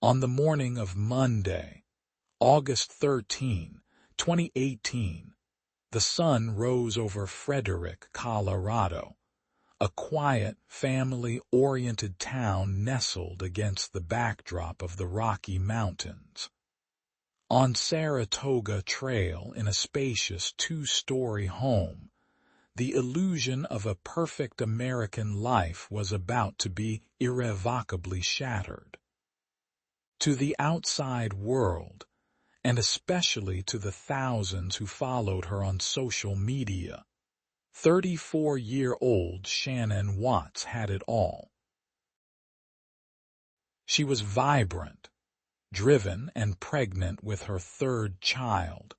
On the morning of Monday, August 13, 2018, the sun rose over Frederick, Colorado, a quiet, family-oriented town nestled against the backdrop of the Rocky Mountains. On Saratoga Trail, in a spacious two-story home, the illusion of a perfect American life was about to be irrevocably shattered. To the outside world, and especially to the thousands who followed her on social media, 34-year-old Shanann Watts had it all. She was vibrant, driven, and pregnant with her third child,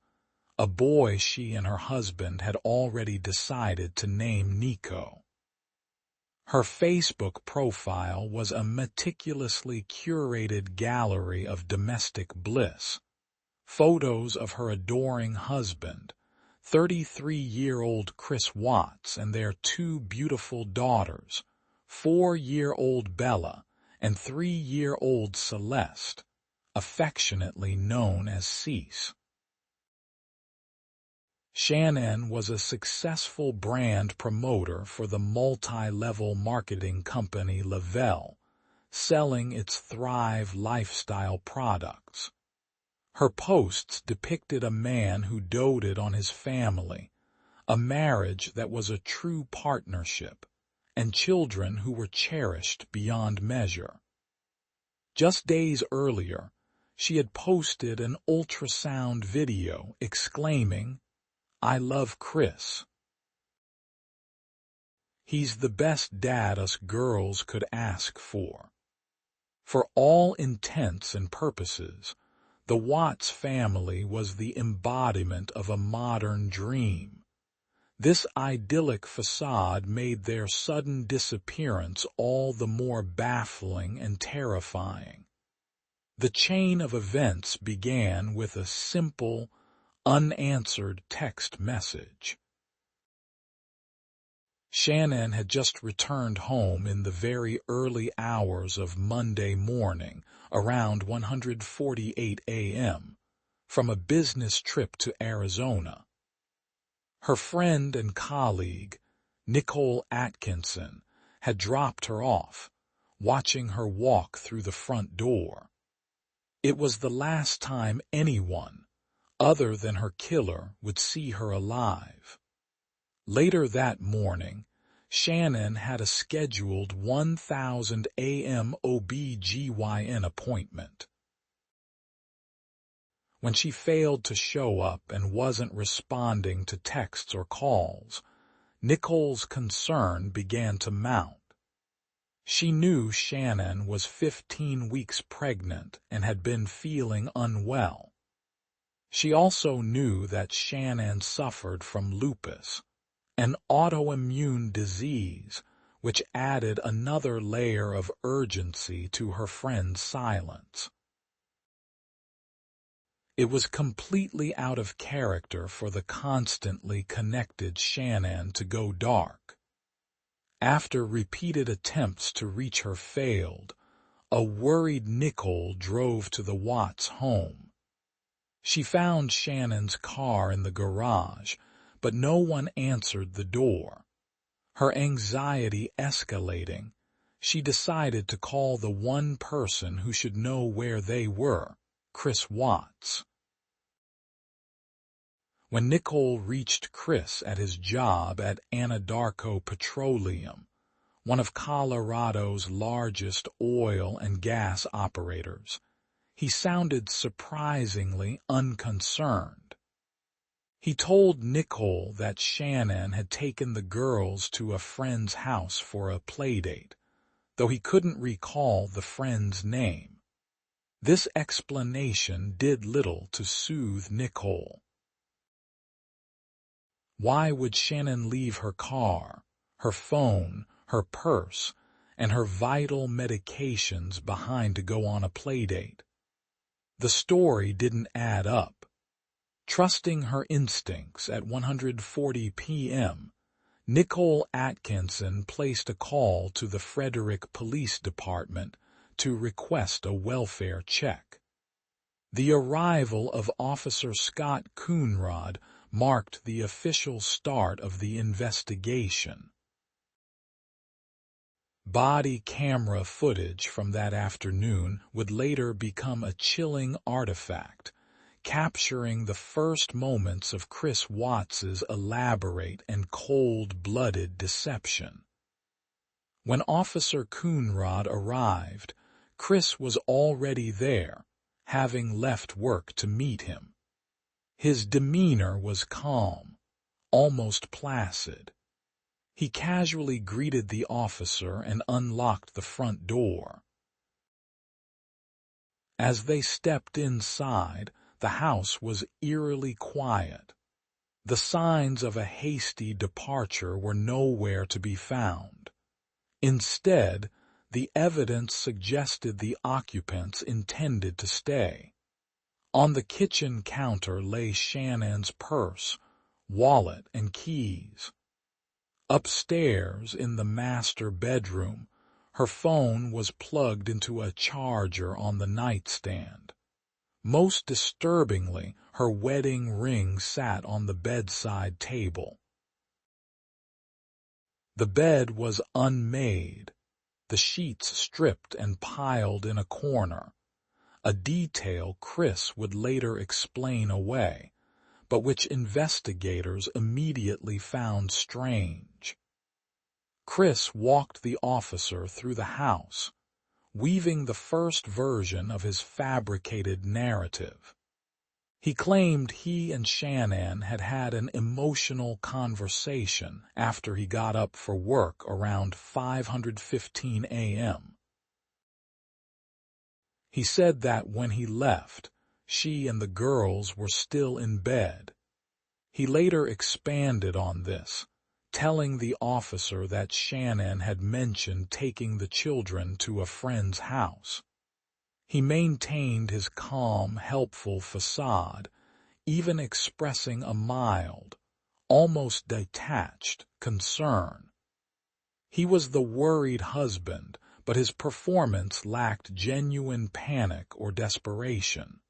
a boy she and her husband had already decided to name Nico. Her Facebook profile was a meticulously curated gallery of domestic bliss, photos of her adoring husband, 33-year-old Chris Watts, and their two beautiful daughters, 4-year-old Bella and 3-year-old Celeste, affectionately known as Cease. Shanann was a successful brand promoter for the multi-level marketing company Lavelle, selling its Thrive lifestyle products. Her posts depicted a man who doted on his family, a marriage that was a true partnership, and children who were cherished beyond measure. Just days earlier, she had posted an ultrasound video exclaiming, "I love Chris. He's the best dad us girls could ask for." For all intents and purposes, the Watts family was the embodiment of a modern dream. This idyllic facade made their sudden disappearance all the more baffling and terrifying. The chain of events began with a simple, unanswered text message. Shanann had just returned home in the very early hours of Monday morning, around 1:48 a.m., from a business trip to Arizona. Her friend and colleague, Nicole Atkinson, had dropped her off, watching her walk through the front door. It was the last time anyone, other than her killer, would see her alive. Later that morning, Shanann had a scheduled 1000 a.m. OB/GYN appointment. When she failed to show up and wasn't responding to texts or calls, Nicole's concern began to mount. She knew Shanann was 15 weeks pregnant and had been feeling unwell. She also knew that Shanann suffered from lupus, an autoimmune disease, which added another layer of urgency to her friend's silence. It was completely out of character for the constantly connected Shanann to go dark. After repeated attempts to reach her failed, a worried Nicole drove to the Watts home. She found Shannon's car in the garage, but no one answered the door. Her anxiety escalating, she decided to call the one person who should know where they were, Chris Watts. When Nicole reached Chris at his job at Anadarko Petroleum, one of Colorado's largest oil and gas operators, he sounded surprisingly unconcerned. He told Nicole that Shanann had taken the girls to a friend's house for a playdate, though he couldn't recall the friend's name. This explanation did little to soothe Nicole. Why would Shanann leave her car, her phone, her purse, and her vital medications behind to go on a playdate? The story didn't add up. Trusting her instincts at 1:40 p.m., Nicole Atkinson placed a call to the Frederick Police Department to request a welfare check. The arrival of Officer Scott Coonrod marked the official start of the investigation. Body camera footage from that afternoon would later become a chilling artifact, capturing the first moments of Chris Watts's elaborate and cold-blooded deception. When Officer Coonrod arrived, Chris was already there, having left work to meet him. His demeanor was calm, almost placid. He casually greeted the officer and unlocked the front door. As they stepped inside, the house was eerily quiet. The signs of a hasty departure were nowhere to be found. Instead, the evidence suggested the occupants intended to stay. On the kitchen counter lay Shanann's purse, wallet, and keys. Upstairs, in the master bedroom, her phone was plugged into a charger on the nightstand. Most disturbingly, her wedding ring sat on the bedside table. The bed was unmade, the sheets stripped and piled in a corner, a detail Chris would later explain away, but which investigators immediately found strange. Chris walked the officer through the house, weaving the first version of his fabricated narrative. He claimed he and Shanann had had an emotional conversation after he got up for work around 5:15 a.m. He said that when he left, she and the girls were still in bed. He later expanded on this, telling the officer that Shanann had mentioned taking the children to a friend's house. He maintained his calm, helpful facade, even expressing a mild, almost detached, concern. He was the worried husband, but his performance lacked genuine panic or desperation.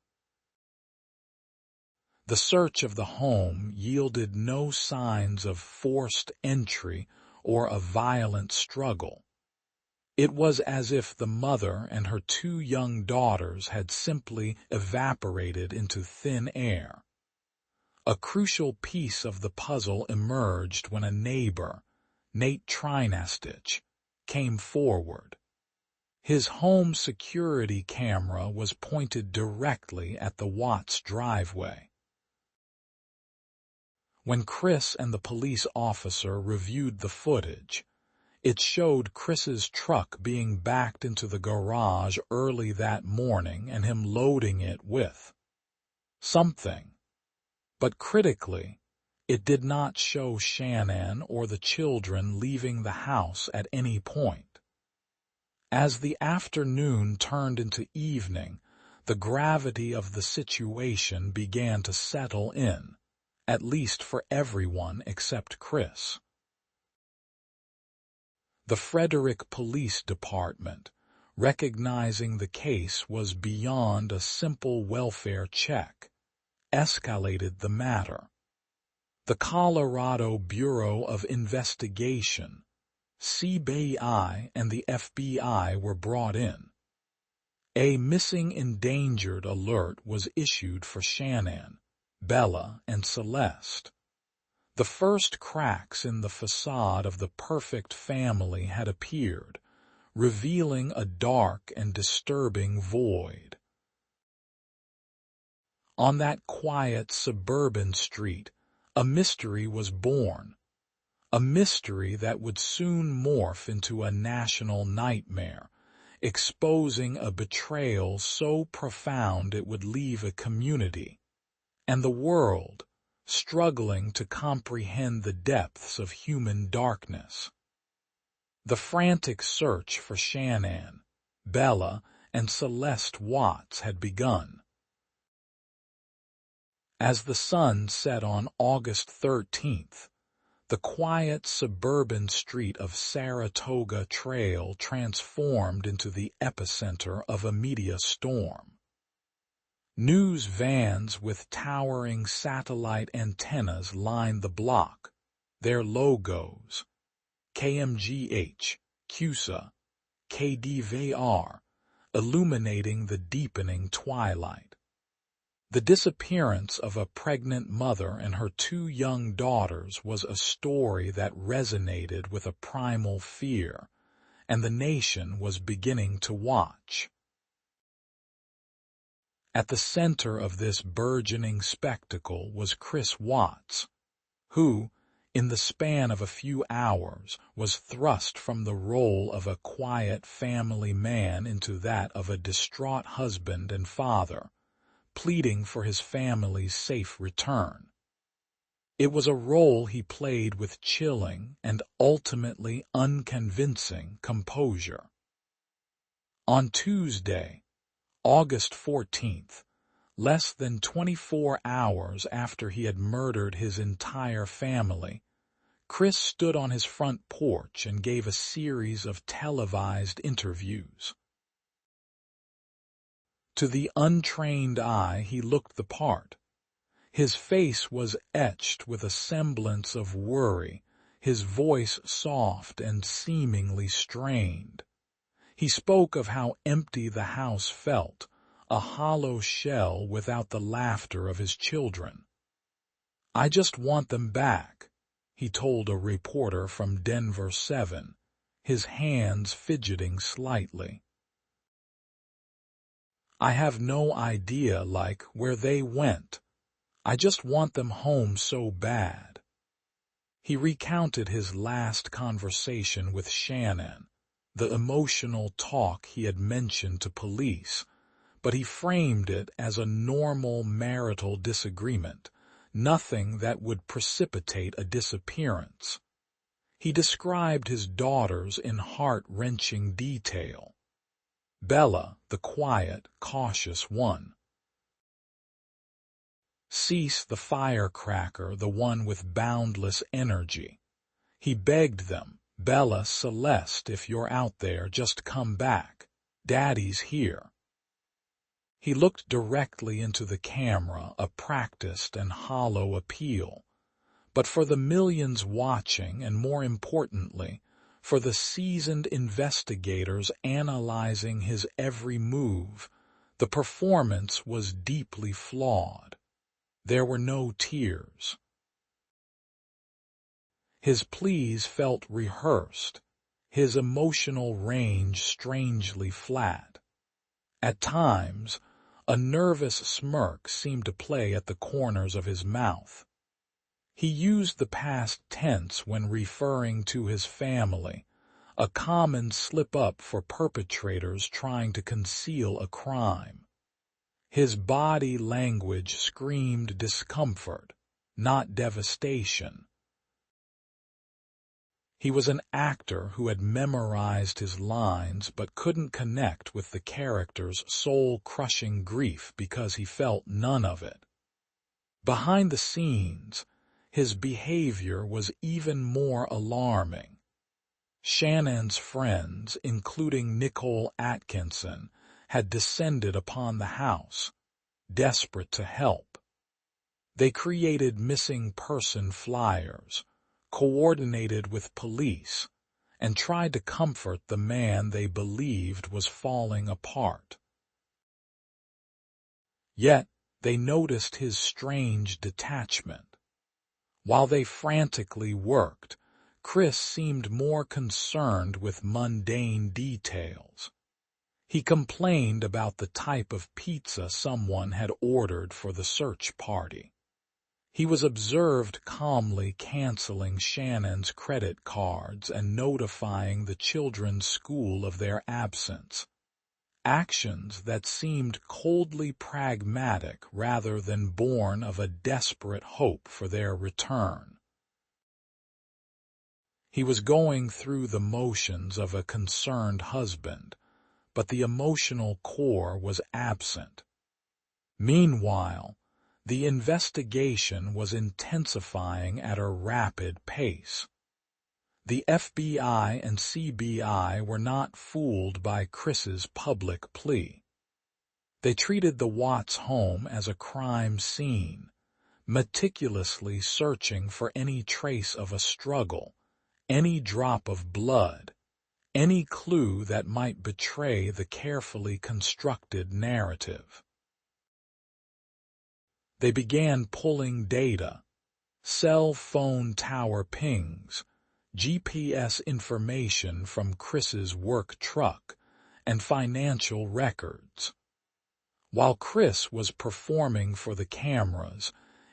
The search of the home yielded no signs of forced entry or a violent struggle. It was as if the mother and her two young daughters had simply evaporated into thin air. A crucial piece of the puzzle emerged when a neighbor, Nate Trinastich, came forward. His home security camera was pointed directly at the Watts driveway. When Chris and the police officer reviewed the footage, it showed Chris's truck being backed into the garage early that morning and him loading it with something. But critically, it did not show Shanann or the children leaving the house at any point. As the afternoon turned into evening, the gravity of the situation began to settle in, at least for everyone except Chris. The Frederick Police Department, recognizing the case was beyond a simple welfare check, escalated the matter. The Colorado Bureau of Investigation, CBI, and the FBI were brought in. A missing endangered alert was issued for Shanann, Bella, and Celeste. The first cracks in the facade of the perfect family had appeared, revealing a dark and disturbing void. On that quiet suburban street, a mystery was born, a mystery that would soon morph into a national nightmare, exposing a betrayal so profound it would leave a community and the world struggling to comprehend the depths of human darkness. The frantic search for Shanann, Bella, and Celeste Watts had begun. As the sun set on August 13th, The quiet suburban street of Saratoga Trail transformed into the epicenter of a media storm. News vans with towering satellite antennas lined the block, their logos, KMGH, CUSA, KDVR, illuminating the deepening twilight. The disappearance of a pregnant mother and her 2 young daughters was a story that resonated with a primal fear, and the nation was beginning to watch. At the center of this burgeoning spectacle was Chris Watts, who, in the span of a few hours, was thrust from the role of a quiet family man into that of a distraught husband and father, pleading for his family's safe return. It was a role he played with chilling and ultimately unconvincing composure. On Tuesday, August 14th, less than 24 hours after he had murdered his entire family, Chris stood on his front porch and gave a series of televised interviews. To the untrained eye, he looked the part. His face was etched with a semblance of worry, his voice soft and seemingly strained. He spoke of how empty the house felt, a hollow shell without the laughter of his children. "I just want them back," he told a reporter from Denver 7, his hands fidgeting slightly. "I have no idea, where they went. I just want them home so bad." He recounted his last conversation with Shanann, the emotional talk he had mentioned to police, but he framed it as a normal marital disagreement, nothing that would precipitate a disappearance. He described his daughters in heart-wrenching detail. Bella, the quiet, cautious one. Cease, the firecracker, the one with boundless energy. He begged them, "Bella, Celeste, if you're out there, just come back. Daddy's here." He looked directly into the camera, a practiced and hollow appeal. But for the millions watching, and more importantly, for the seasoned investigators analyzing his every move, the performance was deeply flawed. There were no tears. His pleas felt rehearsed, his emotional range strangely flat. At times, a nervous smirk seemed to play at the corners of his mouth. He used the past tense when referring to his family, a common slip-up for perpetrators trying to conceal a crime. His body language screamed discomfort, not devastation. He was an actor who had memorized his lines but couldn't connect with the character's soul-crushing grief because he felt none of it. Behind the scenes, his behavior was even more alarming. Shannon's friends, including Nicole Atkinson, had descended upon the house, desperate to help. They created missing person flyers, coordinated with police, and tried to comfort the man they believed was falling apart. Yet they noticed his strange detachment. While they frantically worked, Chris seemed more concerned with mundane details. He complained about the type of pizza someone had ordered for the search party. He was observed calmly canceling Shannon's credit cards and notifying the children's school of their absence. Actions that seemed coldly pragmatic rather than born of a desperate hope for their return. He was going through the motions of a concerned husband, but the emotional core was absent. Meanwhile, The investigation was intensifying at a rapid pace. The FBI and CBI were not fooled by Chris's public plea. They treated the Watts home as a crime scene, meticulously searching for any trace of a struggle, any drop of blood, any clue that might betray the carefully constructed narrative. They began pulling data, cell phone tower pings, GPS information from Chris's work truck, and financial records. While Chris was performing for the cameras,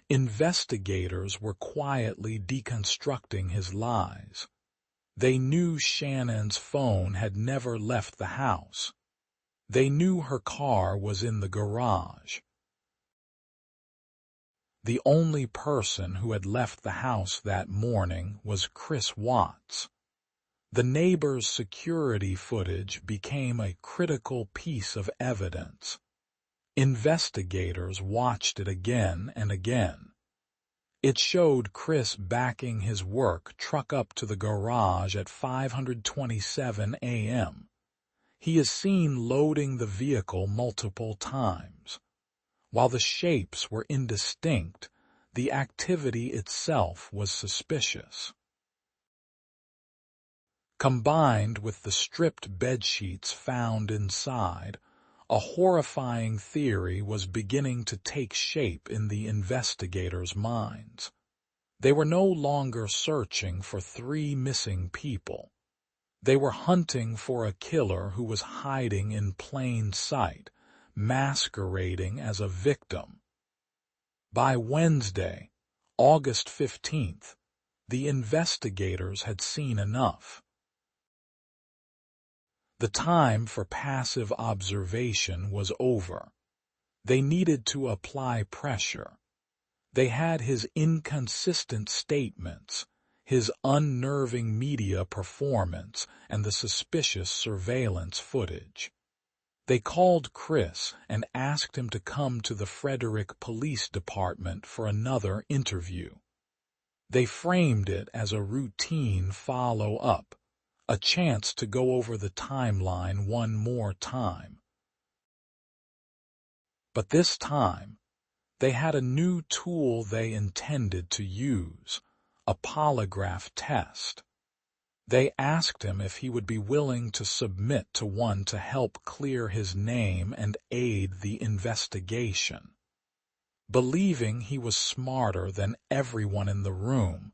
investigators were quietly deconstructing his lies. They knew Shannon's phone had never left the house. They knew her car was in the garage. The only person who had left the house that morning was Chris Watts. The neighbor's security footage became a critical piece of evidence. Investigators watched it again and again. It showed Chris backing his work truck up to the garage at 5:27 a.m. He is seen loading the vehicle multiple times. While the shapes were indistinct, the activity itself was suspicious. Combined with the stripped bedsheets found inside, a horrifying theory was beginning to take shape in the investigators' minds. They were no longer searching for 3 missing people. They were hunting for a killer who was hiding in plain sight, masquerading as a victim. By Wednesday, August 15th, the investigators had seen enough. The time for passive observation was over. They needed to apply pressure. They had his inconsistent statements, his unnerving media performance, and the suspicious surveillance footage. They called Chris and asked him to come to the Frederick Police Department for another interview. They framed it as a routine follow-up, a chance to go over the timeline one more time. But this time, they had a new tool they intended to use, a polygraph test. They asked him if he would be willing to submit to one to help clear his name and aid the investigation. Believing he was smarter than everyone in the room,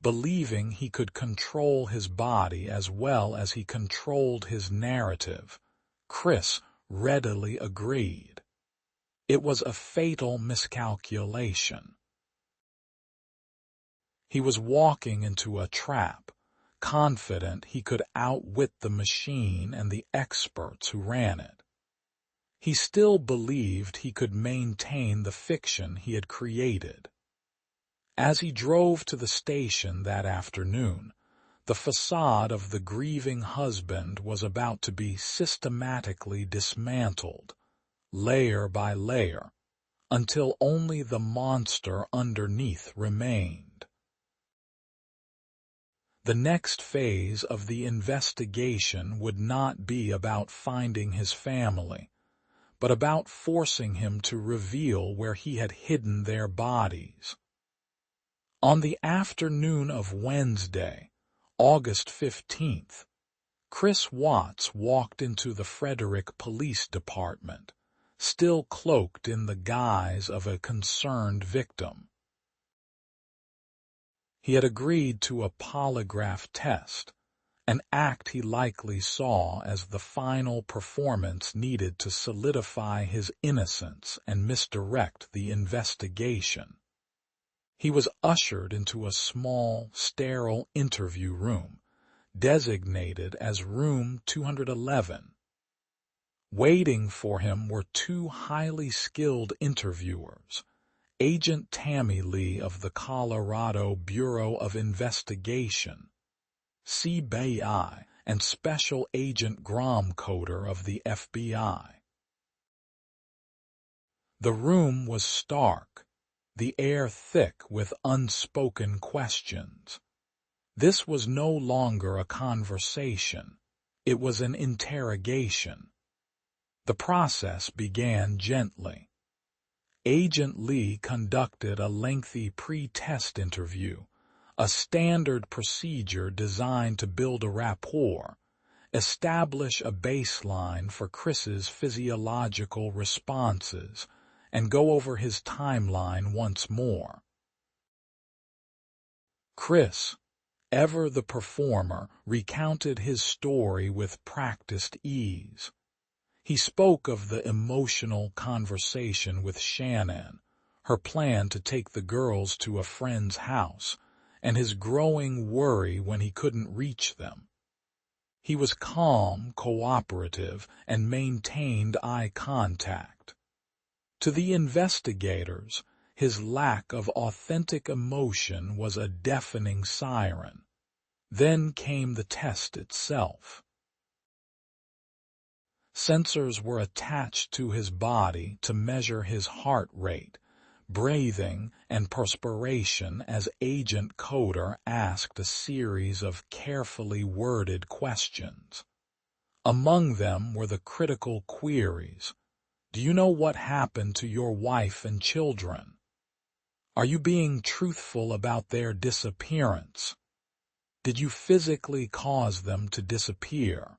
believing he could control his body as well as he controlled his narrative, Chris readily agreed. It was a fatal miscalculation. He was walking into a trap, confident he could outwit the machine and the experts who ran it. He still believed he could maintain the fiction he had created. As he drove to the station that afternoon, the facade of the grieving husband was about to be systematically dismantled, layer by layer, until only the monster underneath remained. The next phase of the investigation would not be about finding his family, but about forcing him to reveal where he had hidden their bodies. On the afternoon of Wednesday, August 15th, Chris Watts walked into the Frederick Police Department, still cloaked in the guise of a concerned victim. He had agreed to a polygraph test, an act he likely saw as the final performance needed to solidify his innocence and misdirect the investigation. He was ushered into a small, sterile interview room, designated as Room 211. Waiting for him were 2 highly skilled interviewers, Agent Tammy Lee of the Colorado Bureau of Investigation, CBI, and Special Agent Grom Coder of the FBI. The room was stark, the air thick with unspoken questions. This was no longer a conversation. It was an interrogation. The process began gently. Agent Lee conducted a lengthy pre-test interview, a standard procedure designed to build a rapport, establish a baseline for Chris's physiological responses, and go over his timeline once more. Chris, ever the performer, recounted his story with practiced ease. He spoke of the emotional conversation with Shanann, her plan to take the girls to a friend's house, and his growing worry when he couldn't reach them. He was calm, cooperative, and maintained eye contact. To the investigators, his lack of authentic emotion was a deafening siren. Then came the test itself. Sensors were attached to his body to measure his heart rate, breathing, and perspiration as Agent Coder asked a series of carefully worded questions. Among them were the critical queries. Do you know what happened to your wife and children? Are you being truthful about their disappearance? Did you physically cause them to disappear?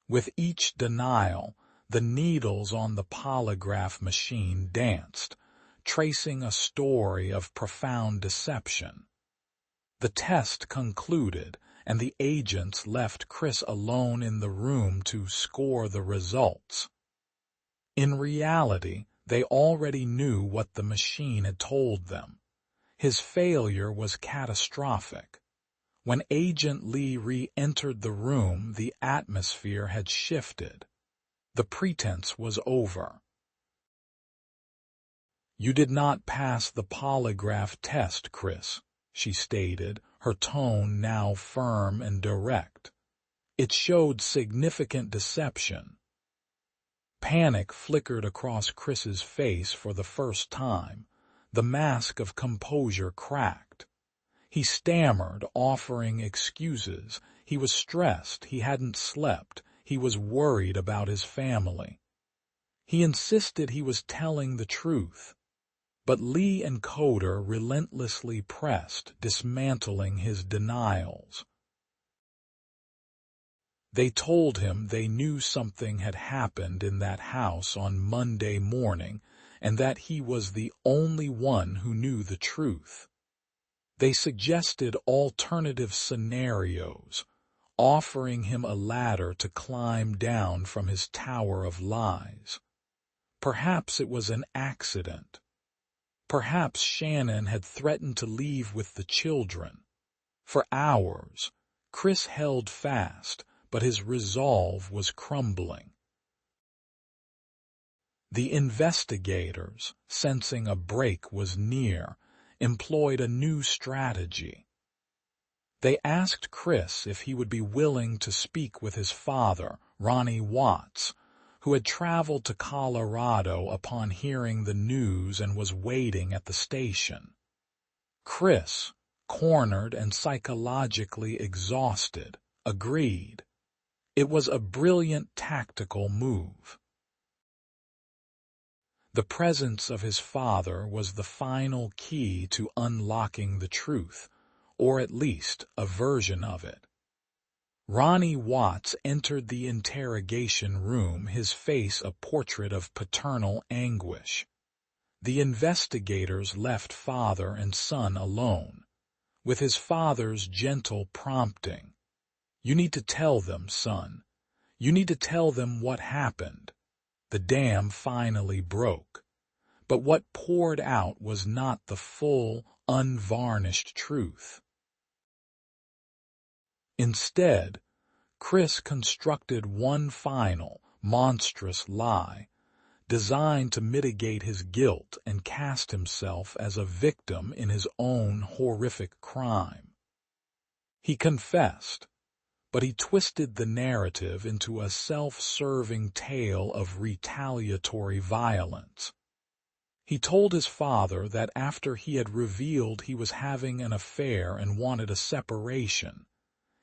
With each denial, the needles on the polygraph machine danced, tracing a story of profound deception. The test concluded, and the agents left Chris alone in the room to score the results. In reality, they already knew what the machine had told them. His failure was catastrophic. When Agent Lee re-entered the room, the atmosphere had shifted. The pretense was over. You did not pass the polygraph test, Chris, she stated, her tone now firm and direct. It showed significant deception. Panic flickered across Chris's face for the first time. The mask of composure cracked. He stammered, offering excuses. He was stressed, he hadn't slept, he was worried about his family. He insisted he was telling the truth. But Lee and Coder relentlessly pressed, dismantling his denials. They told him they knew something had happened in that house on Monday morning, and that he was the only one who knew the truth. They suggested alternative scenarios, offering him a ladder to climb down from his tower of lies. Perhaps it was an accident. Perhaps Shanann had threatened to leave with the children. For hours, Chris held fast, but his resolve was crumbling. The investigators, sensing a break was near, employed a new strategy. They asked Chris if he would be willing to speak with his father, Shanann Watts, who had traveled to Colorado upon hearing the news and was waiting at the station. Chris, cornered and psychologically exhausted, agreed. It was a brilliant tactical move. The presence of his father was the final key to unlocking the truth, or at least a version of it. Shanann Watts entered the interrogation room, his face a portrait of paternal anguish. The investigators left father and son alone, with his father's gentle prompting. You need to tell them, son. You need to tell them what happened. The dam finally broke. But what poured out was not the full, unvarnished truth. Instead, Chris constructed one final, monstrous lie, designed to mitigate his guilt and cast himself as a victim in his own horrific crime. He confessed, but he twisted the narrative into a self-serving tale of retaliatory violence. He told his father that after he had revealed he was having an affair and wanted a separation,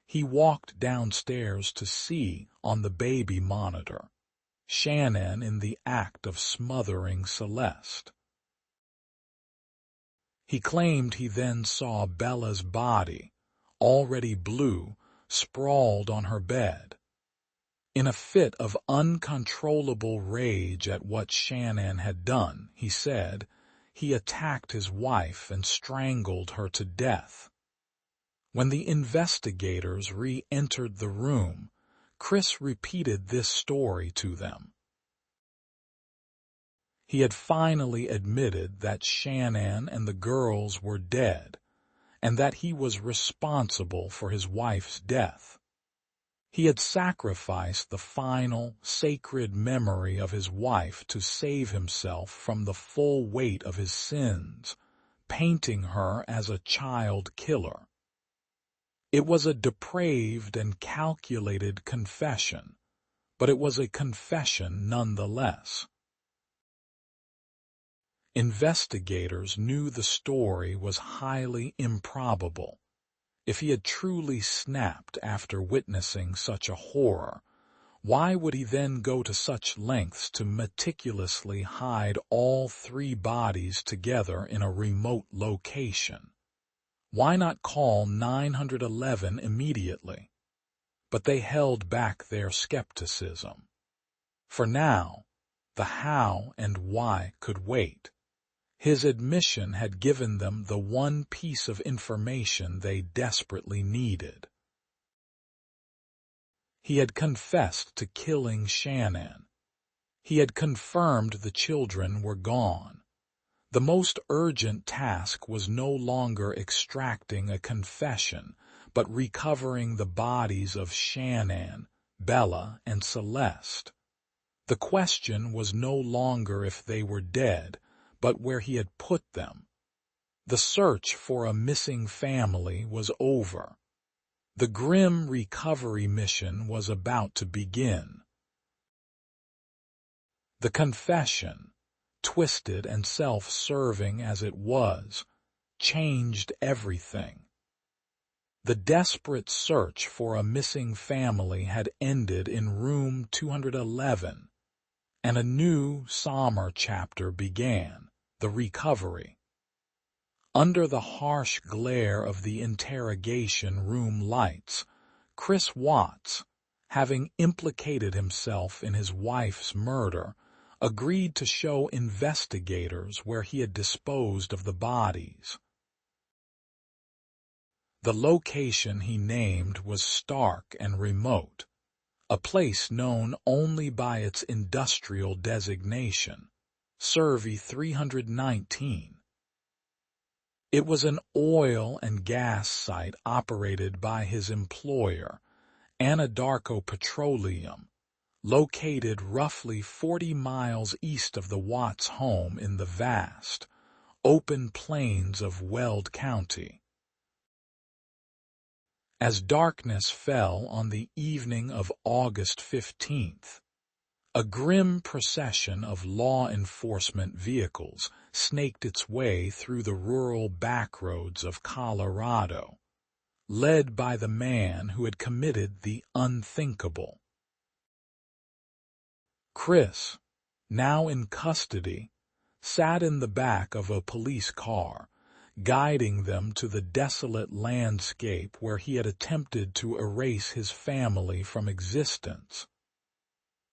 he walked downstairs to see, on the baby monitor, Shanann in the act of smothering Celeste. He claimed he then saw Bella's body, already blue, sprawled on her bed. In a fit of uncontrollable rage at what Shanann had done, he said, he attacked his wife and strangled her to death. When the investigators re-entered the room, Chris repeated this story to them. He had finally admitted that Shanann and the girls were dead, and that he was responsible for his wife's death. He had sacrificed the final, sacred memory of his wife to save himself from the full weight of his sins, painting her as a child killer. It was a depraved and calculated confession, but it was a confession nonetheless. Investigators knew the story was highly improbable. If he had truly snapped after witnessing such a horror, why would he then go to such lengths to meticulously hide all three bodies together in a remote location? Why not call 911 immediately? But they held back their skepticism. For now, the how and why could wait. His admission had given them the one piece of information they desperately needed. He had confessed to killing Shanann. He had confirmed the children were gone. The most urgent task was no longer extracting a confession, but recovering the bodies of Shanann, Bella, and Celeste. The question was no longer if they were dead, but where he had put them. The search for a missing family was over. The grim recovery mission was about to begin. The confession, twisted and self-serving as it was, changed everything. The desperate search for a missing family had ended in room 211, and a new, somber chapter began, the recovery. Under the harsh glare of the interrogation room lights, Chris Watts, having implicated himself in his wife's murder, agreed to show investigators where he had disposed of the bodies. The location he named was stark and remote, a place known only by its industrial designation, Survey 319. It was an oil and gas site operated by his employer, Anadarko Petroleum, located roughly 40 miles east of the Watts home in the vast, open plains of Weld County. As darkness fell on the evening of August 15th, a grim procession of law enforcement vehicles snaked its way through the rural backroads of Colorado, led by the man who had committed the unthinkable. Chris, now in custody, sat in the back of a police car, guiding them to the desolate landscape where he had attempted to erase his family from existence.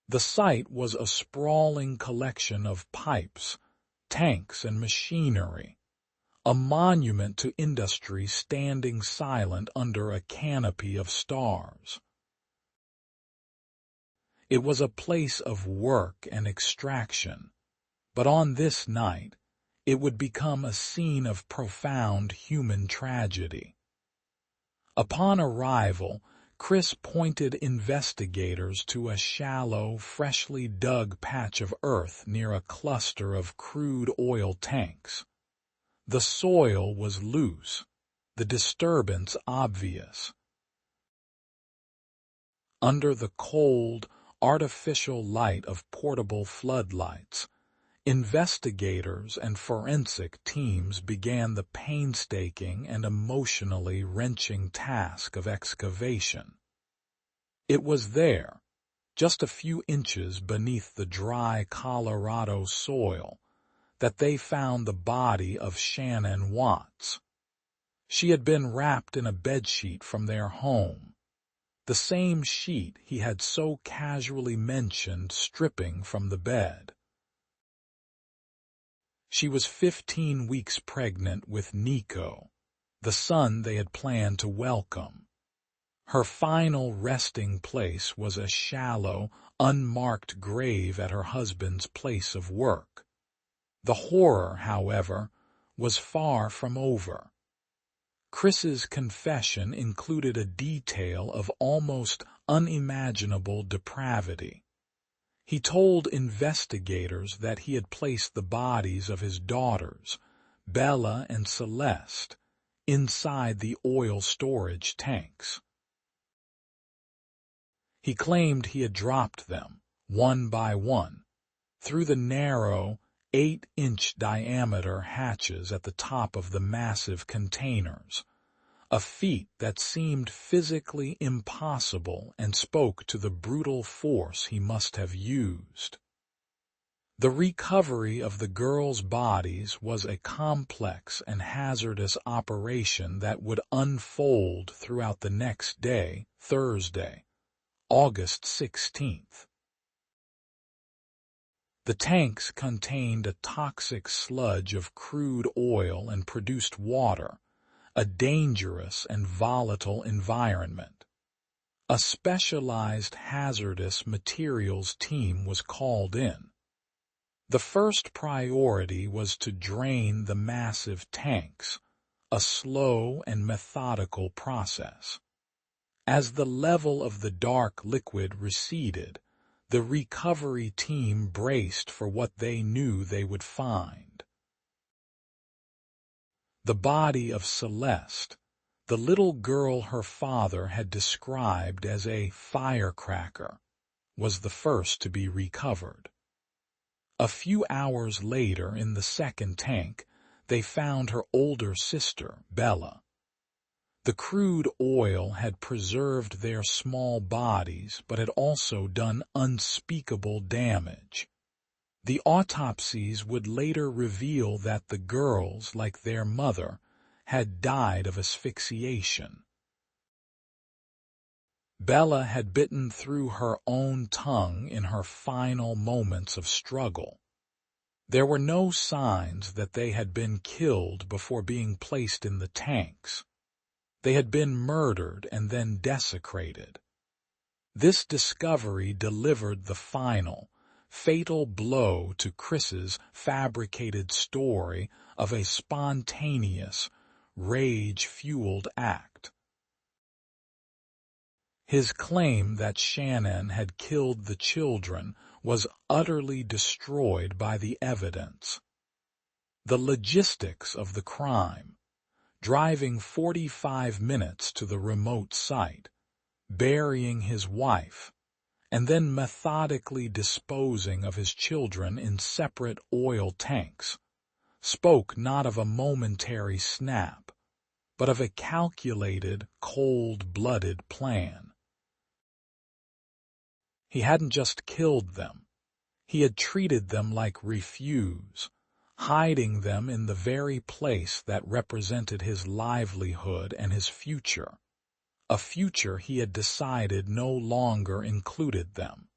The site was a sprawling collection of pipes, tanks, and machinery, a monument to industry standing silent under a canopy of stars. It was a place of work and extraction, but on this night, it would become a scene of profound human tragedy. Upon arrival, Chris pointed investigators to a shallow, freshly dug patch of earth near a cluster of crude oil tanks. The soil was loose, the disturbance obvious. Under the cold, artificial light of portable floodlights, Investigators and forensic teams began the painstaking and emotionally wrenching task of excavation. It was there, just a few inches beneath the dry Colorado soil, that they found the body of Shanann Watts. She had been wrapped in a bedsheet from their home, the same sheet he had so casually mentioned stripping from the bed. She was 15 weeks pregnant with Nico, the son they had planned to welcome. Her final resting place was a shallow, unmarked grave at her husband's place of work. The horror, however, was far from over. Chris's confession included a detail of almost unimaginable depravity. He told investigators that he had placed the bodies of his daughters, Bella and Celeste, inside the oil storage tanks. He claimed he had dropped them, one by one, through the narrow, 8-inch diameter hatches at the top of the massive containers, a feat that seemed physically impossible and spoke to the brutal force he must have used. The recovery of the girls' bodies was a complex and hazardous operation that would unfold throughout the next day, Thursday, August 16th. The tanks contained a toxic sludge of crude oil and produced water, a dangerous and volatile environment. A specialized hazardous materials team was called in. The first priority was to drain the massive tanks, a slow and methodical process. As the level of the dark liquid receded, the recovery team braced for what they knew they would find. The body of Celeste, the little girl her father had described as a firecracker, was the first to be recovered. A few hours later, in the second tank, they found her older sister, Bella. The crude oil had preserved their small bodies, but had also done unspeakable damage. The autopsies would later reveal that the girls, like their mother, had died of asphyxiation. Bella had bitten through her own tongue in her final moments of struggle. There were no signs that they had been killed before being placed in the tanks. They had been murdered and then desecrated. This discovery delivered the final, fatal blow to Chris's fabricated story of a spontaneous, rage-fueled act. His claim that Shanann had killed the children was utterly destroyed by the evidence. The logistics of the crime, driving 45 minutes to the remote site, burying his wife, and then methodically disposing of his children in separate oil tanks, spoke not of a momentary snap, but of a calculated, cold-blooded plan. He hadn't just killed them. He had treated them like refuse, hiding them in the very place that represented his livelihood and his future, a future he had decided no longer included them.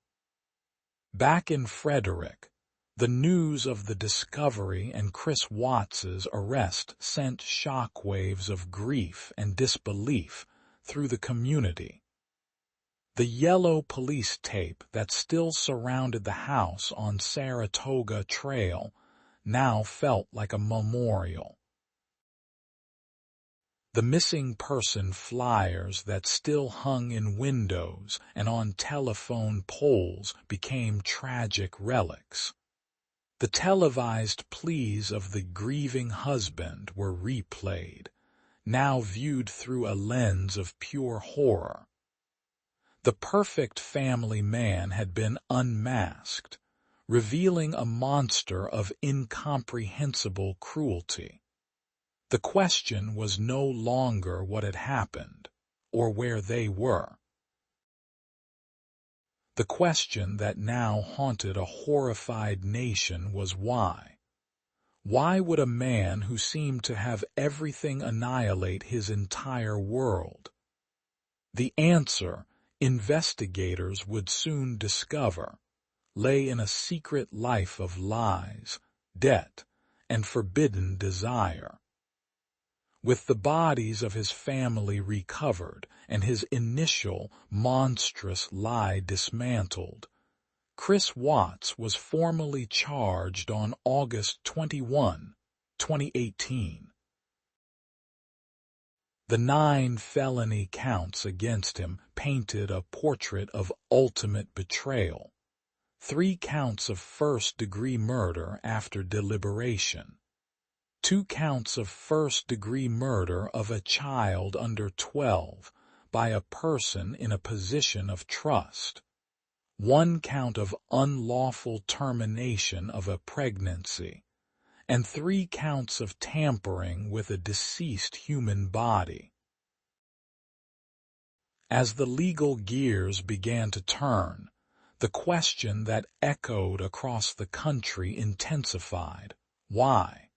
Back in Frederick, the news of the discovery and Chris Watts's arrest sent shockwaves of grief and disbelief through the community. The yellow police tape that still surrounded the house on Saratoga Trail now felt like a memorial. The missing person flyers that still hung in windows and on telephone poles became tragic relics. The televised pleas of the grieving husband were replayed, now viewed through a lens of pure horror. The perfect family man had been unmasked, revealing a monster of incomprehensible cruelty. The question was no longer what had happened, or where they were. The question that now haunted a horrified nation was why. Why would a man who seemed to have everything annihilate his entire world? The answer, investigators would soon discover, lay in a secret life of lies, debt, and forbidden desire. With the bodies of his family recovered and his initial monstrous lie dismantled, Chris Watts was formally charged on August 21, 2018. The 9 felony counts against him painted a portrait of ultimate betrayal. 3 counts of first-degree murder after deliberation. 2 counts of first-degree murder of a child under 12 by a person in a position of trust. 1 count of unlawful termination of a pregnancy, and 3 counts of tampering with a deceased human body. As the legal gears began to turn, the question that echoed across the country intensified: why?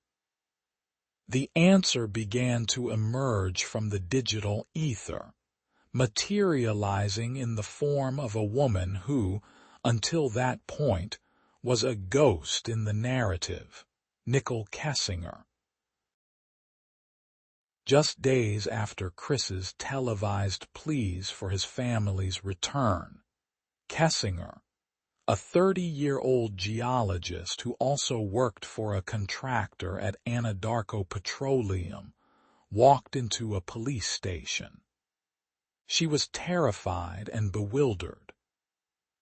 The answer began to emerge from the digital ether, materializing in the form of a woman who, until that point, was a ghost in the narrative, Nicole Kessinger. Just days after Chris's televised pleas for his family's return, Kessinger, a 30-year-old geologist who also worked for a contractor at Anadarko Petroleum, walked into a police station. She was terrified and bewildered.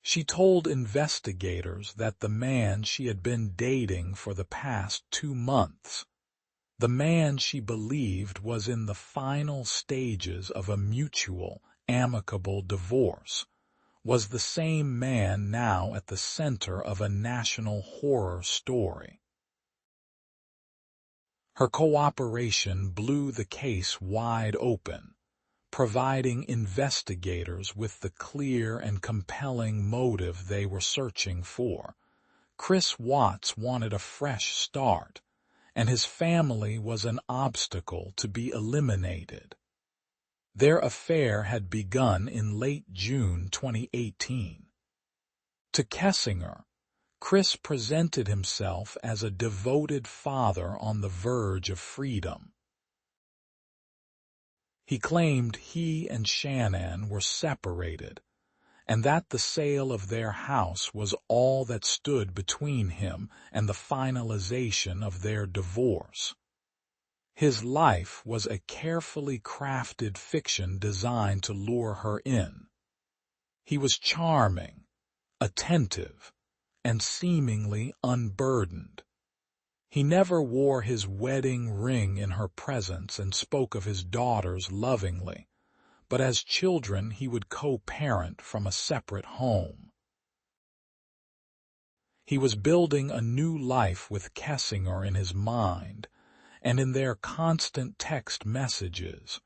She told investigators that the man she had been dating for the past 2 months, the man she believed was in the final stages of a mutual, amicable divorce, was the same man now at the center of a national horror story. Her cooperation blew the case wide open, providing investigators with the clear and compelling motive they were searching for. Chris Watts wanted a fresh start, and his family was an obstacle to be eliminated. Their affair had begun in late June 2018. To Kessinger, Chris presented himself as a devoted father on the verge of freedom. He claimed he and Shanann were separated, and that the sale of their house was all that stood between him and the finalization of their divorce. His life was a carefully crafted fiction designed to lure her in. He was charming, attentive, and seemingly unburdened. He never wore his wedding ring in her presence and spoke of his daughters lovingly, but as children he would co-parent from a separate home. He was building a new life with Kessinger in his mind, and in their constant text messages,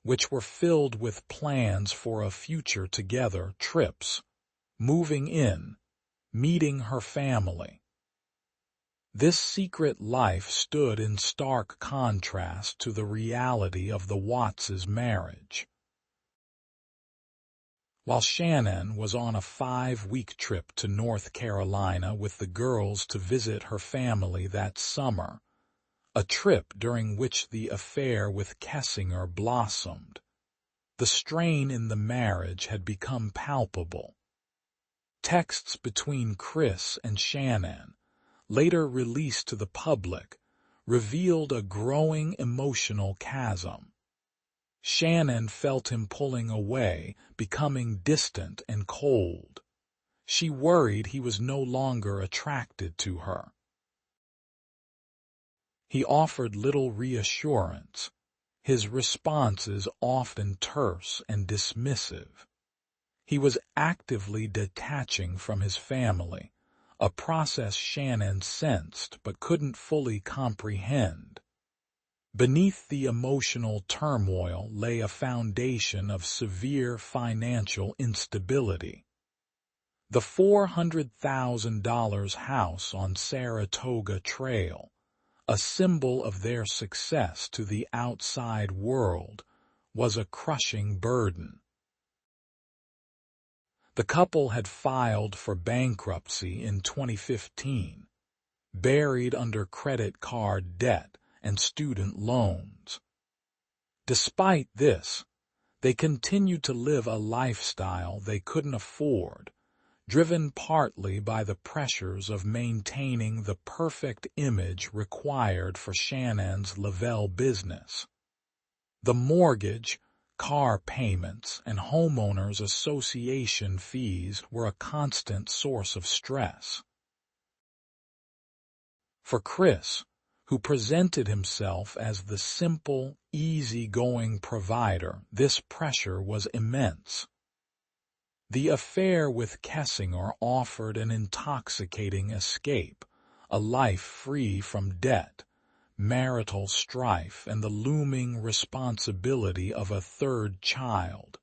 which were filled with plans for a future together, trips, moving in, meeting her family. This secret life stood in stark contrast to the reality of the Watts' marriage. While Shanann was on a 5-week trip to North Carolina with the girls to visit her family that summer, a trip during which the affair with Kessinger blossomed, the strain in the marriage had become palpable. Texts between Chris and Shanann, later released to the public, revealed a growing emotional chasm. Shanann felt him pulling away, becoming distant and cold. She worried he was no longer attracted to her. He offered little reassurance, his responses often terse and dismissive. He was actively detaching from his family, a process Shanann sensed but couldn't fully comprehend. Beneath the emotional turmoil lay a foundation of severe financial instability. The $400,000 house on Saratoga Trail, a symbol of their success to the outside world, was a crushing burden. The couple had filed for bankruptcy in 2015, buried under credit card debt and student loans. Despite this, they continued to live a lifestyle they couldn't afford, driven partly by the pressures of maintaining the perfect image required for Shanann's Lavelle business. The mortgage, car payments, and homeowners association fees were a constant source of stress. For Chris, who presented himself as the simple, easygoing provider, this pressure was immense. The affair with Kessinger offered an intoxicating escape, a life free from debt, marital strife, and the looming responsibility of a third child.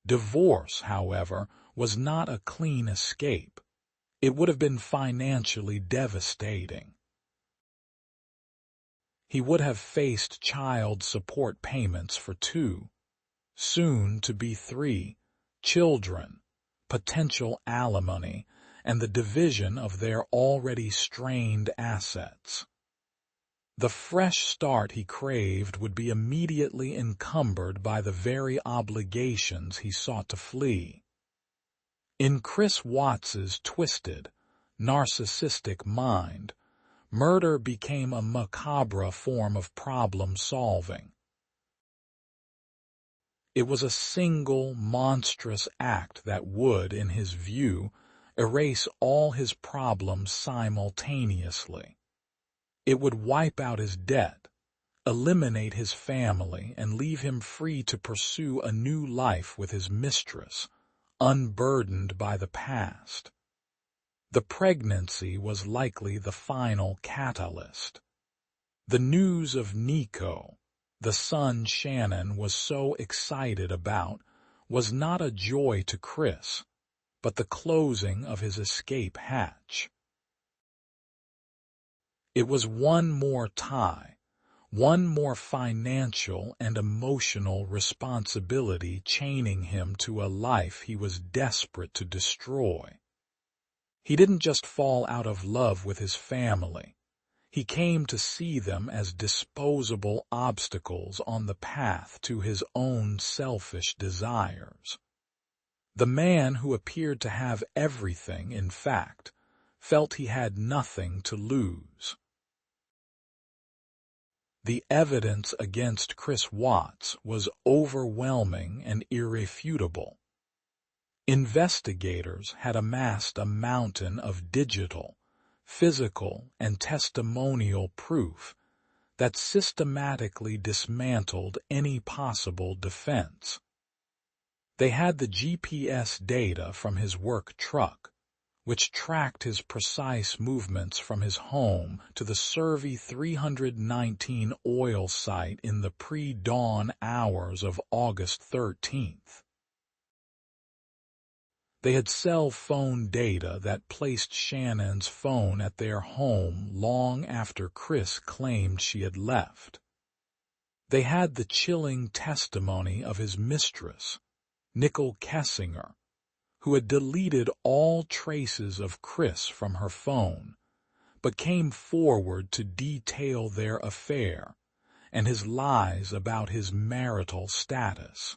Divorce, however, was not a clean escape. It would have been financially devastating. He would have faced child support payments for 2, soon to be 3, children, potential alimony, and the division of their already strained assets. The fresh start he craved would be immediately encumbered by the very obligations he sought to flee. In Chris Watts's twisted, narcissistic mind, murder became a macabre form of problem-solving. It was a single, monstrous act that would, in his view, erase all his problems simultaneously. It would wipe out his debt, eliminate his family, and leave him free to pursue a new life with his mistress, unburdened by the past. The pregnancy was likely the final catalyst. The news of Nico, the son Shanann was so excited about, was not a joy to Chris, but the closing of his escape hatch. It was one more tie, one more financial and emotional responsibility chaining him to a life he was desperate to destroy. He didn't just fall out of love with his family. He came to see them as disposable obstacles on the path to his own selfish desires. The man who appeared to have everything, in fact, felt he had nothing to lose. The evidence against Chris Watts was overwhelming and irrefutable. Investigators had amassed a mountain of digital, physical, and testimonial proof that systematically dismantled any possible defense. They had the GPS data from his work truck, which tracked his precise movements from his home to the Survey 319 oil site in the pre-dawn hours of August 13th. They had cell phone data that placed Shannan's phone at their home long after Chris claimed she had left. They had the chilling testimony of his mistress, Nicole Kessinger, who had deleted all traces of Chris from her phone, but came forward to detail their affair and his lies about his marital status.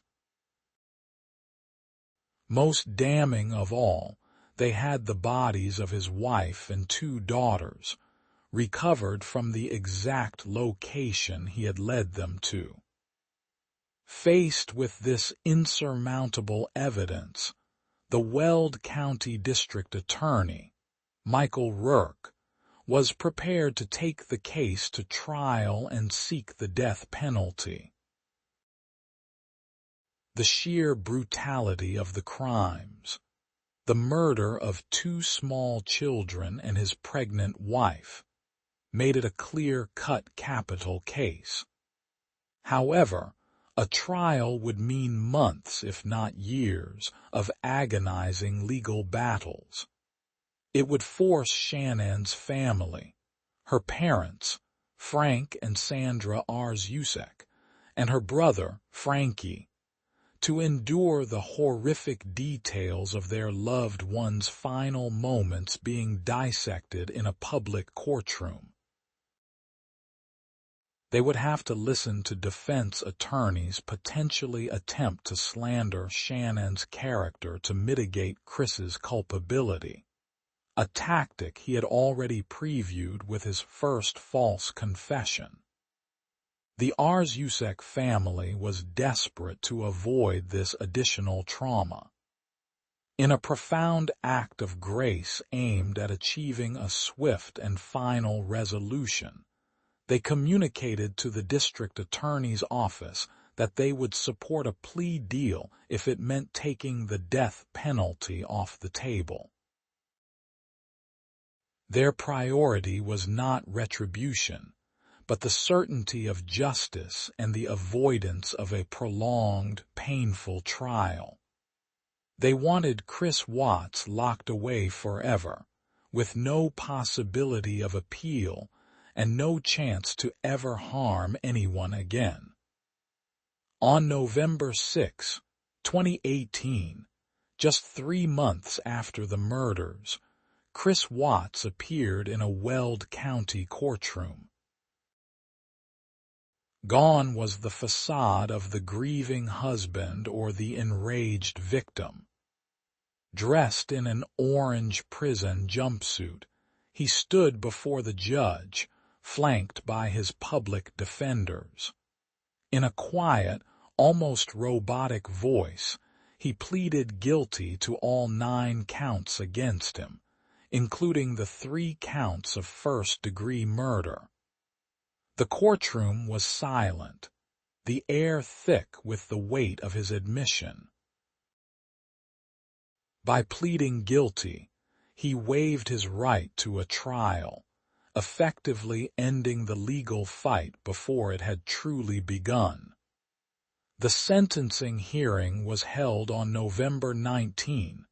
Most damning of all, they had the bodies of his wife and 2 daughters, recovered from the exact location he had led them to. Faced with this insurmountable evidence, the Weld County District Attorney, Michael Rourke, was prepared to take the case to trial and seek the death penalty. The sheer brutality of the crimes, the murder of 2 small children and his pregnant wife, made it a clear-cut capital case. However, a trial would mean months, if not years, of agonizing legal battles. It would force Shanann's family, her parents, Frank and Sandra Watts, and her brother, Frankie, to endure the horrific details of their loved one's final moments being dissected in a public courtroom. They would have to listen to defense attorneys potentially attempt to slander Shannon's character to mitigate Chris's culpability, a tactic he had already previewed with his first false confession. The Watts family was desperate to avoid this additional trauma. In a profound act of grace aimed at achieving a swift and final resolution, they communicated to the district attorney's office that they would support a plea deal if it meant taking the death penalty off the table. Their priority was not retribution, but the certainty of justice and the avoidance of a prolonged, painful trial. They wanted Chris Watts locked away forever, with no possibility of appeal and no chance to ever harm anyone again. On November 6, 2018, just 3 months after the murders, Chris Watts appeared in a Weld County courtroom. Gone was the facade of the grieving husband or the enraged victim. Dressed in an orange prison jumpsuit, he stood before the judge, flanked by his public defenders. In a quiet, almost robotic voice, he pleaded guilty to all 9 counts against him, including the 3 counts of first-degree murder. The courtroom was silent, the air thick with the weight of his admission. By pleading guilty, he waived his right to a trial, effectively ending the legal fight before it had truly begun. The sentencing hearing was held on November 19,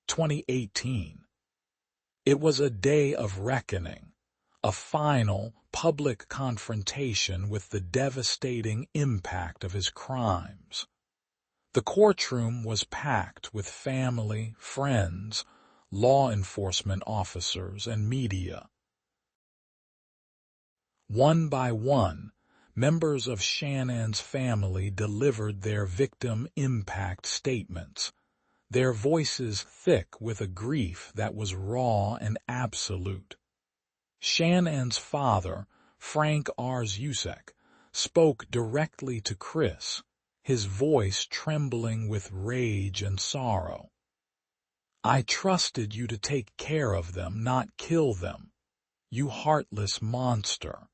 2018. It was a day of reckoning, a final, public confrontation with the devastating impact of his crimes. The courtroom was packed with family, friends, law enforcement officers, and media. One by one, members of Shannon's family delivered their victim impact statements, their voices thick with a grief that was raw and absolute. Shannon's father, Frank Watts, spoke directly to Chris, his voice trembling with rage and sorrow. "I trusted you to take care of them, not kill them. You heartless monster."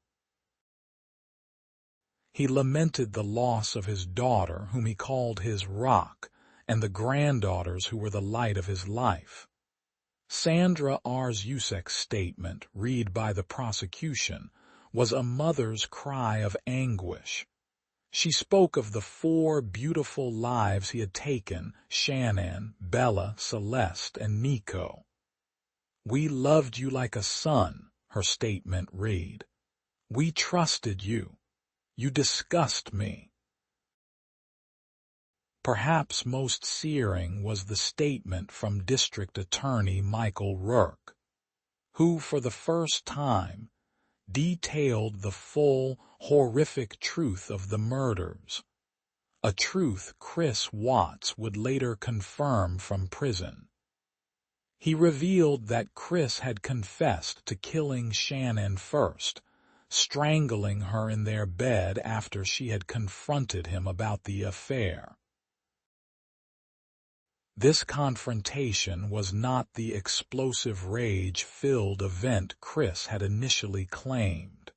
He lamented the loss of his daughter, whom he called his rock, and the granddaughters who were the light of his life. Sandra Watts' statement, read by the prosecution, was a mother's cry of anguish. She spoke of the 4 beautiful lives he had taken, Shanann, Bella, Celeste, and Nico. "We loved you like a son," her statement read. "We trusted you. You disgust me." Perhaps most searing was the statement from District Attorney Michael Rourke, who, for the first time, detailed the full, horrific truth of the murders, a truth Chris Watts would later confirm from prison. He revealed that Chris had confessed to killing Shanann first, strangling her in their bed after she had confronted him about the affair. This confrontation was not the explosive rage-filled event Chris had initially claimed.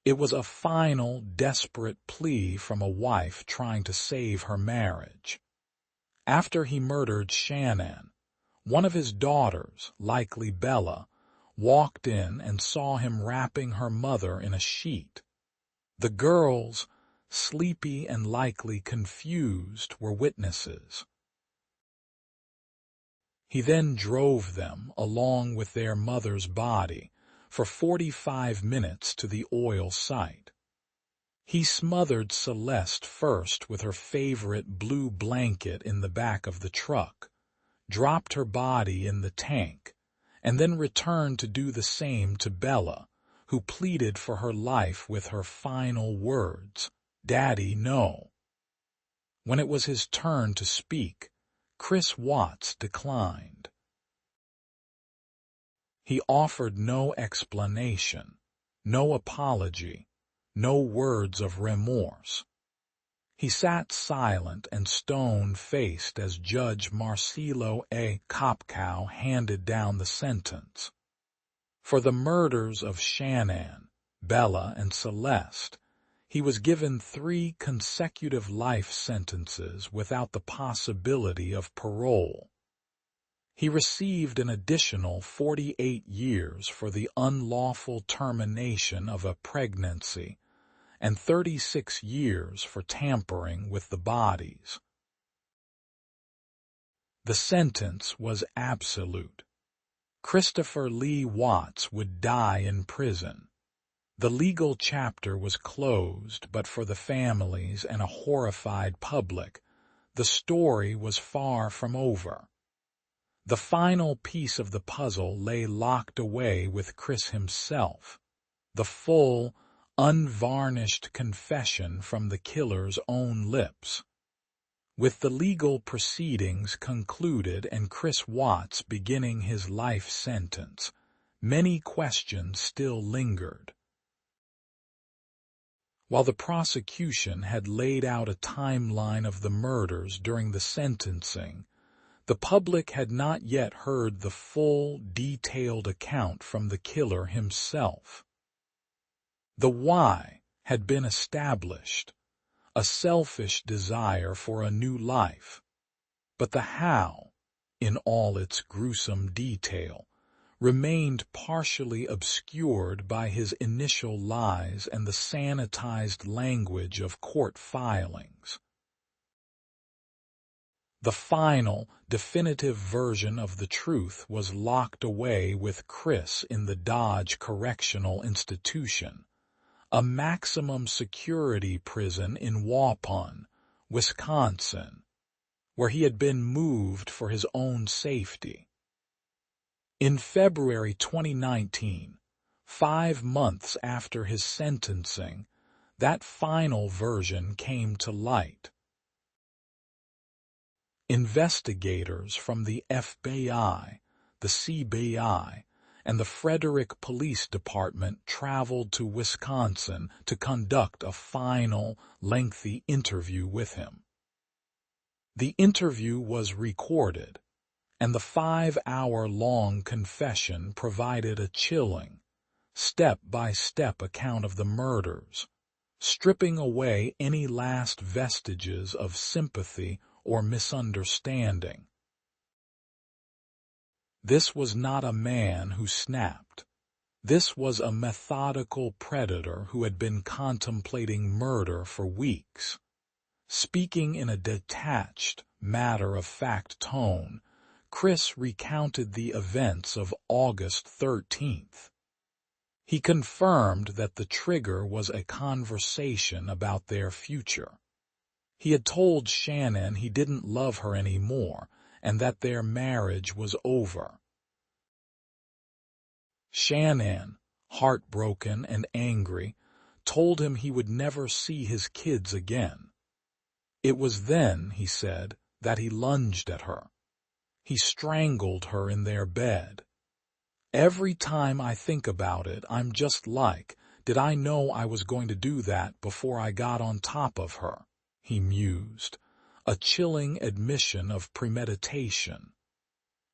It was a final, desperate plea from a wife trying to save her marriage. After he murdered Shanann, One of his daughters, likely Bella, walked in and saw him wrapping her mother in a sheet. The girls, sleepy and likely confused, were witnesses. He then drove them, along with their mother's body, for 45 minutes to the oil site. He smothered Celeste first with her favorite blue blanket in the back of the truck, dropped her body in the tank, and then returned to do the same to Bella, who pleaded for her life with her final words, "Daddy, no." When it was his turn to speak, Chris Watts declined. He offered no explanation, no apology, no words of remorse. He sat silent and stone-faced as Judge Marcelo A. Kopkow handed down the sentence. For the murders of Shanann, Bella, and Celeste, he was given 3 consecutive life sentences without the possibility of parole. He received an additional 48 years for the unlawful termination of a pregnancy and 36 years for tampering with the bodies. The sentence was absolute. Christopher Lee Watts would die in prison. The legal chapter was closed, but for the families and a horrified public, the story was far from over. The final piece of the puzzle lay locked away with Chris himself, the full, unvarnished confession from the killer's own lips. With the legal proceedings concluded and Chris Watts beginning his life sentence, many questions still lingered. While the prosecution had laid out a timeline of the murders during the sentencing, the public had not yet heard the full, detailed account from the killer himself. The why had been established, a selfish desire for a new life, but the how, in all its gruesome detail, remained partially obscured by his initial lies and the sanitized language of court filings. The final, definitive version of the truth was locked away with Chris in the Dodge Correctional Institution, a maximum security prison in Waupun, Wisconsin, where he had been moved for his own safety. In February 2019, 5 months after his sentencing, that final version came to light. Investigators from the FBI, the CBI, and the Frederick Police Department traveled to Wisconsin to conduct a final, lengthy interview with him. The interview was recorded, and the 5-hour-long confession provided a chilling, step-by-step account of the murders, stripping away any last vestiges of sympathy or misunderstanding. This was not a man who snapped. This was a methodical predator who had been contemplating murder for weeks. Speaking in a detached, matter-of-fact tone, Chris recounted the events of August 13th. He confirmed that the trigger was a conversation about their future. He had told Shanann he didn't love her anymore and that their marriage was over. Shanann, heartbroken and angry, told him he would never see his kids again. It was then, he said, that he lunged at her. He strangled her in their bed. Every time I think about it, I'm just like, did I know I was going to do that before I got on top of her? He mused, a chilling admission of premeditation.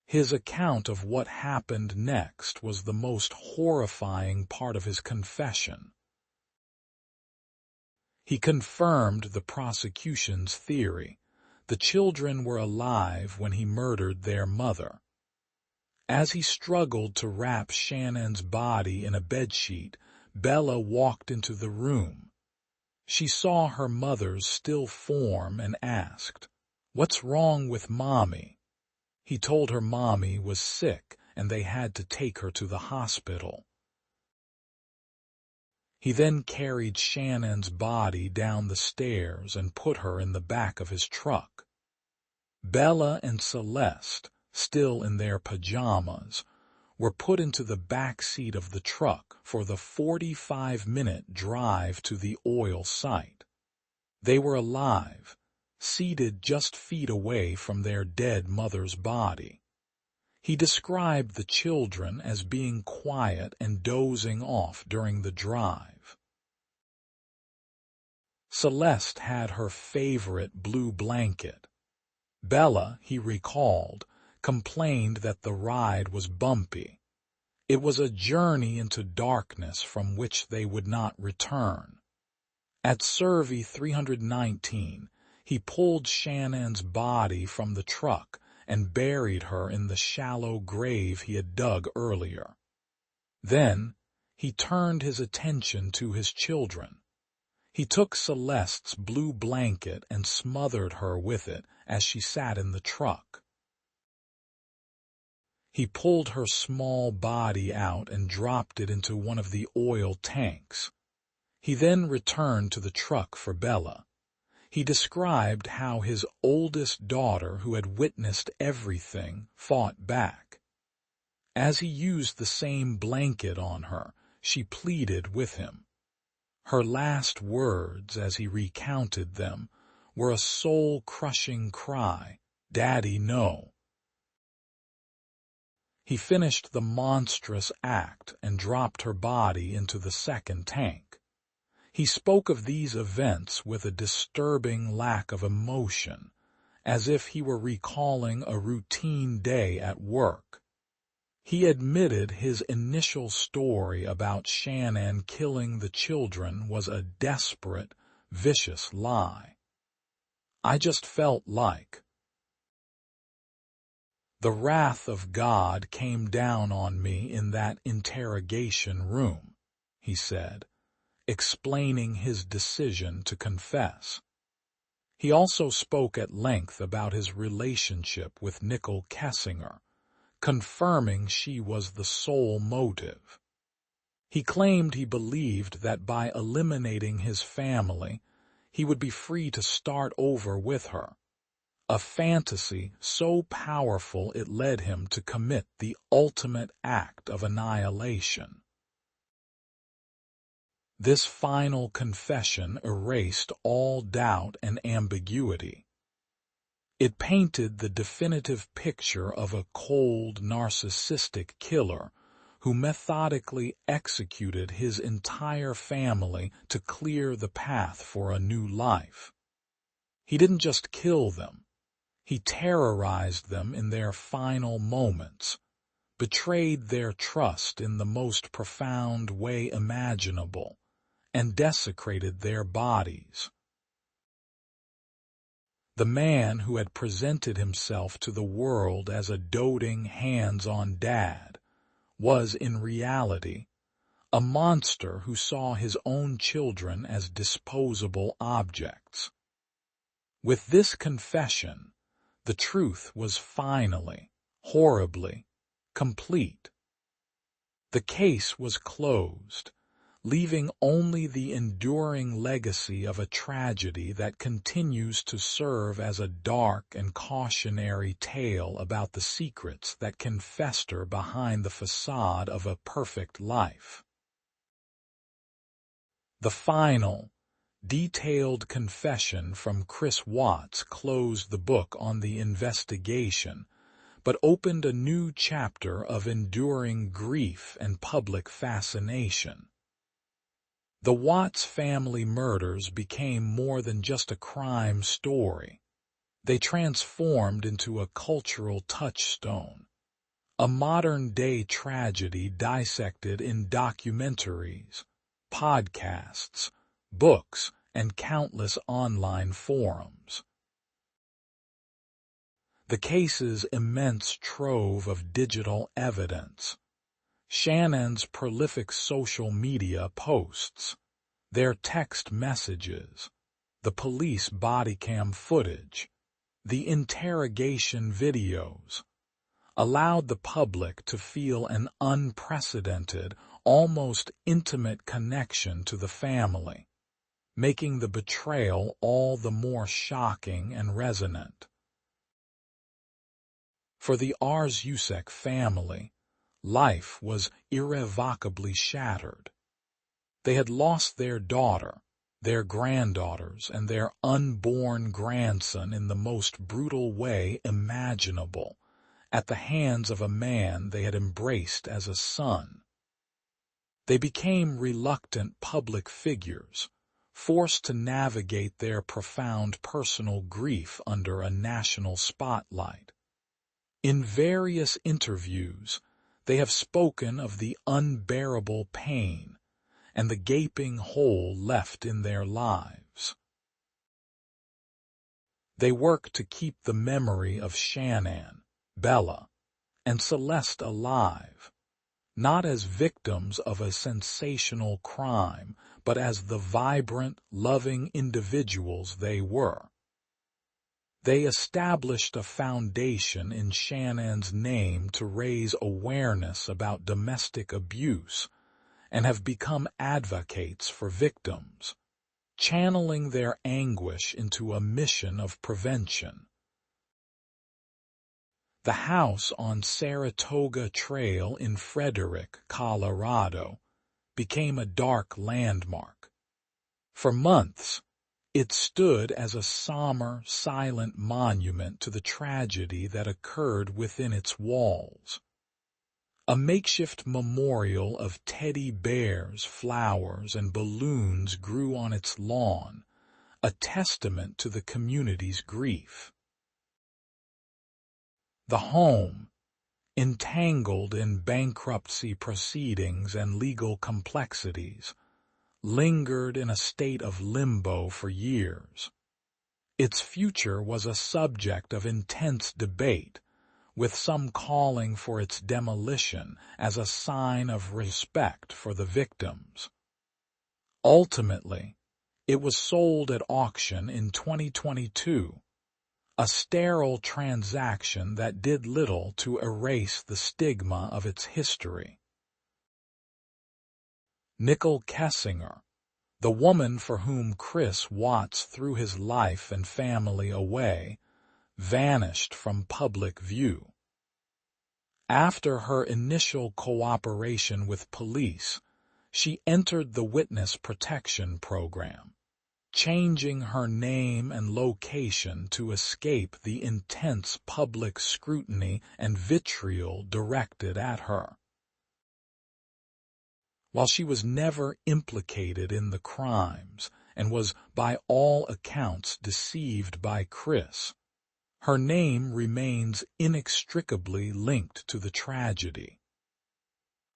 His account of what happened next was the most horrifying part of his confession. He confirmed the prosecution's theory. The children were alive when he murdered their mother. As he struggled to wrap Shannon's body in a bedsheet, Bella walked into the room. She saw her mother's still form and asked, "What's wrong with Mommy?" He told her Mommy was sick and they had to take her to the hospital. He then carried Shannon's body down the stairs and put her in the back of his truck. Bella and Celeste, still in their pajamas, were put into the back seat of the truck for the 45-minute drive to the oil site. They were alive, seated just feet away from their dead mother's body. He described the children as being quiet and dozing off during the drive. Celeste had her favorite blue blanket. Bella, he recalled, complained that the ride was bumpy. It was a journey into darkness from which they would not return. At Survey 319, he pulled Shannon's body from the truck and buried her in the shallow grave he had dug earlier. Then, he turned his attention to his children. He took Celeste's blue blanket and smothered her with it as she sat in the truck. He pulled her small body out and dropped it into one of the oil tanks. He then returned to the truck for Bella. He described how his oldest daughter, who had witnessed everything, fought back. As he used the same blanket on her, she pleaded with him. Her last words, as he recounted them, were a soul-crushing cry, "Daddy, no." He finished the monstrous act and dropped her body into the second tank. He spoke of these events with a disturbing lack of emotion, as if he were recalling a routine day at work. He admitted his initial story about Shanann killing the children was a desperate, vicious lie. "I just felt like the wrath of God came down on me in that interrogation room," he said, explaining his decision to confess. He also spoke at length about his relationship with Nicole Kessinger, confirming she was the sole motive. He claimed he believed that by eliminating his family, he would be free to start over with her, a fantasy so powerful it led him to commit the ultimate act of annihilation. This final confession erased all doubt and ambiguity. It painted the definitive picture of a cold, narcissistic killer who methodically executed his entire family to clear the path for a new life. He didn't just kill them. He terrorized them in their final moments, betrayed their trust in the most profound way imaginable, and desecrated their bodies. The man who had presented himself to the world as a doting, hands-on dad was, in reality, a monster who saw his own children as disposable objects. With this confession, the truth was finally, horribly, complete. The case was closed, leaving only the enduring legacy of a tragedy that continues to serve as a dark and cautionary tale about the secrets that can fester behind the facade of a perfect life. The final, detailed confession from Chris Watts closed the book on the investigation, but opened a new chapter of enduring grief and public fascination. The Watts family murders became more than just a crime story. They transformed into a cultural touchstone, a modern-day tragedy dissected in documentaries, podcasts, books, and countless online forums. The case's immense trove of digital evidence, Shanann's prolific social media posts, their text messages, the police body cam footage, the interrogation videos, allowed the public to feel an unprecedented, almost intimate connection to the family, making the betrayal all the more shocking and resonant. For the Arzusek family, life was irrevocably shattered. They had lost their daughter, their granddaughters, and their unborn grandson in the most brutal way imaginable, at the hands of a man they had embraced as a son. They became reluctant public figures, forced to navigate their profound personal grief under a national spotlight. In various interviews, they have spoken of the unbearable pain and the gaping hole left in their lives. They work to keep the memory of Shanann, Bella, and Celeste alive, not as victims of a sensational crime, but as the vibrant, loving individuals they were. They established a foundation in Shanann's name to raise awareness about domestic abuse and have become advocates for victims, channeling their anguish into a mission of prevention. The house on Saratoga Trail in Frederick, Colorado, became a dark landmark. For months, it stood as a somber, silent monument to the tragedy that occurred within its walls. A makeshift memorial of teddy bears, flowers, and balloons grew on its lawn, a testament to the community's grief. The home, entangled in bankruptcy proceedings and legal complexities, lingered in a state of limbo for years. Its future was a subject of intense debate, with some calling for its demolition as a sign of respect for the victims. Ultimately, it was sold at auction in 2022, a sterile transaction that did little to erase the stigma of its history. Nicole Kessinger, the woman for whom Chris Watts threw his life and family away, vanished from public view. After her initial cooperation with police, she entered the Witness Protection Program, changing her name and location to escape the intense public scrutiny and vitriol directed at her. While she was never implicated in the crimes and was by all accounts deceived by Chris, her name remains inextricably linked to the tragedy.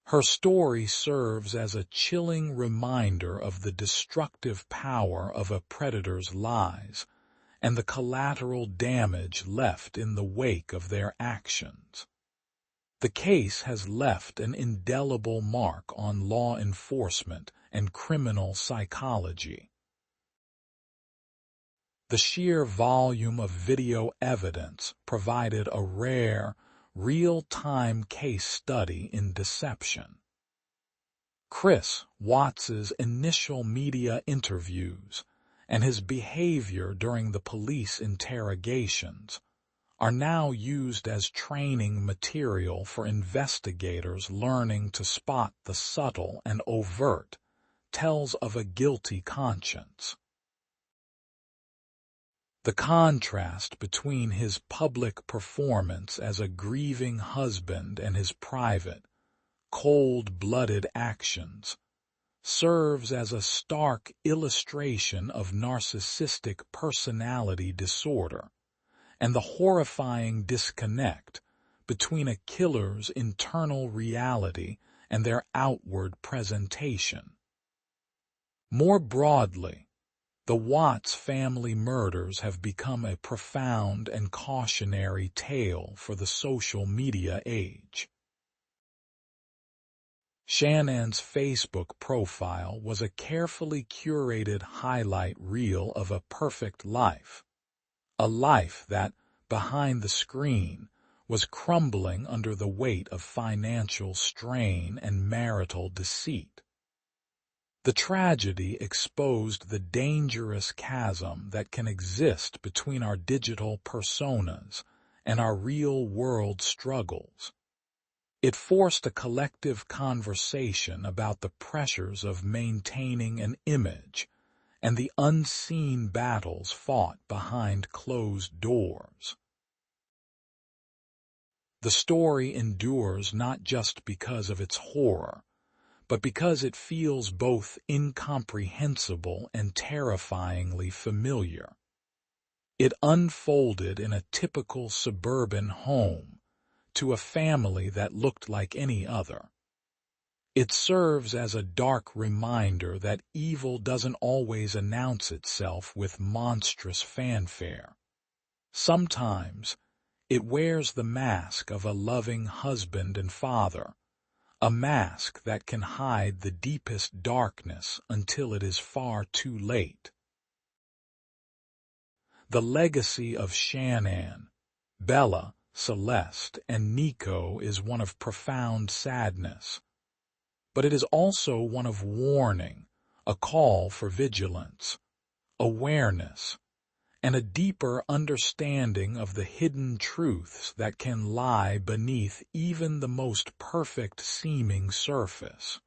Her story serves as a chilling reminder of the destructive power of a predator's lies and the collateral damage left in the wake of their actions. The case has left an indelible mark on law enforcement and criminal psychology. The sheer volume of video evidence provided a rare, real-time case study in deception. Chris Watts's initial media interviews and his behavior during the police interrogations are now used as training material for investigators learning to spot the subtle and overt tells of a guilty conscience. The contrast between his public performance as a grieving husband and his private, cold-blooded actions serves as a stark illustration of narcissistic personality disorder and the horrifying disconnect between a killer's internal reality and their outward presentation. More broadly, The Watts family murders have become a profound and cautionary tale for the social media age. Shanann's Facebook profile was a carefully curated highlight reel of a perfect life, a life that, behind the screen, was crumbling under the weight of financial strain and marital deceit. The tragedy exposed the dangerous chasm that can exist between our digital personas and our real-world struggles. It forced a collective conversation about the pressures of maintaining an image and the unseen battles fought behind closed doors. The story endures not just because of its horror, but because it feels both incomprehensible and terrifyingly familiar. It unfolded in a typical suburban home, to a family that looked like any other. It serves as a dark reminder that evil doesn't always announce itself with monstrous fanfare. Sometimes, it wears the mask of a loving husband and father, a mask that can hide the deepest darkness until it is far too late. The legacy of Shanann, Bella, Celeste, and Nico is one of profound sadness, but it is also one of warning, a call for vigilance, awareness, and a deeper understanding of the hidden truths that can lie beneath even the most perfect-seeming surface.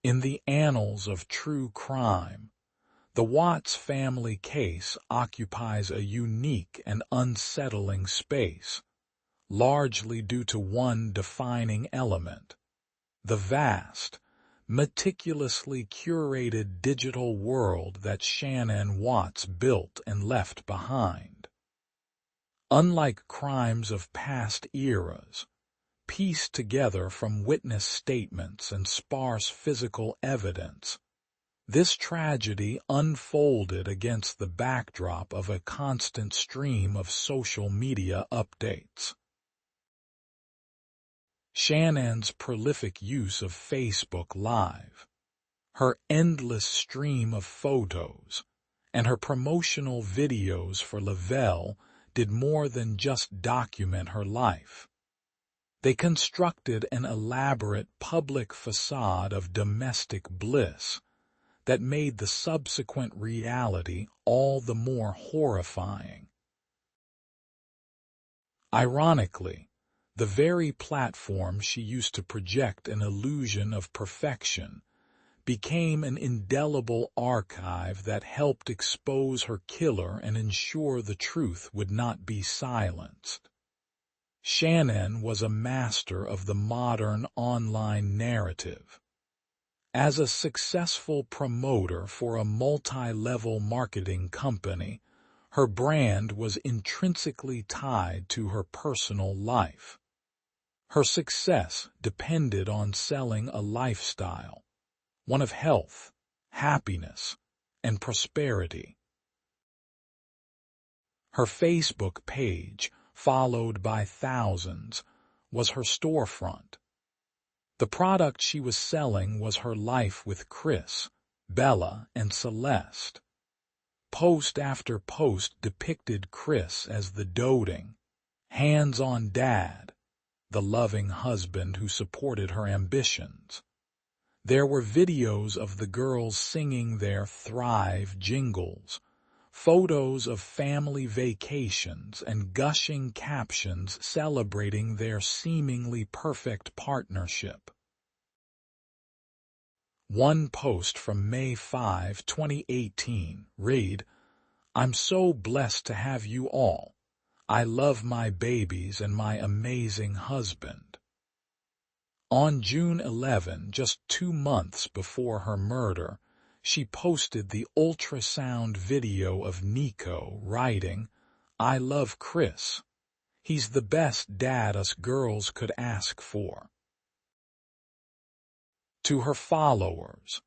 In the annals of true crime, the Watts family case occupies a unique and unsettling space, largely due to one defining element: the vast, meticulously curated digital world that Shanann Watts built and left behind. Unlike crimes of past eras, pieced together from witness statements and sparse physical evidence, this tragedy unfolded against the backdrop of a constant stream of social media updates. Shanann's prolific use of Facebook Live, her endless stream of photos, and her promotional videos for Lavelle did more than just document her life. They constructed an elaborate public facade of domestic bliss that made the subsequent reality all the more horrifying. Ironically, the very platform she used to project an illusion of perfection became an indelible archive that helped expose her killer and ensure the truth would not be silenced. Shanann was a master of the modern online narrative. As a successful promoter for a multi-level marketing company, her brand was intrinsically tied to her personal life. Her success depended on selling a lifestyle, one of health, happiness, and prosperity. Her Facebook page, followed by thousands, was her storefront. The product she was selling was her life with Chris, Bella, and Celeste. Post after post depicted Chris as the doting, hands-on dad, the loving husband who supported her ambitions. There were videos of the girls singing their Thrive jingles, photos of family vacations, and gushing captions celebrating their seemingly perfect partnership. One post from May 5, 2018, read, "I'm so blessed to have you all. I love my babies and my amazing husband." On June 11, just 2 months before her murder, she posted the ultrasound video of Nico writing, "I love Chris. He's the best dad us girls could ask for." To her followers,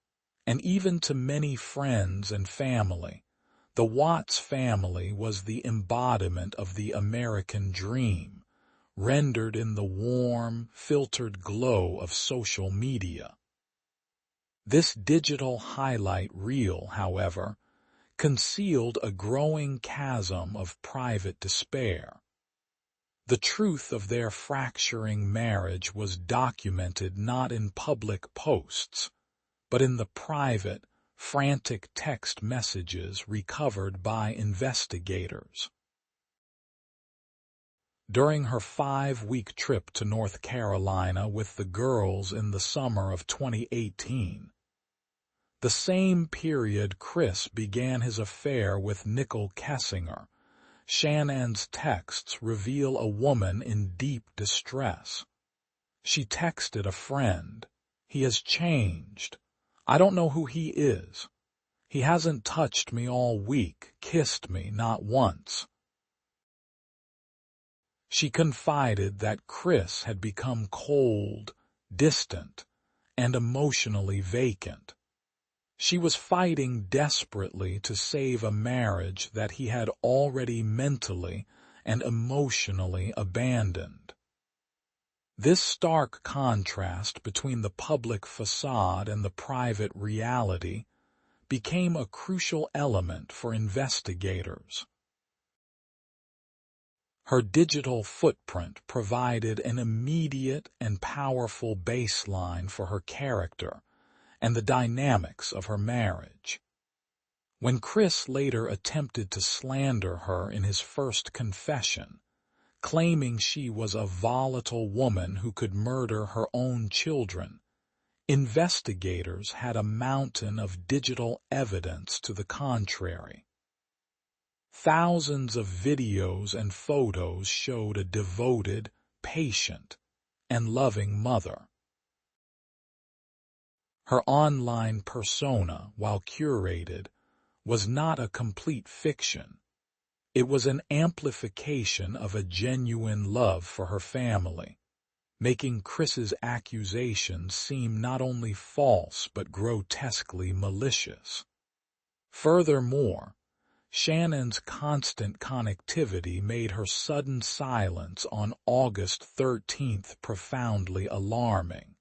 and even to many friends and family. The Watts family was the embodiment of the American dream, rendered in the warm, filtered glow of social media. This digital highlight reel, however, concealed a growing chasm of private despair. The truth of their fracturing marriage was documented not in public posts, but in the private, frantic text messages recovered by investigators. During her 5-week trip to North Carolina with the girls in the summer of 2018, the same period Chris began his affair with Nicole Kessinger, Shanann's texts reveal a woman in deep distress. She texted a friend, "He has changed. I don't know who he is. He hasn't touched me all week, kissed me not once." She confided that Chris had become cold, distant, and emotionally vacant. She was fighting desperately to save a marriage that he had already mentally and emotionally abandoned. This stark contrast between the public facade and the private reality became a crucial element for investigators. Her digital footprint provided an immediate and powerful baseline for her character and the dynamics of her marriage. When Chris later attempted to slander her in his first confession, claiming she was a volatile woman who could murder her own children, investigators had a mountain of digital evidence to the contrary. Thousands of videos and photos showed a devoted, patient, and loving mother. Her online persona, while curated, was not a complete fiction. It was an amplification of a genuine love for her family, making Chris's accusations seem not only false but grotesquely malicious. Furthermore, Shannon's constant connectivity made her sudden silence on August 13th profoundly alarming.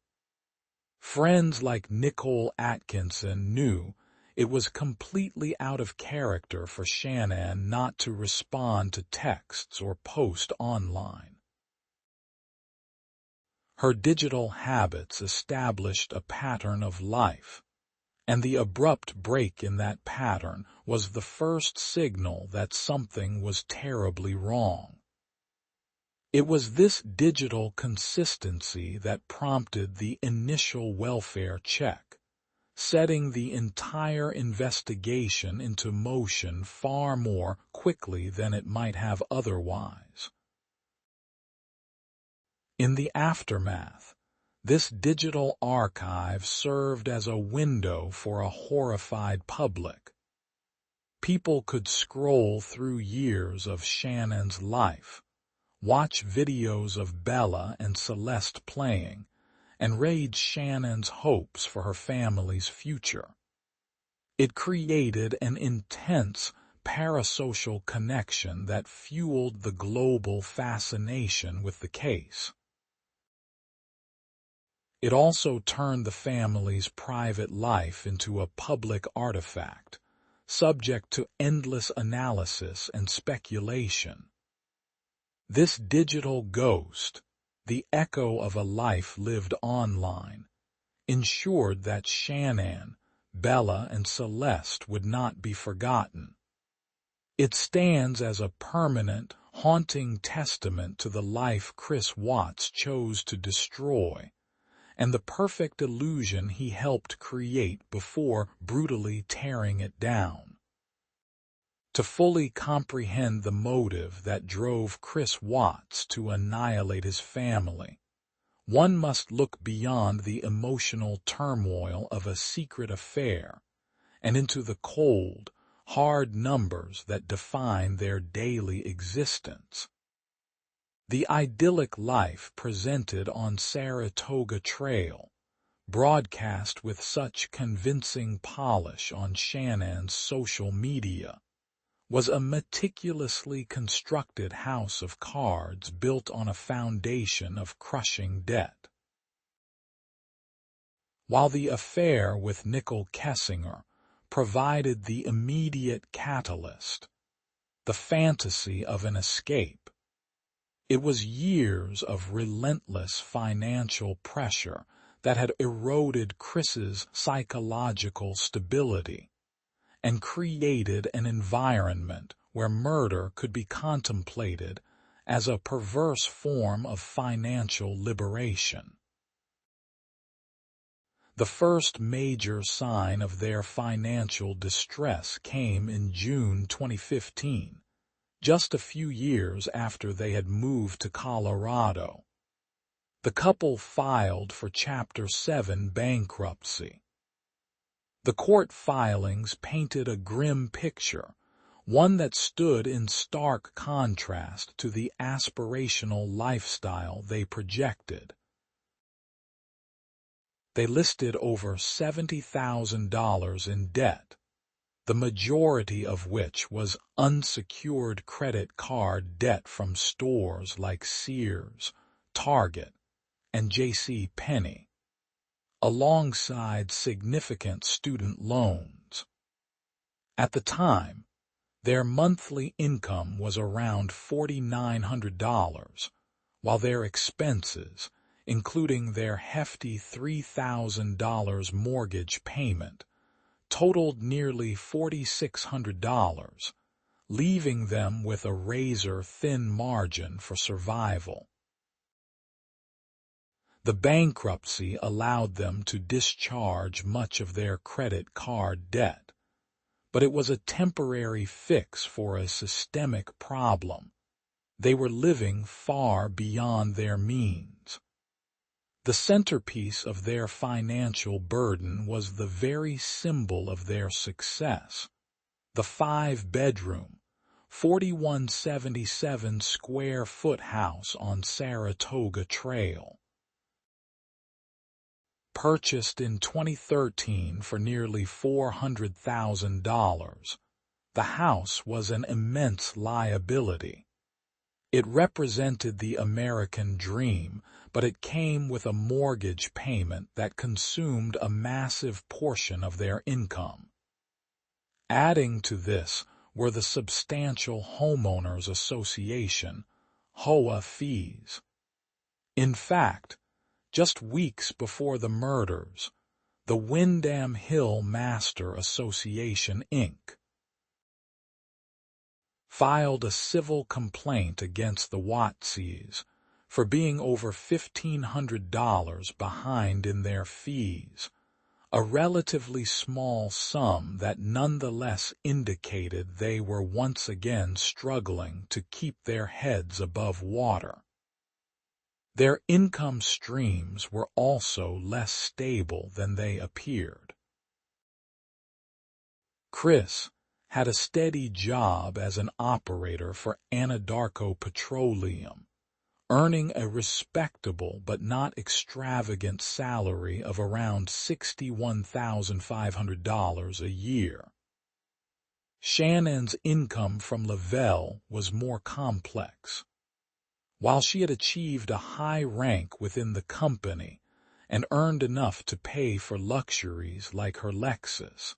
Friends like Nicole Atkinson knew it was completely out of character for Shanann not to respond to texts or post online. Her digital habits established a pattern of life, and the abrupt break in that pattern was the first signal that something was terribly wrong. It was this digital consistency that prompted the initial welfare check, setting the entire investigation into motion far more quickly than it might have otherwise. In the aftermath, this digital archive served as a window for a horrified public. People could scroll through years of Shannon's life, watch videos of Bella and Celeste playing, and raise Shannon's hopes for her family's future. It created an intense parasocial connection that fueled the global fascination with the case. It also turned the family's private life into a public artifact, subject to endless analysis and speculation. This digital ghost, the echo of a life lived online, ensured that Shanann, Bella, and Celeste would not be forgotten. It stands as a permanent, haunting testament to the life Chris Watts chose to destroy, and the perfect illusion he helped create before brutally tearing it down. To fully comprehend the motive that drove Chris Watts to annihilate his family, one must look beyond the emotional turmoil of a secret affair and into the cold, hard numbers that define their daily existence. The idyllic life presented on Saratoga Trail, broadcast with such convincing polish on Shanann's social media, was a meticulously constructed house of cards built on a foundation of crushing debt. While the affair with Nickel Kessinger provided the immediate catalyst, the fantasy of an escape, it was years of relentless financial pressure that had eroded Chris's psychological stability and created an environment where murder could be contemplated as a perverse form of financial liberation. The first major sign of their financial distress came in June 2015, just a few years after they had moved to Colorado. The couple filed for Chapter 7 bankruptcy. The court filings painted a grim picture, one that stood in stark contrast to the aspirational lifestyle they projected. They listed over $70,000 in debt, the majority of which was unsecured credit card debt from stores like Sears, Target, and J.C. Penney, alongside significant student loans. At the time, their monthly income was around $4,900, while their expenses, including their hefty $3,000 mortgage payment, totaled nearly $4,600, leaving them with a razor-thin margin for survival. The bankruptcy allowed them to discharge much of their credit card debt, but it was a temporary fix for a systemic problem. They were living far beyond their means. The centerpiece of their financial burden was the very symbol of their success, the 5-bedroom, 4,177 square foot house on Saratoga Trail. Purchased in 2013 for nearly $400,000, the house was an immense liability. It represented the American dream, but it came with a mortgage payment that consumed a massive portion of their income. Adding to this were the substantial Homeowners Association, HOA fees. In fact, just weeks before the murders, the Windham Hill Master Association, Inc. filed a civil complaint against the Wattses for being over $1,500 behind in their fees, a relatively small sum that nonetheless indicated they were once again struggling to keep their heads above water. Their income streams were also less stable than they appeared. Chris had a steady job as an operator for Anadarko Petroleum, earning a respectable but not extravagant salary of around $61,500 a year. Shannon's income from Lavelle was more complex. While she had achieved a high rank within the company and earned enough to pay for luxuries like her Lexus,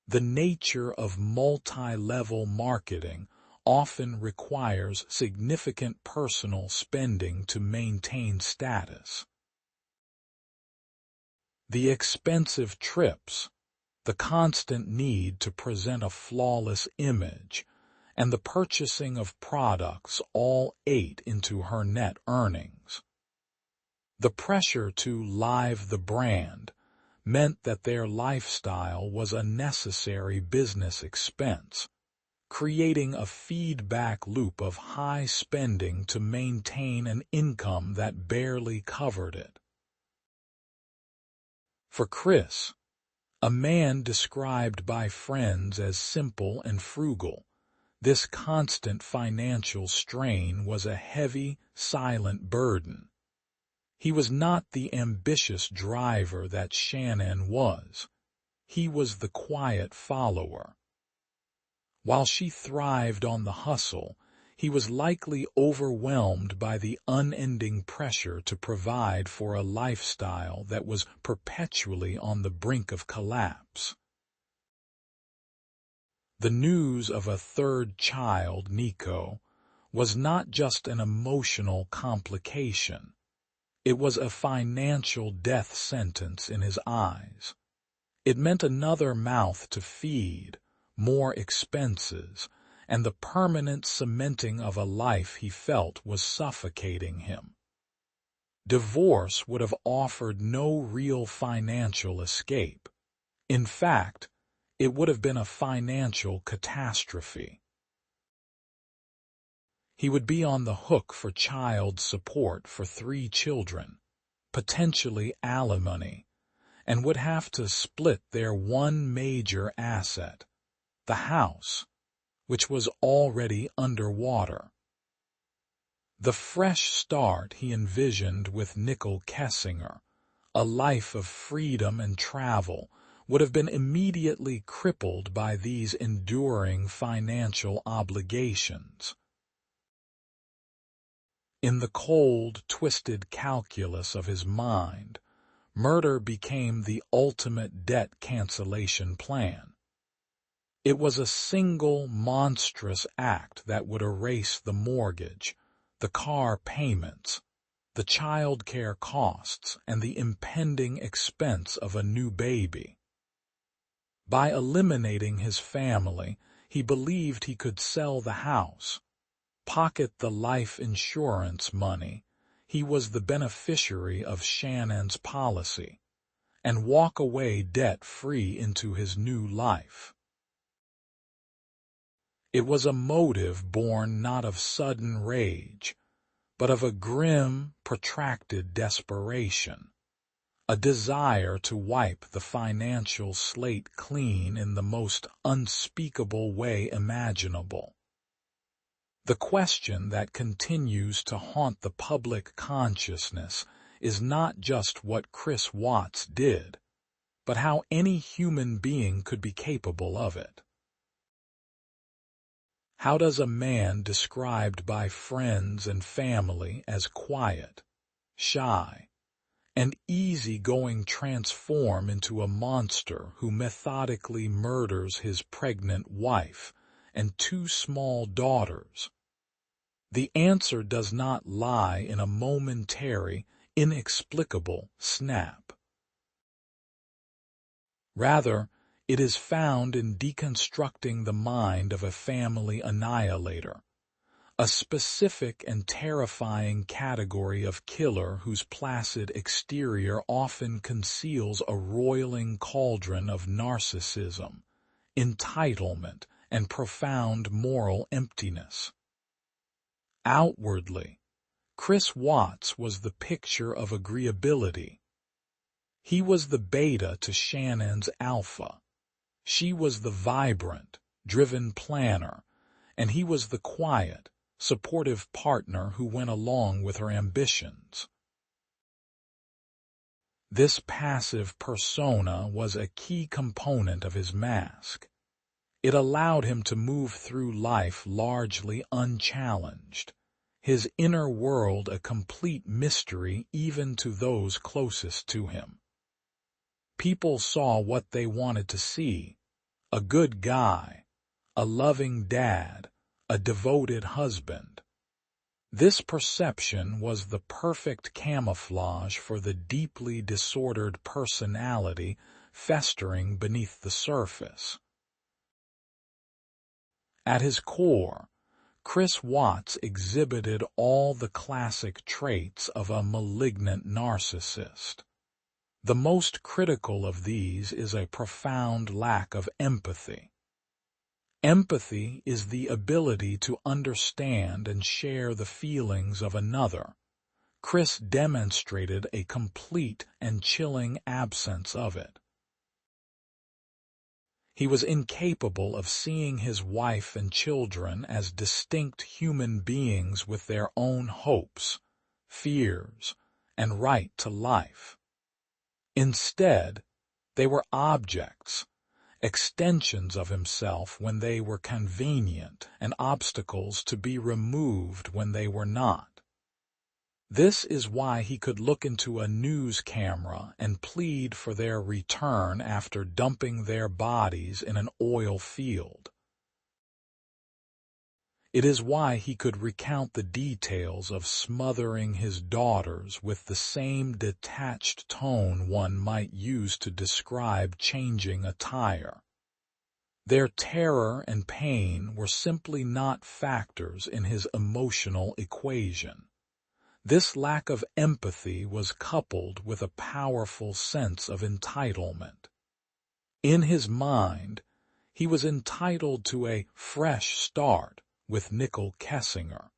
the nature of multi-level marketing often requires significant personal spending to maintain status. The expensive trips, the constant need to present a flawless image, and the purchasing of products all ate into her net earnings. The pressure to live the brand meant that their lifestyle was a necessary business expense, creating a feedback loop of high spending to maintain an income that barely covered it. For Chris, a man described by friends as simple and frugal, this constant financial strain was a heavy, silent burden. He was not the ambitious driver that Shanann was. He was the quiet follower. While she thrived on the hustle, he was likely overwhelmed by the unending pressure to provide for a lifestyle that was perpetually on the brink of collapse. The news of a third child, Nico, was not just an emotional complication. It was a financial death sentence in his eyes. It meant another mouth to feed, more expenses, and the permanent cementing of a life he felt was suffocating him. Divorce would have offered no real financial escape. In fact, it would have been a financial catastrophe. He would be on the hook for child support for 3 children, potentially alimony, and would have to split their one major asset, the house, which was already underwater. The fresh start he envisioned with Nickel Kessinger, a life of freedom and travel, would have been immediately crippled by these enduring financial obligations. In the cold, twisted calculus of his mind, murder became the ultimate debt cancellation plan. It was a single monstrous act that would erase the mortgage, the car payments, the child care costs, and the impending expense of a new baby. By eliminating his family, he believed he could sell the house, pocket the life insurance money — he was the beneficiary of Shannon's policy — and walk away debt-free into his new life. It was a motive born not of sudden rage, but of a grim, protracted desperation, a desire to wipe the financial slate clean in the most unspeakable way imaginable. The question that continues to haunt the public consciousness is not just what Chris Watts did, but how any human being could be capable of it. How does a man described by friends and family as quiet, shy, and easygoing transform into a monster who methodically murders his pregnant wife and 2 small daughters? The answer does not lie in a momentary, inexplicable snap. Rather, it is found in deconstructing the mind of a family annihilator, a specific and terrifying category of killer whose placid exterior often conceals a roiling cauldron of narcissism, entitlement, and profound moral emptiness. Outwardly, Chris Watts was the picture of agreeability. He was the beta to Shannon's alpha. She was the vibrant, driven planner, and he was the quiet, supportive partner who went along with her ambitions. This passive persona was a key component of his mask. It allowed him to move through life largely unchallenged, his inner world a complete mystery even to those closest to him. People saw what they wanted to see: a good guy, a loving dad, a devoted husband. This perception was the perfect camouflage for the deeply disordered personality festering beneath the surface. At his core, Chris Watts exhibited all the classic traits of a malignant narcissist. The most critical of these is a profound lack of empathy. Empathy is the ability to understand and share the feelings of another. Chris demonstrated a complete and chilling absence of it. He was incapable of seeing his wife and children as distinct human beings with their own hopes, fears, and right to life. Instead, they were objects, extensions of himself when they were convenient, and obstacles to be removed when they were not. This is why he could look into a news camera and plead for their return after dumping their bodies in an oil field. It is why he could recount the details of smothering his daughters with the same detached tone one might use to describe changing a tire. Their terror and pain were simply not factors in his emotional equation. This lack of empathy was coupled with a powerful sense of entitlement. In his mind, he was entitled to a fresh start with Nickel Kessinger.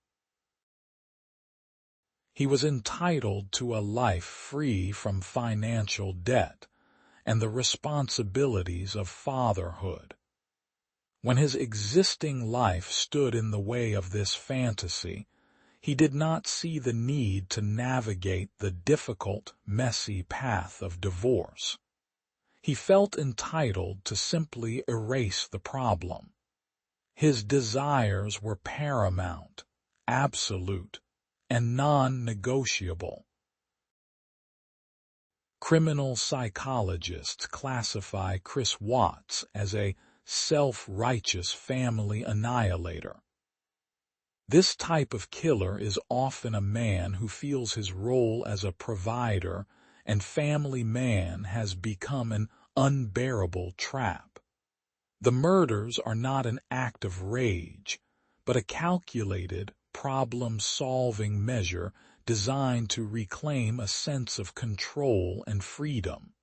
He was entitled to a life free from financial debt and the responsibilities of fatherhood. When his existing life stood in the way of this fantasy, he did not see the need to navigate the difficult, messy path of divorce. He felt entitled to simply erase the problem. His desires were paramount, absolute, and non-negotiable. Criminal psychologists classify Chris Watts as a self-righteous family annihilator. This type of killer is often a man who feels his role as a provider and family man has become an unbearable trap. The murders are not an act of rage, but a calculated, problem-solving measure designed to reclaim a sense of control and freedom.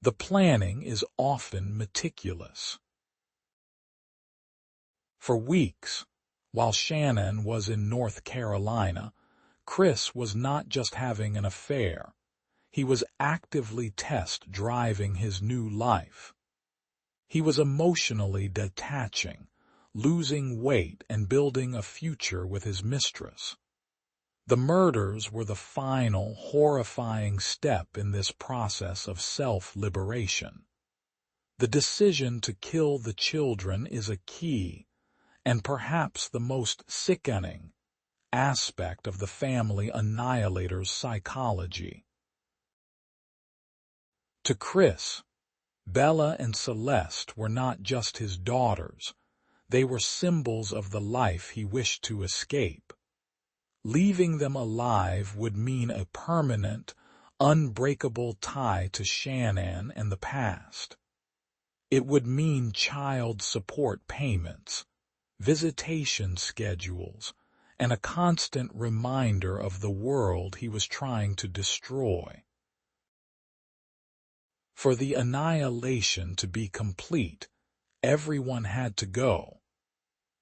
The planning is often meticulous. For weeks, while Shanann was in North Carolina, Chris was not just having an affair. He was actively test-driving his new life. He was emotionally detaching, losing weight and building a future with his mistress. The murders were the final, horrifying step in this process of self-liberation. The decision to kill the children is a key, and perhaps the most sickening, aspect of the family annihilator's psychology. To Chris, Bella and Celeste were not just his daughters, they were symbols of the life he wished to escape. Leaving them alive would mean a permanent, unbreakable tie to Shanann and the past. It would mean child support payments, visitation schedules, and a constant reminder of the world he was trying to destroy. For the annihilation to be complete, everyone had to go.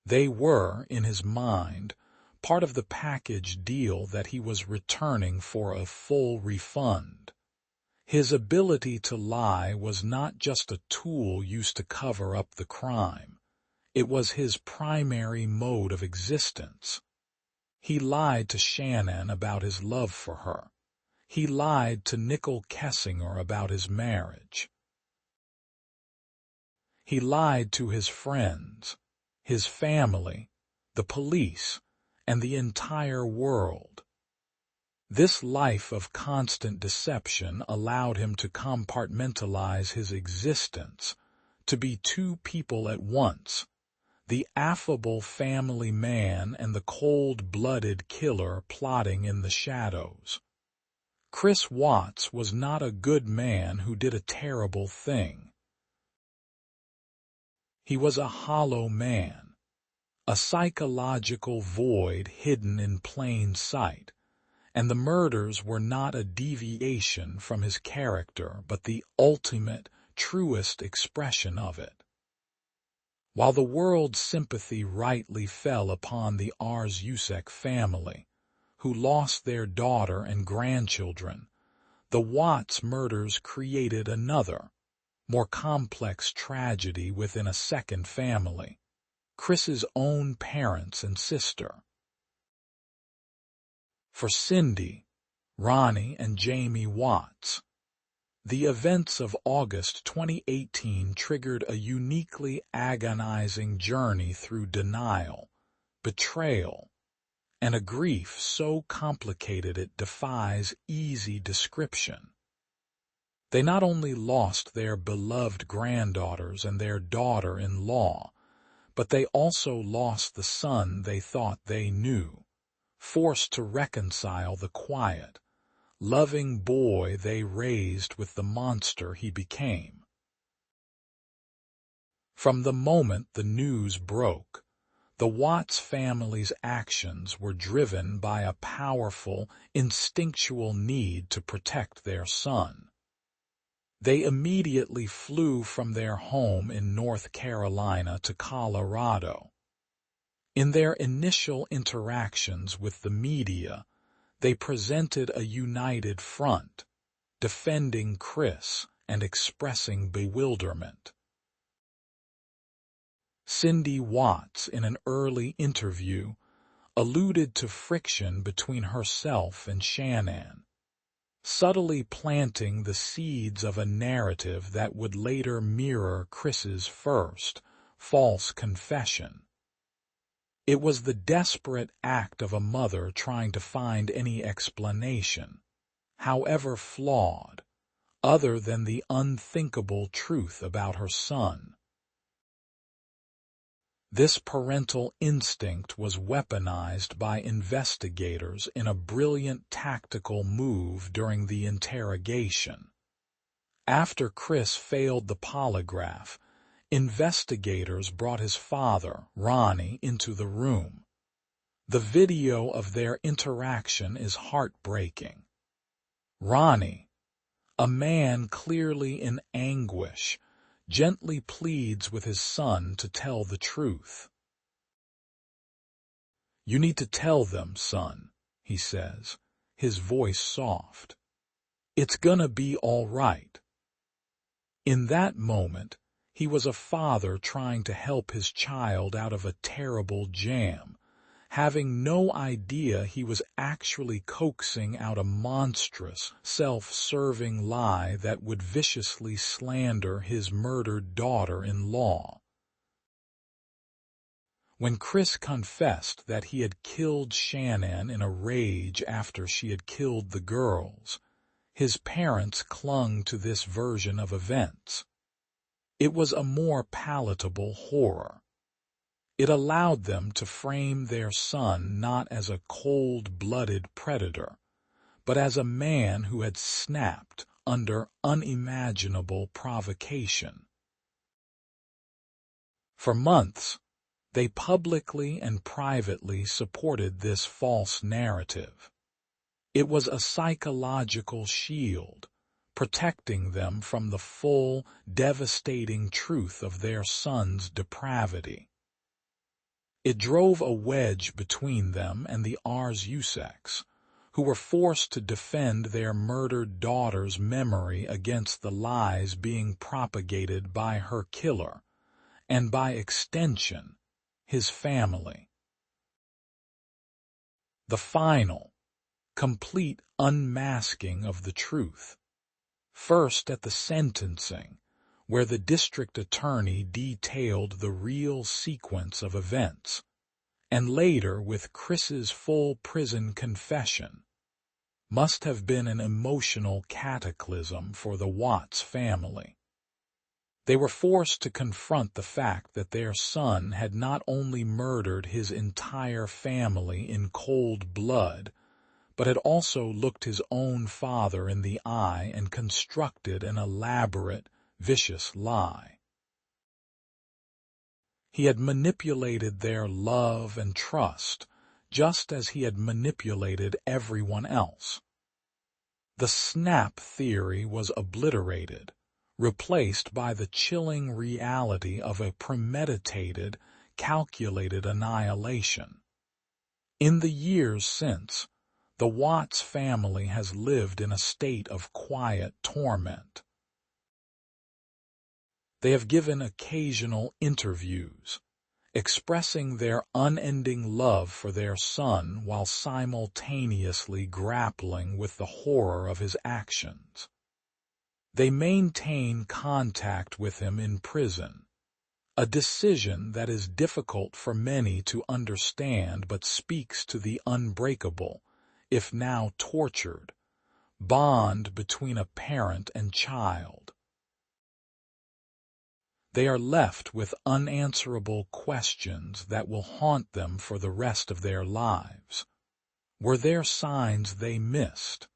They were, in his mind, part of the package deal that he was returning for a full refund. His ability to lie was not just a tool used to cover up the crime. It was his primary mode of existence. He lied to Shanann about his love for her. He lied to Nickel Kessinger about his marriage. He lied to his friends, his family, the police, and the entire world. This life of constant deception allowed him to compartmentalize his existence, to be two people at once, the affable family man and the cold-blooded killer plotting in the shadows. Chris Watts was not a good man who did a terrible thing. He was a hollow man, a psychological void hidden in plain sight, and the murders were not a deviation from his character but the ultimate, truest expression of it. While the world's sympathy rightly fell upon the Arzusek family, who lost their daughter and grandchildren, the Watts murders created another, more complex tragedy within a second family, Chris's own parents and sister. For Cindy, Ronnie and Jamie Watts. The events of August 2018 triggered a uniquely agonizing journey through denial, betrayal, and a grief so complicated it defies easy description. They not only lost their beloved granddaughters and their daughter-in-law, but they also lost the son they thought they knew, forced to reconcile the quiet, loving boy they raised with the monster he became. From the moment the news broke, the Watts family's actions were driven by a powerful, instinctual need to protect their son. They immediately flew from their home in North Carolina to Colorado. In their initial interactions with the media, they presented a united front, defending Chris and expressing bewilderment. Cindy Watts, in an early interview, alluded to friction between herself and Shanann, subtly planting the seeds of a narrative that would later mirror Chris's first, false confession. It was the desperate act of a mother trying to find any explanation, however flawed, other than the unthinkable truth about her son. This parental instinct was weaponized by investigators in a brilliant tactical move during the interrogation. After Chris failed the polygraph, investigators brought his father, Ronnie, into the room. The video of their interaction is heartbreaking. Ronnie, a man clearly in anguish, gently pleads with his son to tell the truth. "You need to tell them, son," he says, his voice soft. "It's gonna be all right." In that moment, he was a father trying to help his child out of a terrible jam, having no idea he was actually coaxing out a monstrous, self-serving lie that would viciously slander his murdered daughter-in-law. When Chris confessed that he had killed Shanann in a rage after she had killed the girls, his parents clung to this version of events. It was a more palatable horror. It allowed them to frame their son not as a cold-blooded predator, but as a man who had snapped under unimaginable provocation. For months, they publicly and privately supported this false narrative. It was a psychological shield, protecting them from the full, devastating truth of their son's depravity. It drove a wedge between them and the Ars Usex, who were forced to defend their murdered daughter's memory against the lies being propagated by her killer, and by extension, his family. The final, complete unmasking of the truth. First at the sentencing, where the district attorney detailed the real sequence of events, and later with Chris's full prison confession, must have been an emotional cataclysm for the Watts family. They were forced to confront the fact that their son had not only murdered his entire family in cold blood, but had also looked his own father in the eye and constructed an elaborate, vicious lie. He had manipulated their love and trust, just as he had manipulated everyone else. The snap theory was obliterated, replaced by the chilling reality of a premeditated, calculated annihilation. In the years since, the Watts family has lived in a state of quiet torment. They have given occasional interviews, expressing their unending love for their son while simultaneously grappling with the horror of his actions. They maintain contact with him in prison, a decision that is difficult for many to understand but speaks to the unbreakable, if now tortured, bond between a parent and child. They are left with unanswerable questions that will haunt them for the rest of their lives. Were there signs they missed?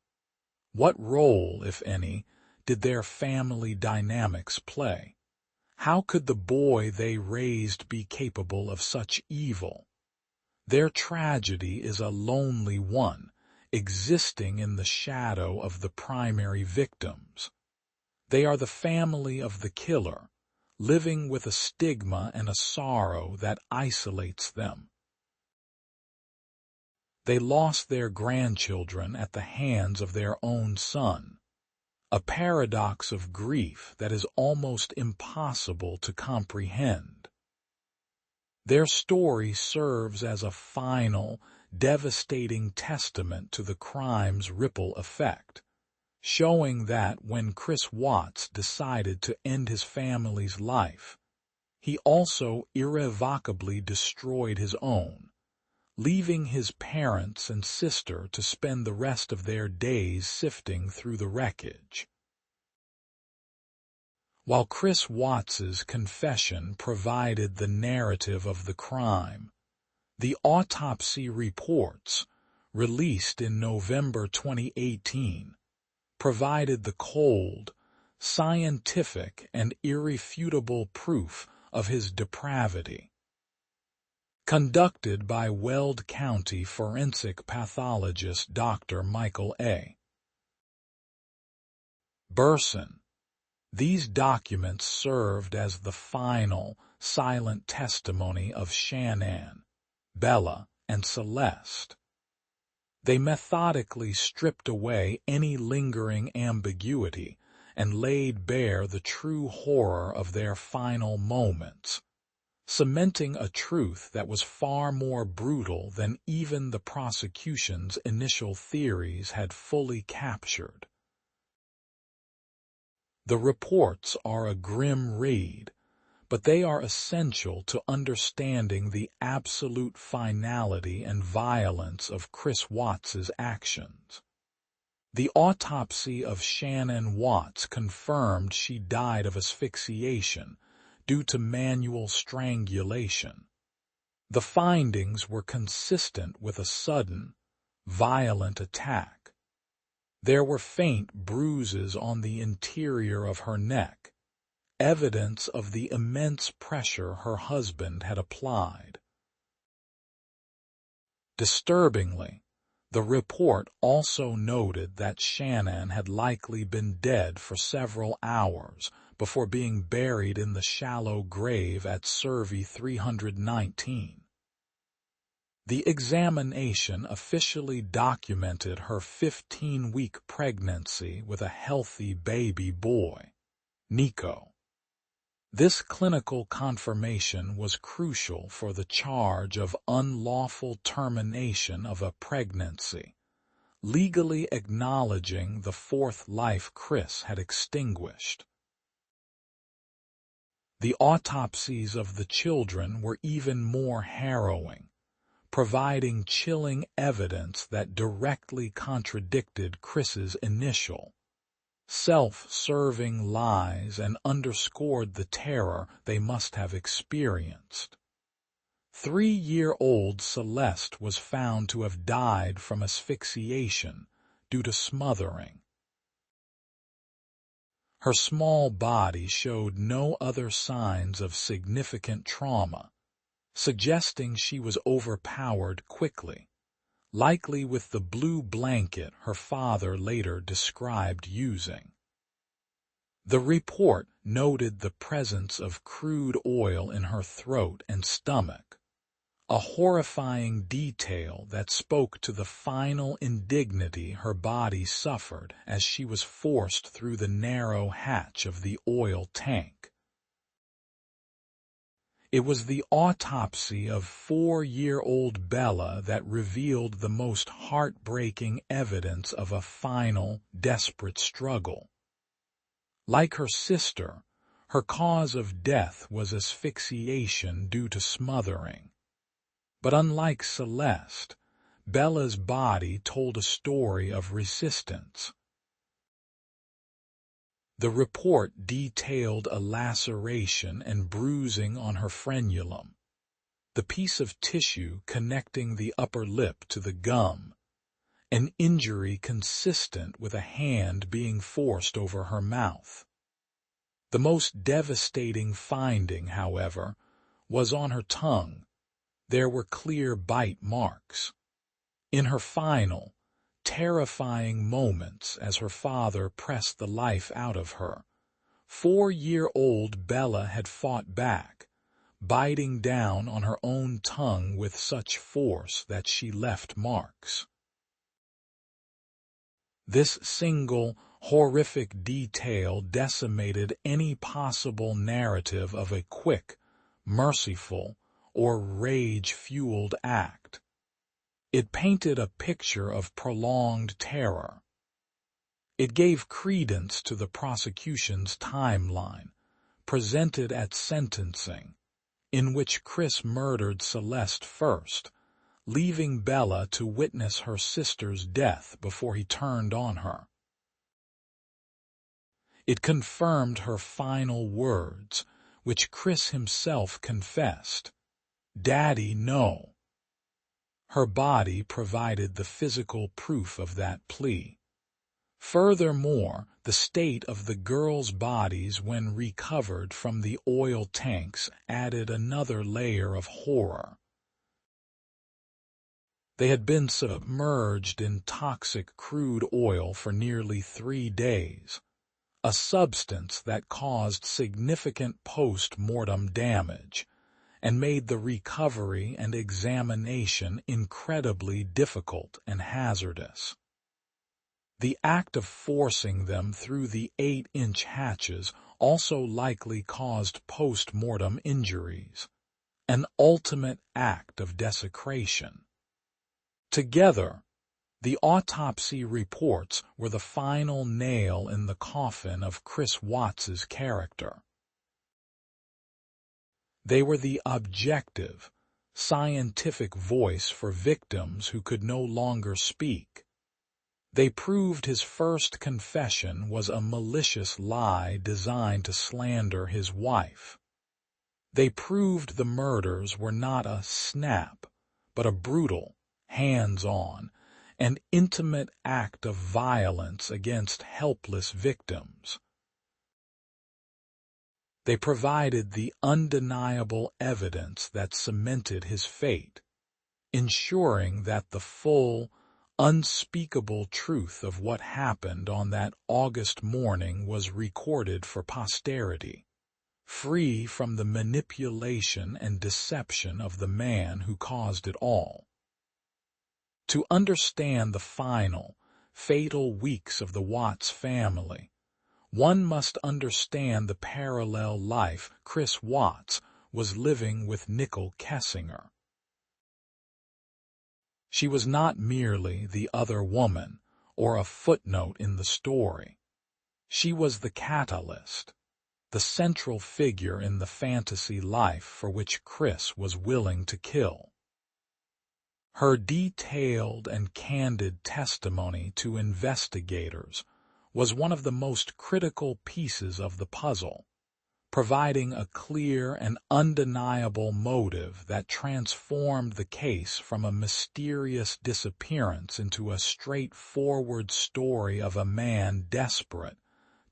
What role, if any, did their family dynamics play? How could the boy they raised be capable of such evil? Their tragedy is a lonely one, existing in the shadow of the primary victims. They are the family of the killer, living with a stigma and a sorrow that isolates them. They lost their grandchildren at the hands of their own son, a paradox of grief that is almost impossible to comprehend. Their story serves as a final, devastating testament to the crime's ripple effect, showing that when Chris Watts decided to end his family's life, he also irrevocably destroyed his own, leaving his parents and sister to spend the rest of their days sifting through the wreckage. While Chris Watts's confession provided the narrative of the crime, the autopsy reports, released in November 2018, provided the cold, scientific, and irrefutable proof of his depravity. Conducted by Weld County forensic pathologist Dr. Michael A. Burson, these documents served as the final, silent testimony of Shanann, Bella, and Celeste. They methodically stripped away any lingering ambiguity and laid bare the true horror of their final moments, cementing a truth that was far more brutal than even the prosecution's initial theories had fully captured. The reports are a grim read, but they are essential to understanding the absolute finality and violence of Chris Watts's actions. The autopsy of Shanann Watts confirmed she died of asphyxiation due to manual strangulation. The findings were consistent with a sudden, violent attack. There were faint bruises on the interior of her neck, evidence of the immense pressure her husband had applied. Disturbingly, the report also noted that Shanann had likely been dead for several hours before being buried in the shallow grave at Survey 319. The examination officially documented her 15-week pregnancy with a healthy baby boy, Nico. This clinical confirmation was crucial for the charge of unlawful termination of a pregnancy, legally acknowledging the fourth life Chris had extinguished. The autopsies of the children were even more harrowing, providing chilling evidence that directly contradicted Chris's initial, self-serving lies and underscored the terror they must have experienced. 3-year-old Celeste was found to have died from asphyxiation due to smothering. Her small body showed no other signs of significant trauma, suggesting she was overpowered quickly, likely with the blue blanket her father later described using. The report noted the presence of crude oil in her throat and stomach, a horrifying detail that spoke to the final indignity her body suffered as she was forced through the narrow hatch of the oil tank. It was the autopsy of 4-year-old Bella that revealed the most heartbreaking evidence of a final, desperate struggle. Like her sister, her cause of death was asphyxiation due to smothering. But unlike Celeste, Bella's body told a story of resistance. The report detailed a laceration and bruising on her frenulum, the piece of tissue connecting the upper lip to the gum, an injury consistent with a hand being forced over her mouth. The most devastating finding, however, was on her tongue. There were clear bite marks. In her final, terrifying moments as her father pressed the life out of her, 4-year-old Bella had fought back, biting down on her own tongue with such force that she left marks. This single, horrific detail decimated any possible narrative of a quick, merciful, or rage-fueled act. It painted a picture of prolonged terror. It gave credence to the prosecution's timeline, presented at sentencing, in which Chris murdered Celeste first, leaving Bella to witness her sister's death before he turned on her. It confirmed her final words, which Chris himself confessed, "Daddy, no." Her body provided the physical proof of that plea. Furthermore, the state of the girls' bodies when recovered from the oil tanks added another layer of horror. They had been submerged in toxic crude oil for nearly 3 days, a substance that caused significant post-mortem damage and made the recovery and examination incredibly difficult and hazardous. The act of forcing them through the 8-inch hatches also likely caused post-mortem injuries, an ultimate act of desecration. Together, the autopsy reports were the final nail in the coffin of Chris Watts's character. They were the objective, scientific voice for victims who could no longer speak. They proved his first confession was a malicious lie designed to slander his wife. They proved the murders were not a snap, but a brutal, hands-on, and intimate act of violence against helpless victims. They provided the undeniable evidence that cemented his fate, ensuring that the full, unspeakable truth of what happened on that August morning was recorded for posterity, free from the manipulation and deception of the man who caused it all. To understand the final, fatal weeks of the Watts family, one must understand the parallel life Chris Watts was living with Nicole Kessinger. She was not merely the other woman or a footnote in the story. She was the catalyst, the central figure in the fantasy life for which Chris was willing to kill. Her detailed and candid testimony to investigators was one of the most critical pieces of the puzzle, providing a clear and undeniable motive that transformed the case from a mysterious disappearance into a straightforward story of a man desperate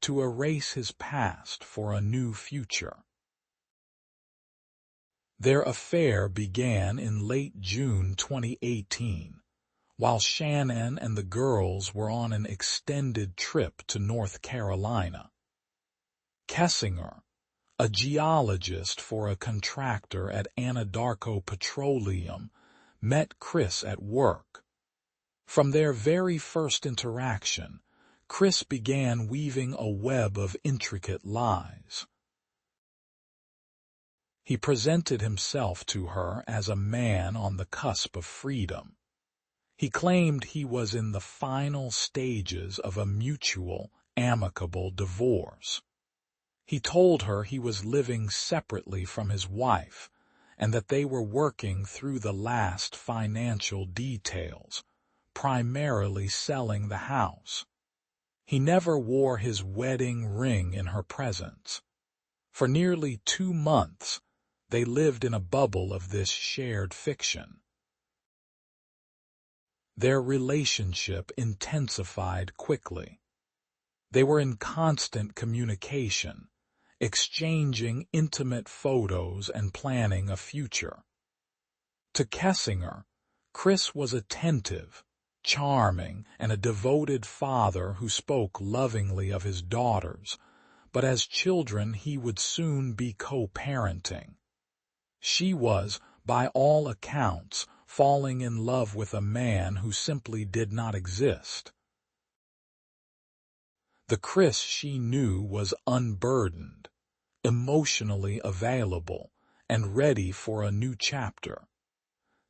to erase his past for a new future. Their affair began in late June 2018, while Shanann and the girls were on an extended trip to North Carolina. Kessinger, a geologist for a contractor at Anadarko Petroleum, met Chris at work. From their very first interaction, Chris began weaving a web of intricate lies. He presented himself to her as a man on the cusp of freedom. He claimed he was in the final stages of a mutual, amicable divorce. He told her he was living separately from his wife and that they were working through the last financial details, primarily selling the house. He never wore his wedding ring in her presence. For nearly 2 months, they lived in a bubble of this shared fiction. Their relationship intensified quickly. They were in constant communication, exchanging intimate photos and planning a future. To Kessinger, Chris was attentive, charming, and a devoted father who spoke lovingly of his daughters, but as children he would soon be co-parenting. She was, by all accounts, falling in love with a man who simply did not exist. The Chris she knew was unburdened, emotionally available, and ready for a new chapter.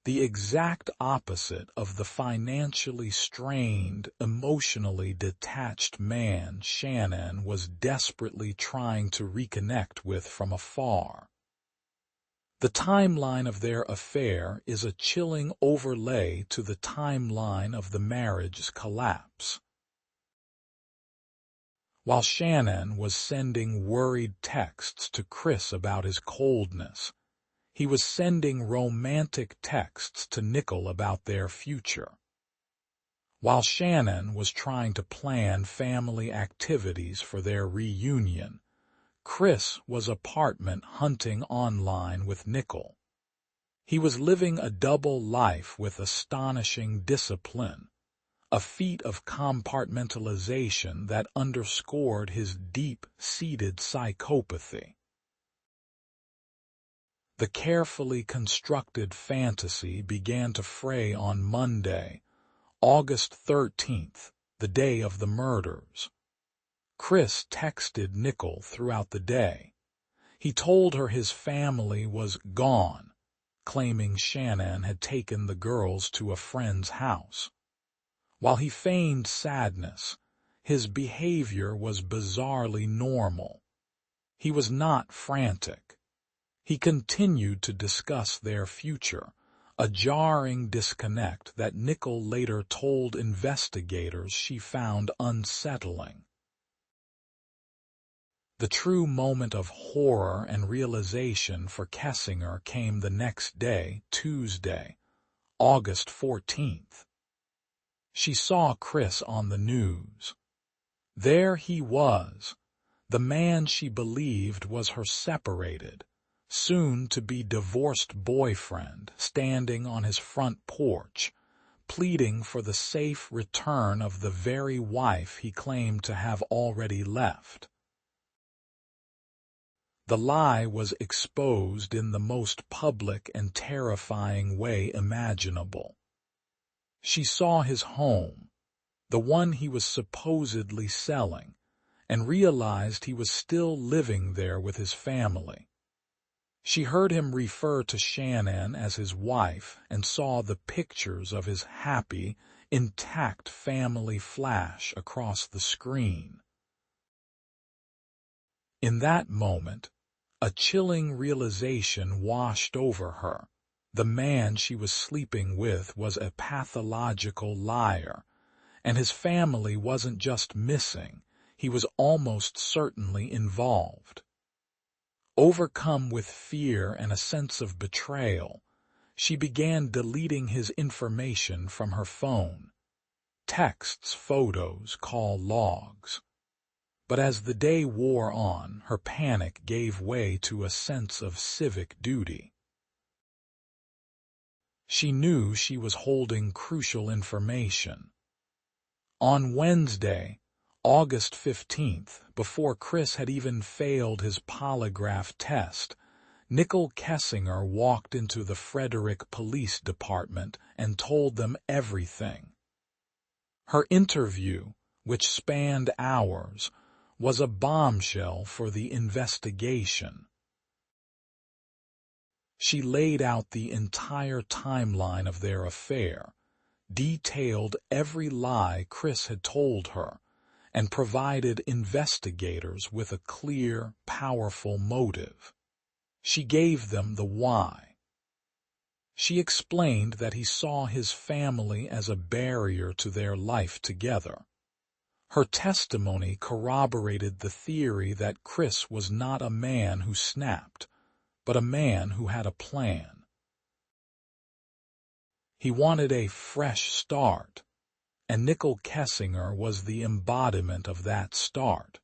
The exact opposite of the financially strained, emotionally detached man Shanann was desperately trying to reconnect with from afar. The timeline of their affair is a chilling overlay to the timeline of the marriage's collapse. While Shanann was sending worried texts to Chris about his coldness, he was sending romantic texts to Nickel about their future. While Shanann was trying to plan family activities for their reunion, Chris was apartment hunting online with Nickel. He was living a double life with astonishing discipline, a feat of compartmentalization that underscored his deep-seated psychopathy. The carefully constructed fantasy began to fray on Monday, August 13th, the day of the murders. Chris texted Nickel throughout the day. He told her his family was gone, claiming Shanann had taken the girls to a friend's house. While he feigned sadness, his behavior was bizarrely normal. He was not frantic. He continued to discuss their future, a jarring disconnect that Nickel later told investigators she found unsettling. The true moment of horror and realization for Kessinger came the next day, Tuesday, August 14th. She saw Chris on the news. There he was, the man she believed was her separated, soon-to-be divorced boyfriend, standing on his front porch, pleading for the safe return of the very wife he claimed to have already left. The lie was exposed in the most public and terrifying way imaginable. She saw his home, the one he was supposedly selling, and realized he was still living there with his family. She heard him refer to Shanann as his wife and saw the pictures of his happy, intact family flash across the screen. In that moment, a chilling realization washed over her. The man she was sleeping with was a pathological liar, and his family wasn't just missing, he was almost certainly involved. Overcome with fear and a sense of betrayal, she began deleting his information from her phone. Texts, photos, call logs. But as the day wore on, her panic gave way to a sense of civic duty. She knew she was holding crucial information. On Wednesday, August 15th, before Chris had even failed his polygraph test, Nickel Kessinger walked into the Frederick Police Department and told them everything. Her interview, which spanned hours, was a bombshell for the investigation. She laid out the entire timeline of their affair, detailed every lie Chris had told her, and provided investigators with a clear, powerful motive. She gave them the why. She explained that he saw his family as a barrier to their life together. Her testimony corroborated the theory that Chris was not a man who snapped, but a man who had a plan. He wanted a fresh start, and Nicole Kessinger was the embodiment of that start.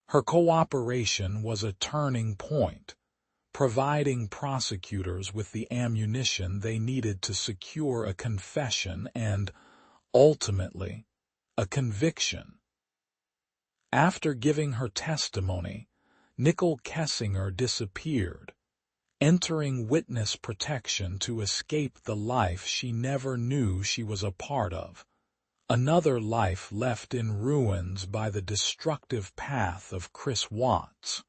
Her cooperation was a turning point, providing prosecutors with the ammunition they needed to secure a confession and, ultimately, a conviction. After giving her testimony, Nicole Kessinger disappeared, entering witness protection to escape the life she never knew she was a part of, another life left in ruins by the destructive path of Chris Watts.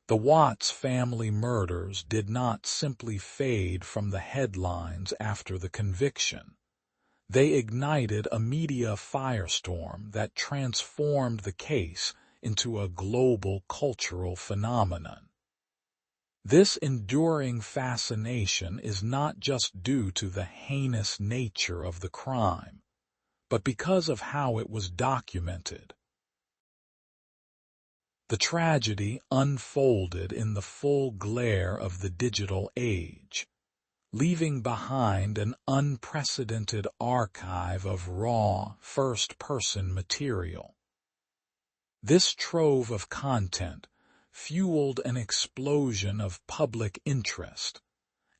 The Watts family murders did not simply fade from the headlines after the conviction. They ignited a media firestorm that transformed the case into a global cultural phenomenon. This enduring fascination is not just due to the heinous nature of the crime, but because of how it was documented. The tragedy unfolded in the full glare of the digital age, leaving behind an unprecedented archive of raw, first-person material. This trove of content fueled an explosion of public interest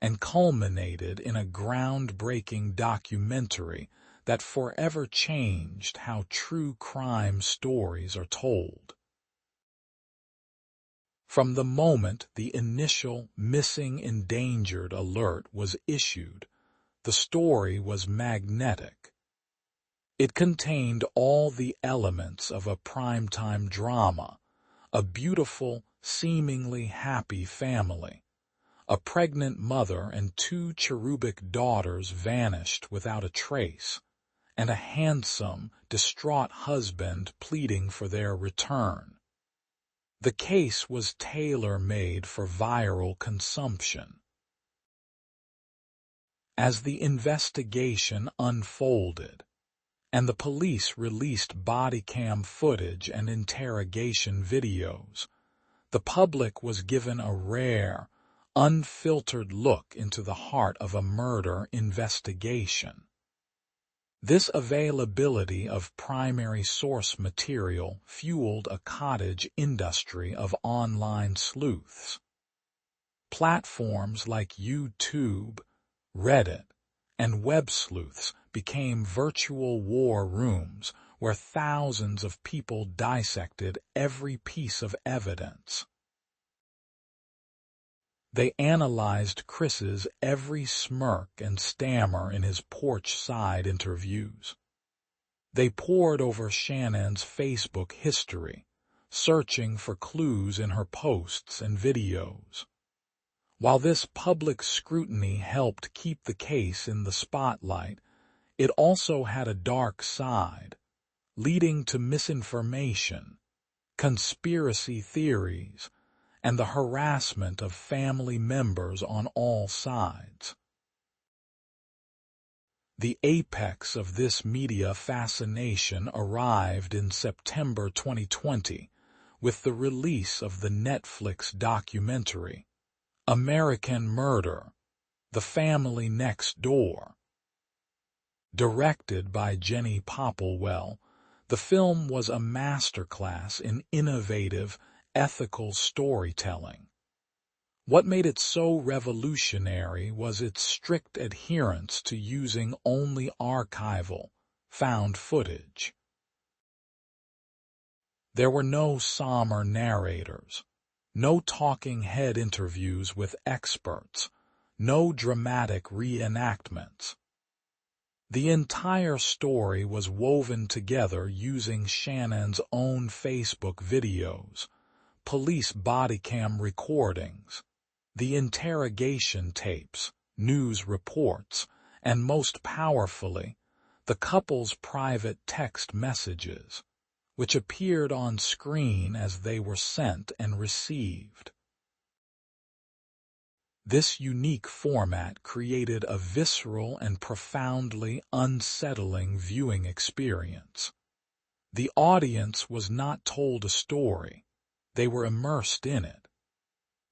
and culminated in a groundbreaking documentary that forever changed how true crime stories are told. From the moment the initial missing endangered alert was issued, the story was magnetic. It contained all the elements of a primetime drama: a beautiful, seemingly happy family, a pregnant mother and two cherubic daughters vanished without a trace, and a handsome, distraught husband pleading for their return. The case was tailor-made for viral consumption. As the investigation unfolded, and the police released body cam footage and interrogation videos, the public was given a rare, unfiltered look into the heart of a murder investigation. This availability of primary source material fueled a cottage industry of online sleuths. Platforms like YouTube, Reddit, and web sleuths became virtual war rooms where thousands of people dissected every piece of evidence. They analyzed Chris's every smirk and stammer in his porch-side interviews. They pored over Shanann's Facebook history, searching for clues in her posts and videos. While this public scrutiny helped keep the case in the spotlight, it also had a dark side, leading to misinformation, conspiracy theories, and the harassment of family members on all sides. The apex of this media fascination arrived in September 2020 with the release of the Netflix documentary, American Murder: The Family Next Door. Directed by Jenny Popplewell, the film was a masterclass in innovative, ethical storytelling. What made it so revolutionary was its strict adherence to using only archival, found footage. There were no somber narrators, no talking head interviews with experts, no dramatic reenactments. The entire story was woven together using Shannon's own Facebook videos, police body cam recordings, the interrogation tapes, news reports, and most powerfully, the couple's private text messages, which appeared on screen as they were sent and received. This unique format created a visceral and profoundly unsettling viewing experience. The audience was not told a story, they were immersed in it.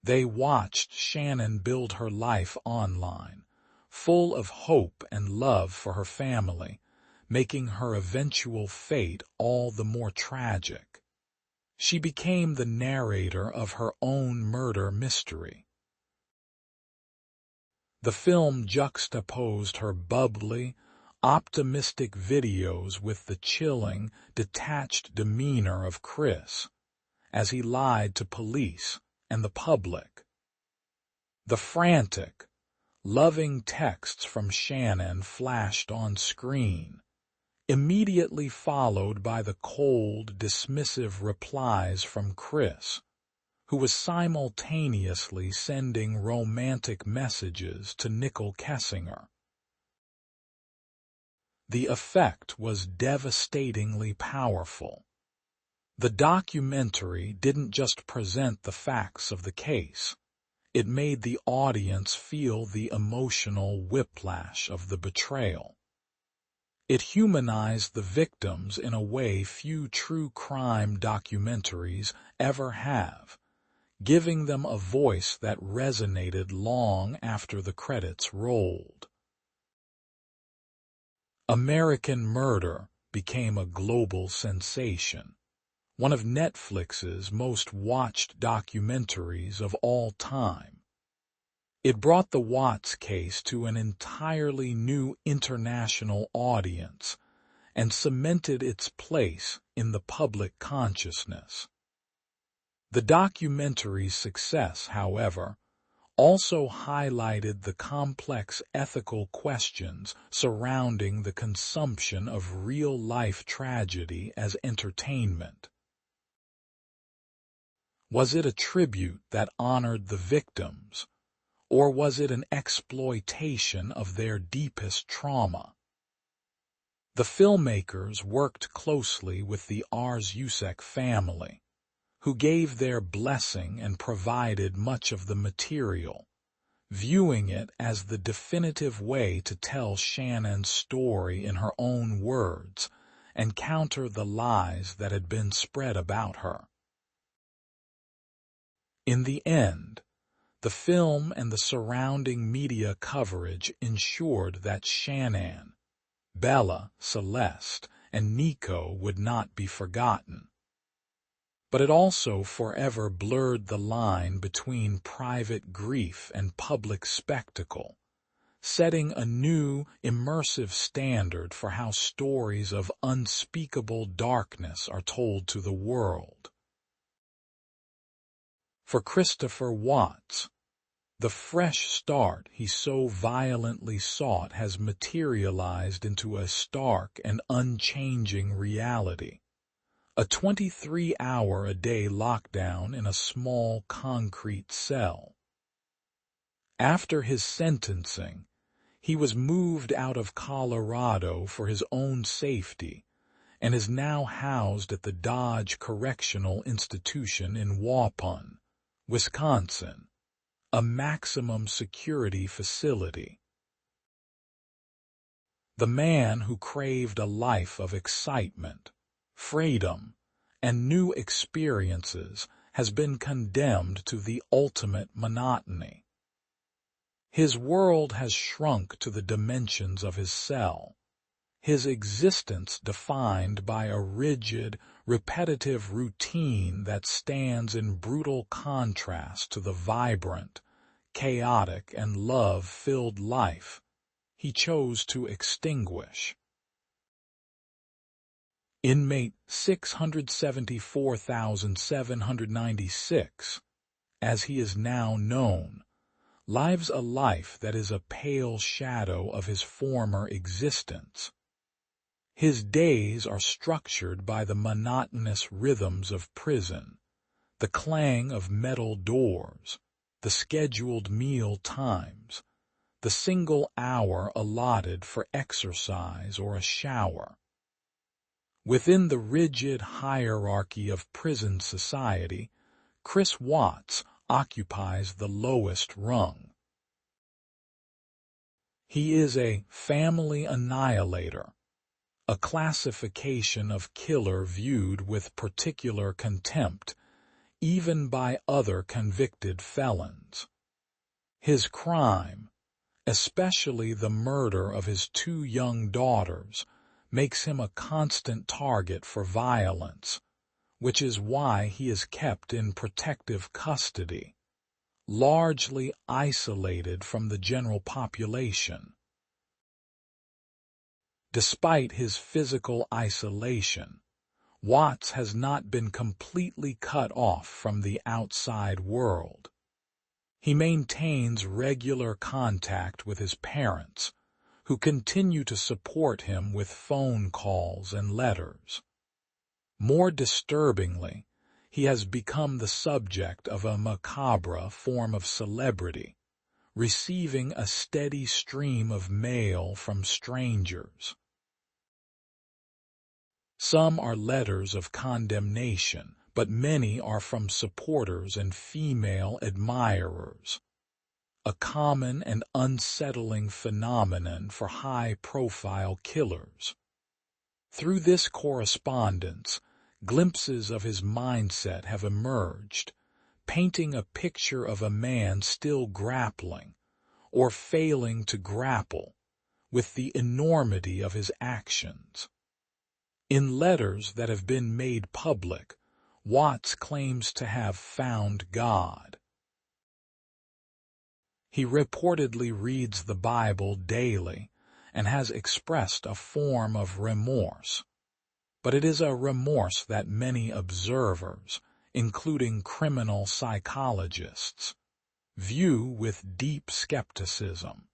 They watched Shanann build her life online, full of hope and love for her family, making her eventual fate all the more tragic. She became the narrator of her own murder mystery. The film juxtaposed her bubbly, optimistic videos with the chilling, detached demeanor of Chris, as he lied to police and the public. The frantic, loving texts from Shanann flashed on screen, immediately followed by the cold, dismissive replies from Chris, who was simultaneously sending romantic messages to Nicole Kessinger. The effect was devastatingly powerful. The documentary didn't just present the facts of the case. It made the audience feel the emotional whiplash of the betrayal. It humanized the victims in a way few true crime documentaries ever have, giving them a voice that resonated long after the credits rolled. American Murder became a global sensation, one of Netflix's most watched documentaries of all time. It brought the Watts case to an entirely new international audience and cemented its place in the public consciousness. The documentary's success, however, also highlighted the complex ethical questions surrounding the consumption of real-life tragedy as entertainment. Was it a tribute that honored the victims, or was it an exploitation of their deepest trauma? The filmmakers worked closely with the Arzusek family, who gave their blessing and provided much of the material, viewing it as the definitive way to tell Shannon's story in her own words and counter the lies that had been spread about her. In the end, the film and the surrounding media coverage ensured that Shanann, Bella, Celeste, and Nico would not be forgotten. But it also forever blurred the line between private grief and public spectacle, setting a new, immersive standard for how stories of unspeakable darkness are told to the world. For Christopher Watts, the fresh start he so violently sought has materialized into a stark and unchanging reality. A 23-hour-a-day lockdown in a small concrete cell. After his sentencing, he was moved out of Colorado for his own safety and is now housed at the Dodge Correctional Institution in Waupun, Wisconsin, a maximum security facility. The man who craved a life of excitement, freedom, and new experiences has been condemned to the ultimate monotony. His world has shrunk to the dimensions of his cell, his existence defined by a rigid, repetitive routine that stands in brutal contrast to the vibrant, chaotic, and love-filled life he chose to extinguish. Inmate 674,796, as he is now known, lives a life that is a pale shadow of his former existence. His days are structured by the monotonous rhythms of prison, the clang of metal doors, the scheduled meal times, the single hour allotted for exercise or a shower. Within the rigid hierarchy of prison society, Chris Watts occupies the lowest rung. He is a family annihilator, a classification of killer viewed with particular contempt, even by other convicted felons. His crime, especially the murder of his 2 young daughters, makes him a constant target for violence, which is why he is kept in protective custody, largely isolated from the general population. Despite his physical isolation, Watts has not been completely cut off from the outside world. He maintains regular contact with his parents, who continue to support him with phone calls and letters. More disturbingly, he has become the subject of a macabre form of celebrity, receiving a steady stream of mail from strangers. Some are letters of condemnation, but many are from supporters and female admirers, a common and unsettling phenomenon for high-profile killers. Through this correspondence, glimpses of his mindset have emerged, painting a picture of a man still grappling, or failing to grapple, with the enormity of his actions. In letters that have been made public, Watts claims to have found God. He reportedly reads the Bible daily and has expressed a form of remorse. But it is a remorse that many observers, including criminal psychologists, view with deep skepticism.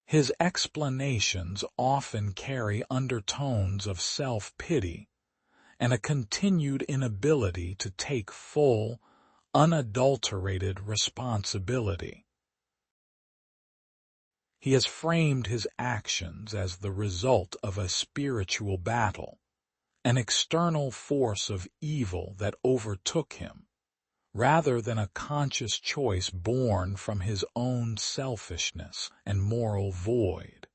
His explanations often carry undertones of self-pity and a continued inability to take full, unadulterated responsibility. He has framed his actions as the result of a spiritual battle, an external force of evil that overtook him, rather than a conscious choice born from his own selfishness and moral void.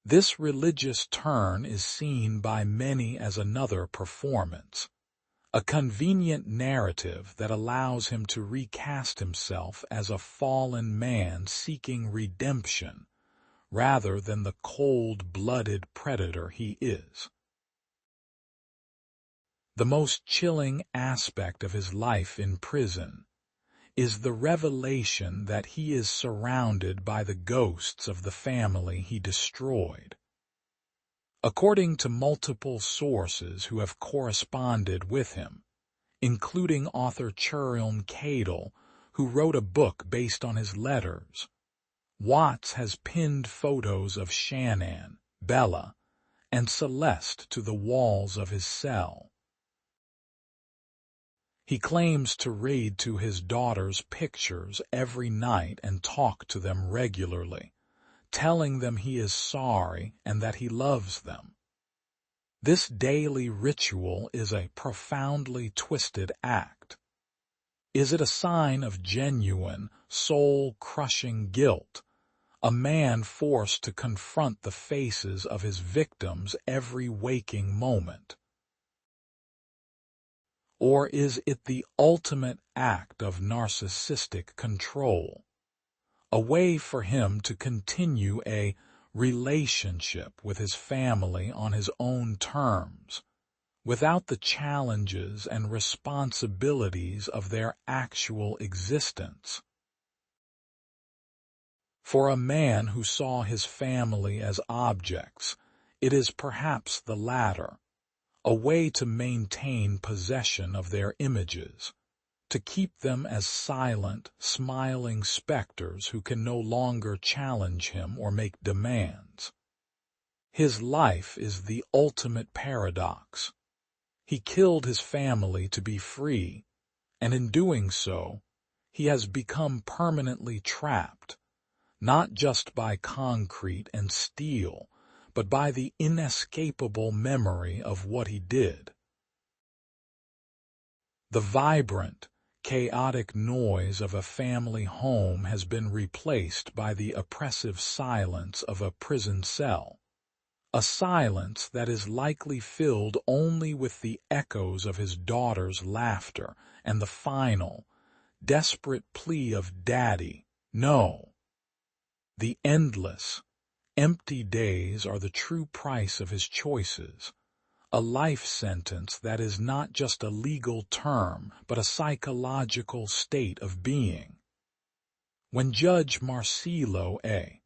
This religious turn is seen by many as another performance, a convenient narrative that allows him to recast himself as a fallen man seeking redemption, rather than the cold-blooded predator he is. The most chilling aspect of his life in prison is the revelation that he is surrounded by the ghosts of the family he destroyed. According to multiple sources who have corresponded with him, including author Churln Cadle, who wrote a book based on his letters, Watts has pinned photos of Shanann, Bella, and Celeste to the walls of his cell. He claims to read to his daughters' pictures every night and talk to them regularly, telling them he is sorry and that he loves them. This daily ritual is a profoundly twisted act. Is it a sign of genuine, soul-crushing guilt, a man forced to confront the faces of his victims every waking moment? Or is it the ultimate act of narcissistic control, a way for him to continue a relationship with his family on his own terms, without the challenges and responsibilities of their actual existence? For a man who saw his family as objects, it is perhaps the latter, a way to maintain possession of their images, to keep them as silent, smiling specters who can no longer challenge him or make demands. His life is the ultimate paradox. He killed his family to be free, and in doing so, he has become permanently trapped, not just by concrete and steel, but by the inescapable memory of what he did. The vibrant, chaotic noise of a family home has been replaced by the oppressive silence of a prison cell, a silence that is likely filled only with the echoes of his daughter's laughter and the final, desperate plea of "Daddy, no." The endless, empty days are the true price of his choices, a life sentence that is not just a legal term, but a psychological state of being. When Judge Marcelo A.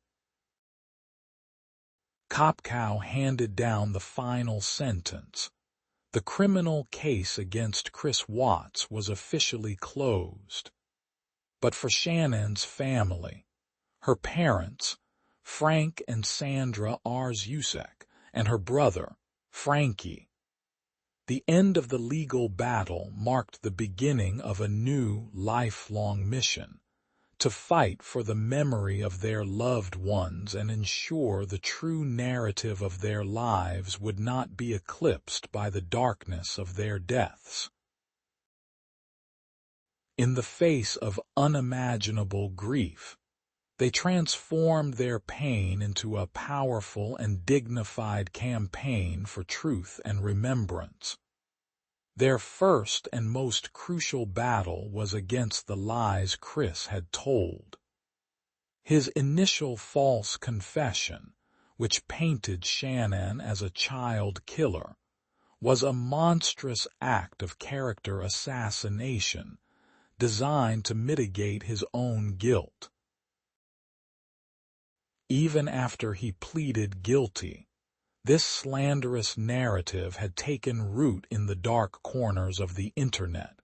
Kopkow handed down the final sentence, the criminal case against Chris Watts was officially closed. But for Shanann's family, her parents, Frank and Sandra Arzusek, and her brother, Frankie, the end of the legal battle marked the beginning of a new, lifelong mission, to fight for the memory of their loved ones and ensure the true narrative of their lives would not be eclipsed by the darkness of their deaths. In the face of unimaginable grief, they transformed their pain into a powerful and dignified campaign for truth and remembrance. Their first and most crucial battle was against the lies Chris had told. His initial false confession, which painted Shanann as a child killer, was a monstrous act of character assassination designed to mitigate his own guilt. Even after he pleaded guilty, this slanderous narrative had taken root in the dark corners of the Internet,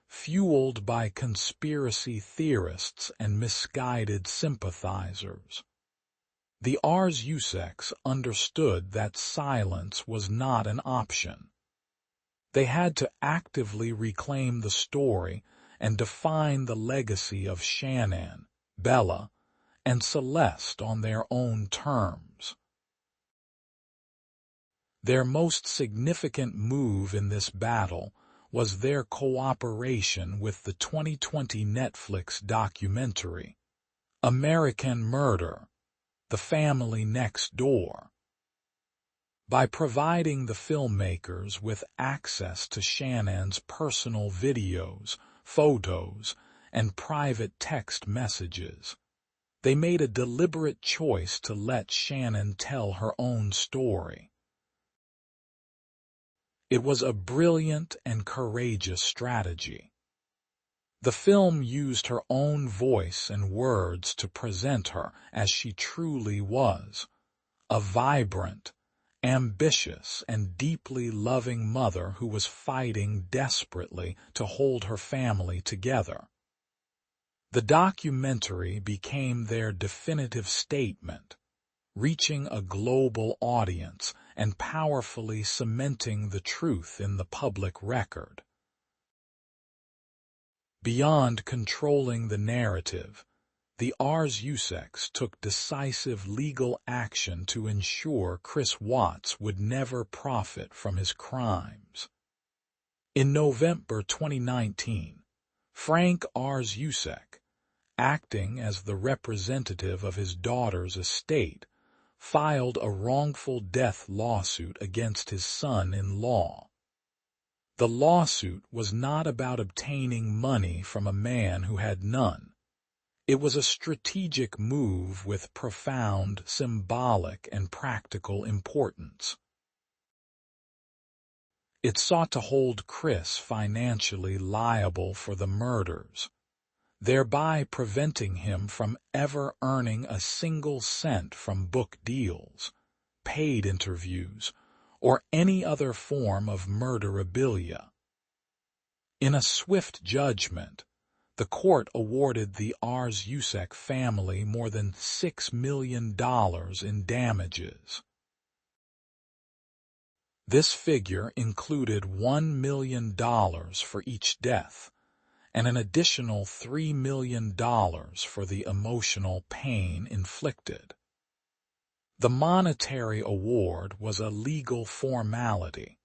fueled by conspiracy theorists and misguided sympathizers. The Arzuseks understood that silence was not an option. They had to actively reclaim the story and define the legacy of Shanann, Bella, and Celeste on their own terms. Their most significant move in this battle was their cooperation with the 2020 Netflix documentary, American Murder: The Family Next Door. By providing the filmmakers with access to Shanann's personal videos, photos, and private text messages, they made a deliberate choice to let Shanann tell her own story. It was a brilliant and courageous strategy. The film used her own voice and words to present her as she truly was, a vibrant, ambitious, and deeply loving mother who was fighting desperately to hold her family together. The documentary became their definitive statement, reaching a global audience and powerfully cementing the truth in the public record. Beyond controlling the narrative, the Arzuseks took decisive legal action to ensure Chris Watts would never profit from his crimes. In November 2019, Frank Arzusek, acting as the representative of his daughter's estate, filed a wrongful death lawsuit against his son-in-law. The lawsuit was not about obtaining money from a man who had none. It was a strategic move with profound symbolic and practical importance. It sought to hold Chris financially liable for the murders, thereby preventing him from ever earning a single cent from book deals, paid interviews, or any other form of murderabilia. In a swift judgment, the court awarded the Arzusek family more than $6 million in damages. This figure included $1 million for each death, and an additional $3 million for the emotional pain inflicted. The monetary award was a legal formality,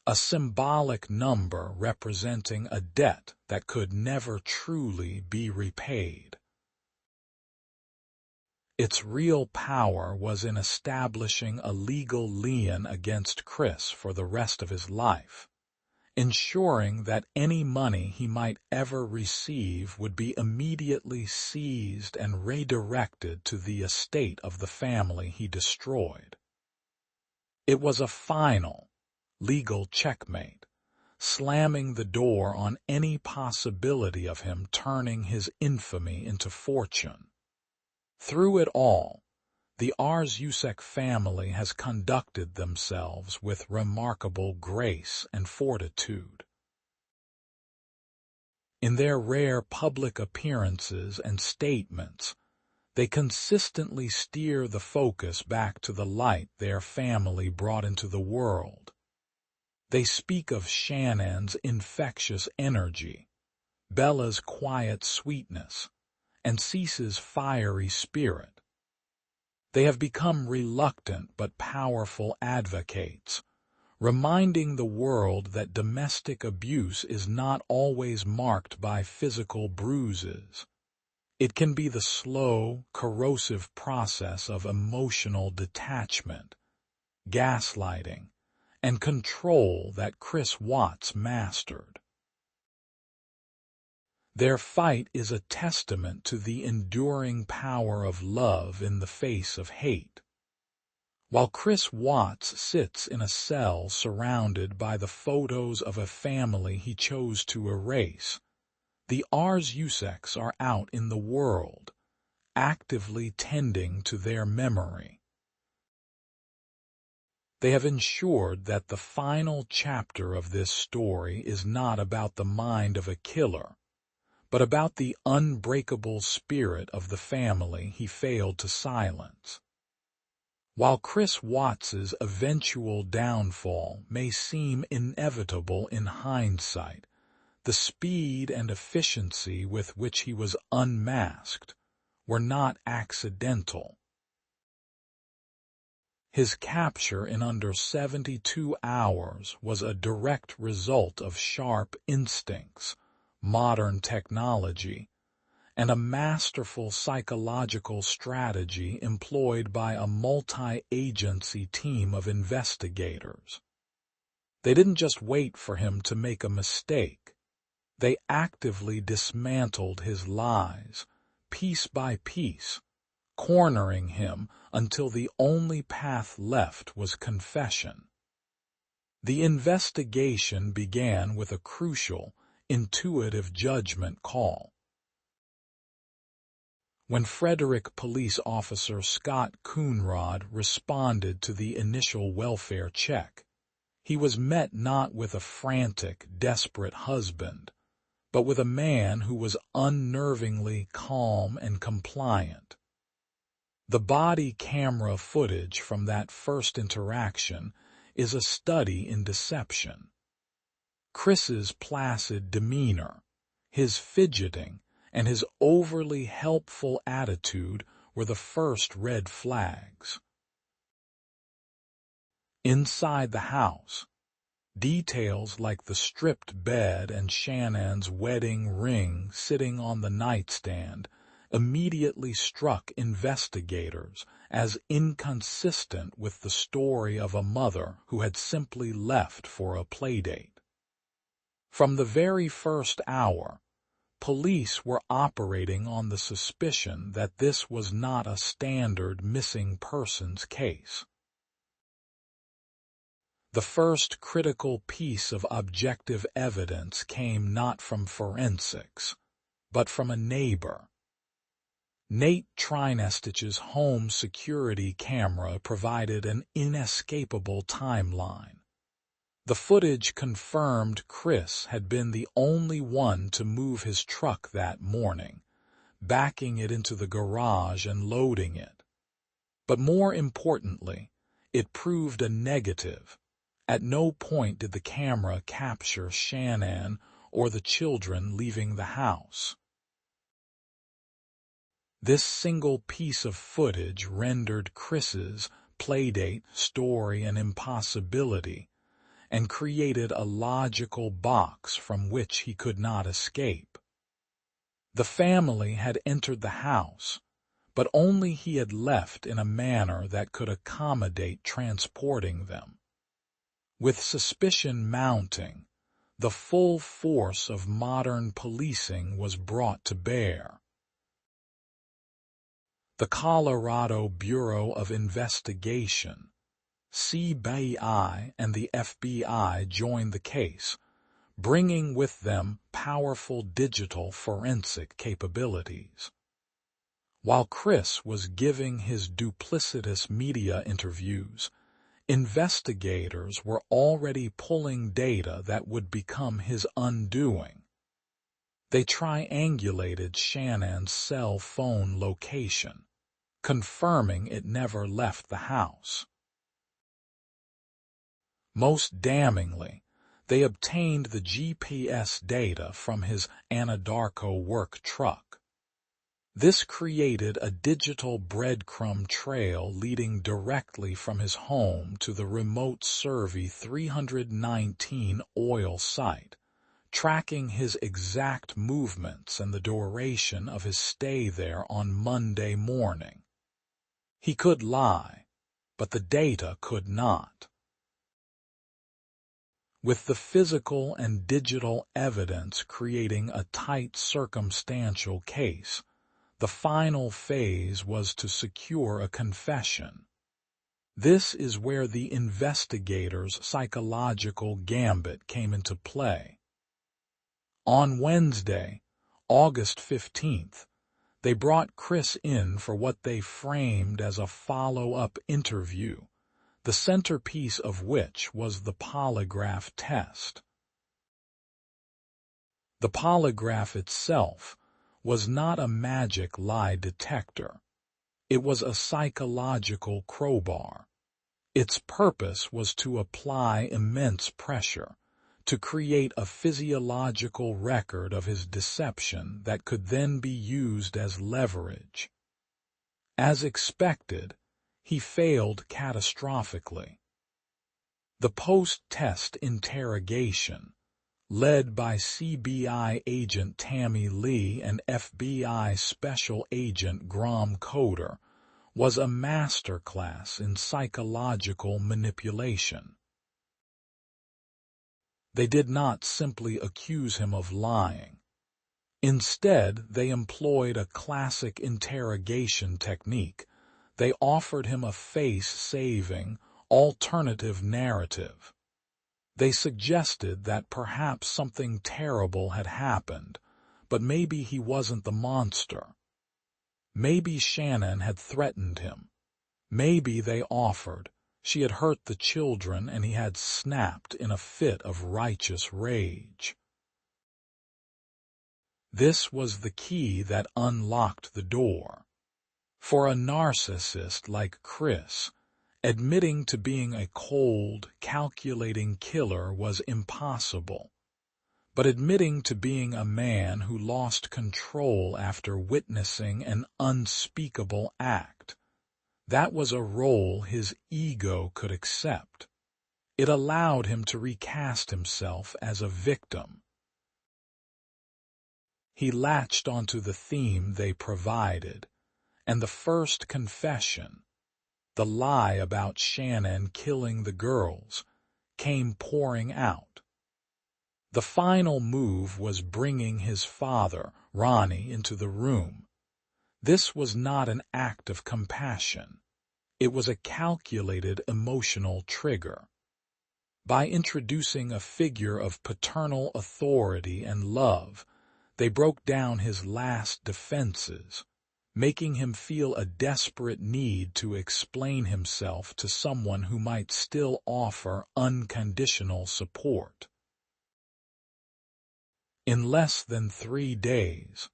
a symbolic number representing a debt that could never truly be repaid. Its real power was in establishing a legal lien against Chris for the rest of his life, ensuring that any money he might ever receive would be immediately seized and redirected to the estate of the family he destroyed. It was a final, legal checkmate, slamming the door on any possibility of him turning his infamy into fortune. Through it all, the Arzusek family has conducted themselves with remarkable grace and fortitude. In their rare public appearances and statements, they consistently steer the focus back to the light their family brought into the world. They speak of Shanann's infectious energy, Bella's quiet sweetness, and Cease's fiery spirit. They have become reluctant but powerful advocates, reminding the world that domestic abuse is not always marked by physical bruises. It can be the slow, corrosive process of emotional detachment, gaslighting, and control that Chris Watts mastered. Their fight is a testament to the enduring power of love in the face of hate. While Chris Watts sits in a cell surrounded by the photos of a family he chose to erase, the Arzuseks are out in the world, actively tending to their memory. They have ensured that the final chapter of this story is not about the mind of a killer, but about the unbreakable spirit of the family he failed to silence. While Chris Watts's eventual downfall may seem inevitable in hindsight, the speed and efficiency with which he was unmasked were not accidental. His capture in under 72 hours was a direct result of sharp instincts, modern technology, and a masterful psychological strategy employed by a multi-agency team of investigators. They didn't just wait for him to make a mistake. They actively dismantled his lies, piece by piece, cornering him until the only path left was confession. The investigation began with a crucial, intuitive judgment call. When Frederick Police Officer Scott Coonrod responded to the initial welfare check, he was met not with a frantic, desperate husband, but with a man who was unnervingly calm and compliant. The body camera footage from that first interaction is a study in deception. Chris's placid demeanor, his fidgeting, and his overly helpful attitude were the first red flags. Inside the house, details like the stripped bed and Shanann's wedding ring sitting on the nightstand immediately struck investigators as inconsistent with the story of a mother who had simply left for a playdate. From the very first hour, police were operating on the suspicion that this was not a standard missing persons case. The first critical piece of objective evidence came not from forensics, but from a neighbor. Nate Trinestich's home security camera provided an inescapable timeline. The footage confirmed Chris had been the only one to move his truck that morning, backing it into the garage and loading it. But more importantly, it proved a negative, At no point did the camera capture Shanann or the children leaving the house. This single piece of footage rendered Chris's playdate story an impossibility and created a logical box from which he could not escape. The family had entered the house, but only he had left in a manner that could accommodate transporting them. With suspicion mounting, the full force of modern policing was brought to bear. The Colorado Bureau of Investigation, CBI, and the FBI joined the case, bringing with them powerful digital forensic capabilities. While Chris was giving his duplicitous media interviews, investigators were already pulling data that would become his undoing. They triangulated Shanann's cell phone location, confirming it never left the house. Most damningly, they obtained the GPS data from his Anadarko work truck. This created a digital breadcrumb trail leading directly from his home to the remote Survey 319 oil site, tracking his exact movements and the duration of his stay there on Monday morning. He could lie, but the data could not. With the physical and digital evidence creating a tight circumstantial case, the final phase was to secure a confession. This is where the investigators' psychological gambit came into play. On Wednesday, August 15th, they brought Chris in for what they framed as a follow-up interview, the centerpiece of which was the polygraph test. The polygraph itself was not a magic lie detector. It was a psychological crowbar. Its purpose was to apply immense pressure, to create a physiological record of his deception that could then be used as leverage. As expected, he failed catastrophically. The post-test interrogation, led by CBI agent Tammy Lee and FBI Special Agent Grom Coder, was a masterclass in psychological manipulation. They did not simply accuse him of lying. Instead, they employed a classic interrogation technique. They offered him a face-saving, alternative narrative. They suggested that perhaps something terrible had happened, but maybe he wasn't the monster. Maybe Shanann had threatened him. Maybe, they offered, she had hurt the children and he had snapped in a fit of righteous rage. This was the key that unlocked the door. For a narcissist like Chris, admitting to being a cold, calculating killer was impossible. But admitting to being a man who lost control after witnessing an unspeakable act, that was a role his ego could accept. It allowed him to recast himself as a victim. He latched onto the theme they provided, and the first confession, the lie about Shanann killing the girls, came pouring out. The final move was bringing his father, Ronnie, into the room. This was not an act of compassion. It was a calculated emotional trigger. By introducing a figure of paternal authority and love, they broke down his last defenses, making him feel a desperate need to explain himself to someone who might still offer unconditional support. In less than 3 days,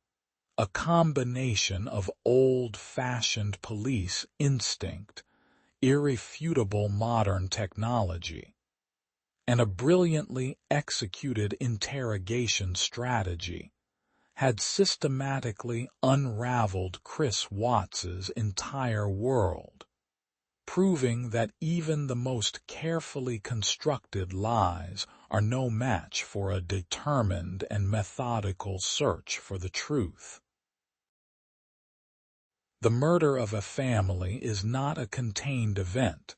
a combination of old-fashioned police instinct, irrefutable modern technology, and a brilliantly executed interrogation strategy had systematically unraveled Chris Watts's entire world, proving that even the most carefully constructed lies are no match for a determined and methodical search for the truth. The murder of a family is not a contained event.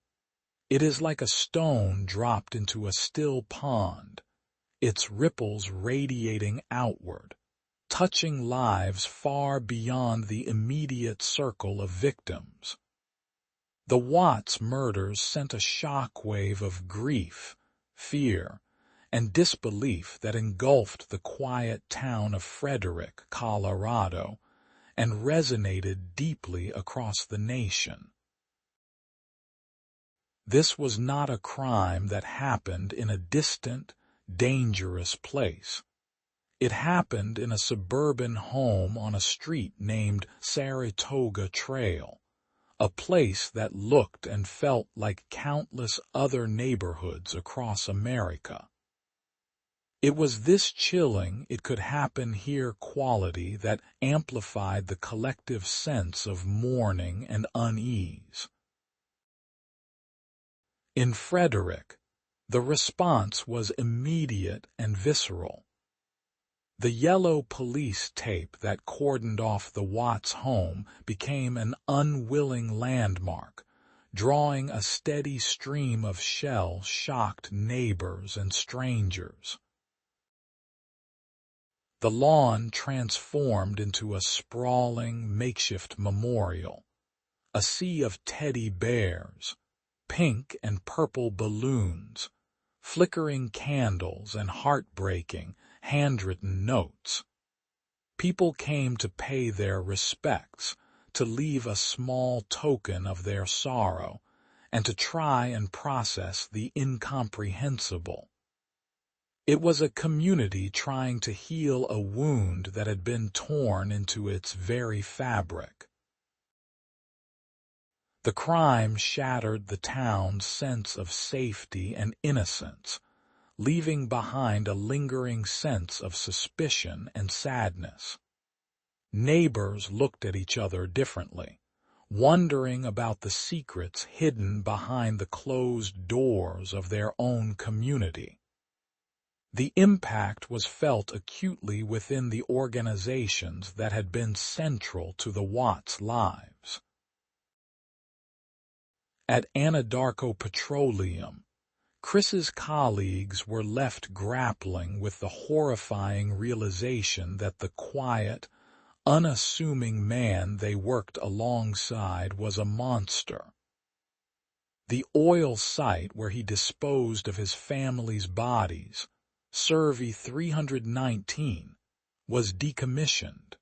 It is like a stone dropped into a still pond, its ripples radiating outward, touching lives far beyond the immediate circle of victims. The Watts murders sent a shockwave of grief, fear, and disbelief that engulfed the quiet town of Frederick, Colorado, and resonated deeply across the nation. This was not a crime that happened in a distant, dangerous place. It happened in a suburban home on a street named Saratoga Trail, a place that looked and felt like countless other neighborhoods across America. It was this chilling "it could happen here" quality that amplified the collective sense of mourning and unease. In Frederick, the response was immediate and visceral. The yellow police tape that cordoned off the Watts home became an unwilling landmark, drawing a steady stream of shell-shocked neighbors and strangers. The lawn transformed into a sprawling, makeshift memorial, a sea of teddy bears, pink and purple balloons, flickering candles, and heartbreaking, handwritten notes. People came to pay their respects, to leave a small token of their sorrow, and to try and process the incomprehensible. It was a community trying to heal a wound that had been torn into its very fabric. The crime shattered the town's sense of safety and innocence, leaving behind a lingering sense of suspicion and sadness. Neighbors looked at each other differently, wondering about the secrets hidden behind the closed doors of their own community. The impact was felt acutely within the organizations that had been central to the Watts' lives. At Anadarko Petroleum, Chris's colleagues were left grappling with the horrifying realization that the quiet, unassuming man they worked alongside was a monster. The oil site where he disposed of his family's bodies, Survey 319, was decommissioned.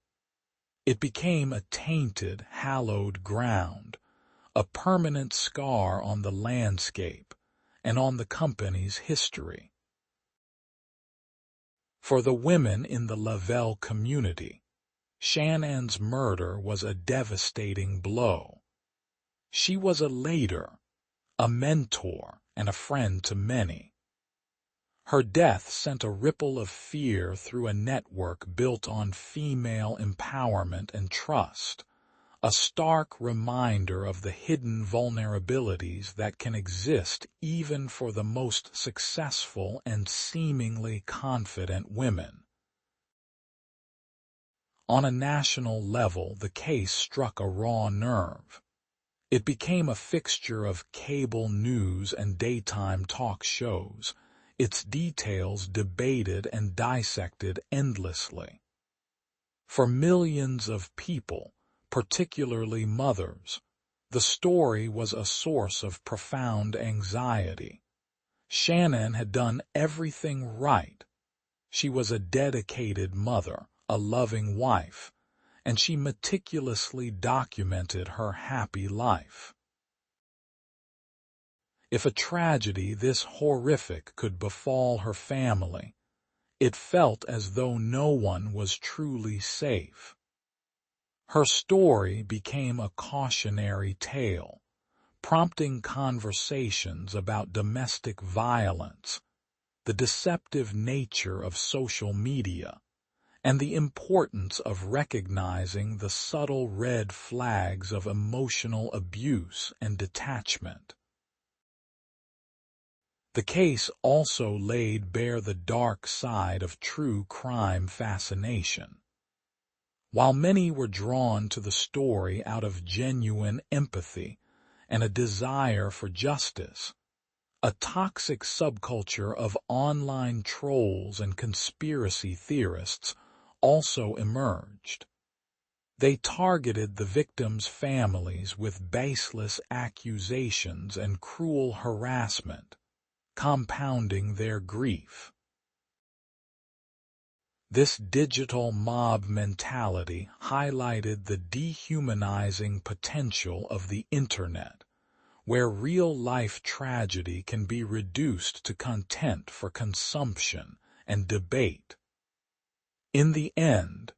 It became a tainted, hallowed ground, a permanent scar on the landscape and on the company's history. For the women in the Lavelle community, Shanann's murder was a devastating blow. She was a leader, a mentor, and a friend to many. Her death sent a ripple of fear through a network built on female empowerment and trust, a stark reminder of the hidden vulnerabilities that can exist even for the most successful and seemingly confident women. On a national level, the case struck a raw nerve. It became a fixture of cable news and daytime talk shows, its details debated and dissected endlessly. For millions of people, particularly mothers, the story was a source of profound anxiety. Shanann had done everything right. She was a dedicated mother, a loving wife, and she meticulously documented her happy life. If a tragedy this horrific could befall her family, it felt as though no one was truly safe. Her story became a cautionary tale, prompting conversations about domestic violence, the deceptive nature of social media, and the importance of recognizing the subtle red flags of emotional abuse and detachment. The case also laid bare the dark side of true crime fascination. While many were drawn to the story out of genuine empathy and a desire for justice, a toxic subculture of online trolls and conspiracy theorists also emerged. They targeted the victims' families with baseless accusations and cruel harassment, compounding their grief. This digital mob mentality highlighted the dehumanizing potential of the Internet, where real-life tragedy can be reduced to content for consumption and debate. In the end,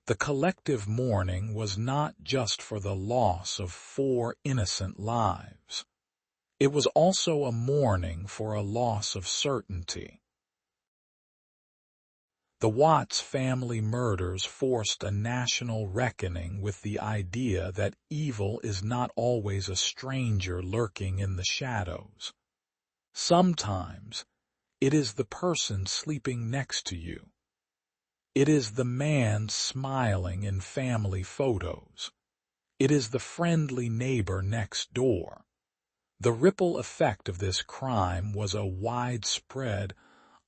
the collective mourning was not just for the loss of 4 innocent lives. It was also a mourning for a loss of certainty. The Watts family murders forced a national reckoning with the idea that evil is not always a stranger lurking in the shadows. Sometimes, it is the person sleeping next to you. It is the man smiling in family photos. It is the friendly neighbor next door. The ripple effect of this crime was a widespread,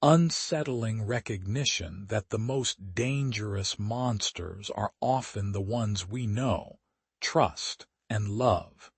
unsettling recognition that the most dangerous monsters are often the ones we know, trust, and love.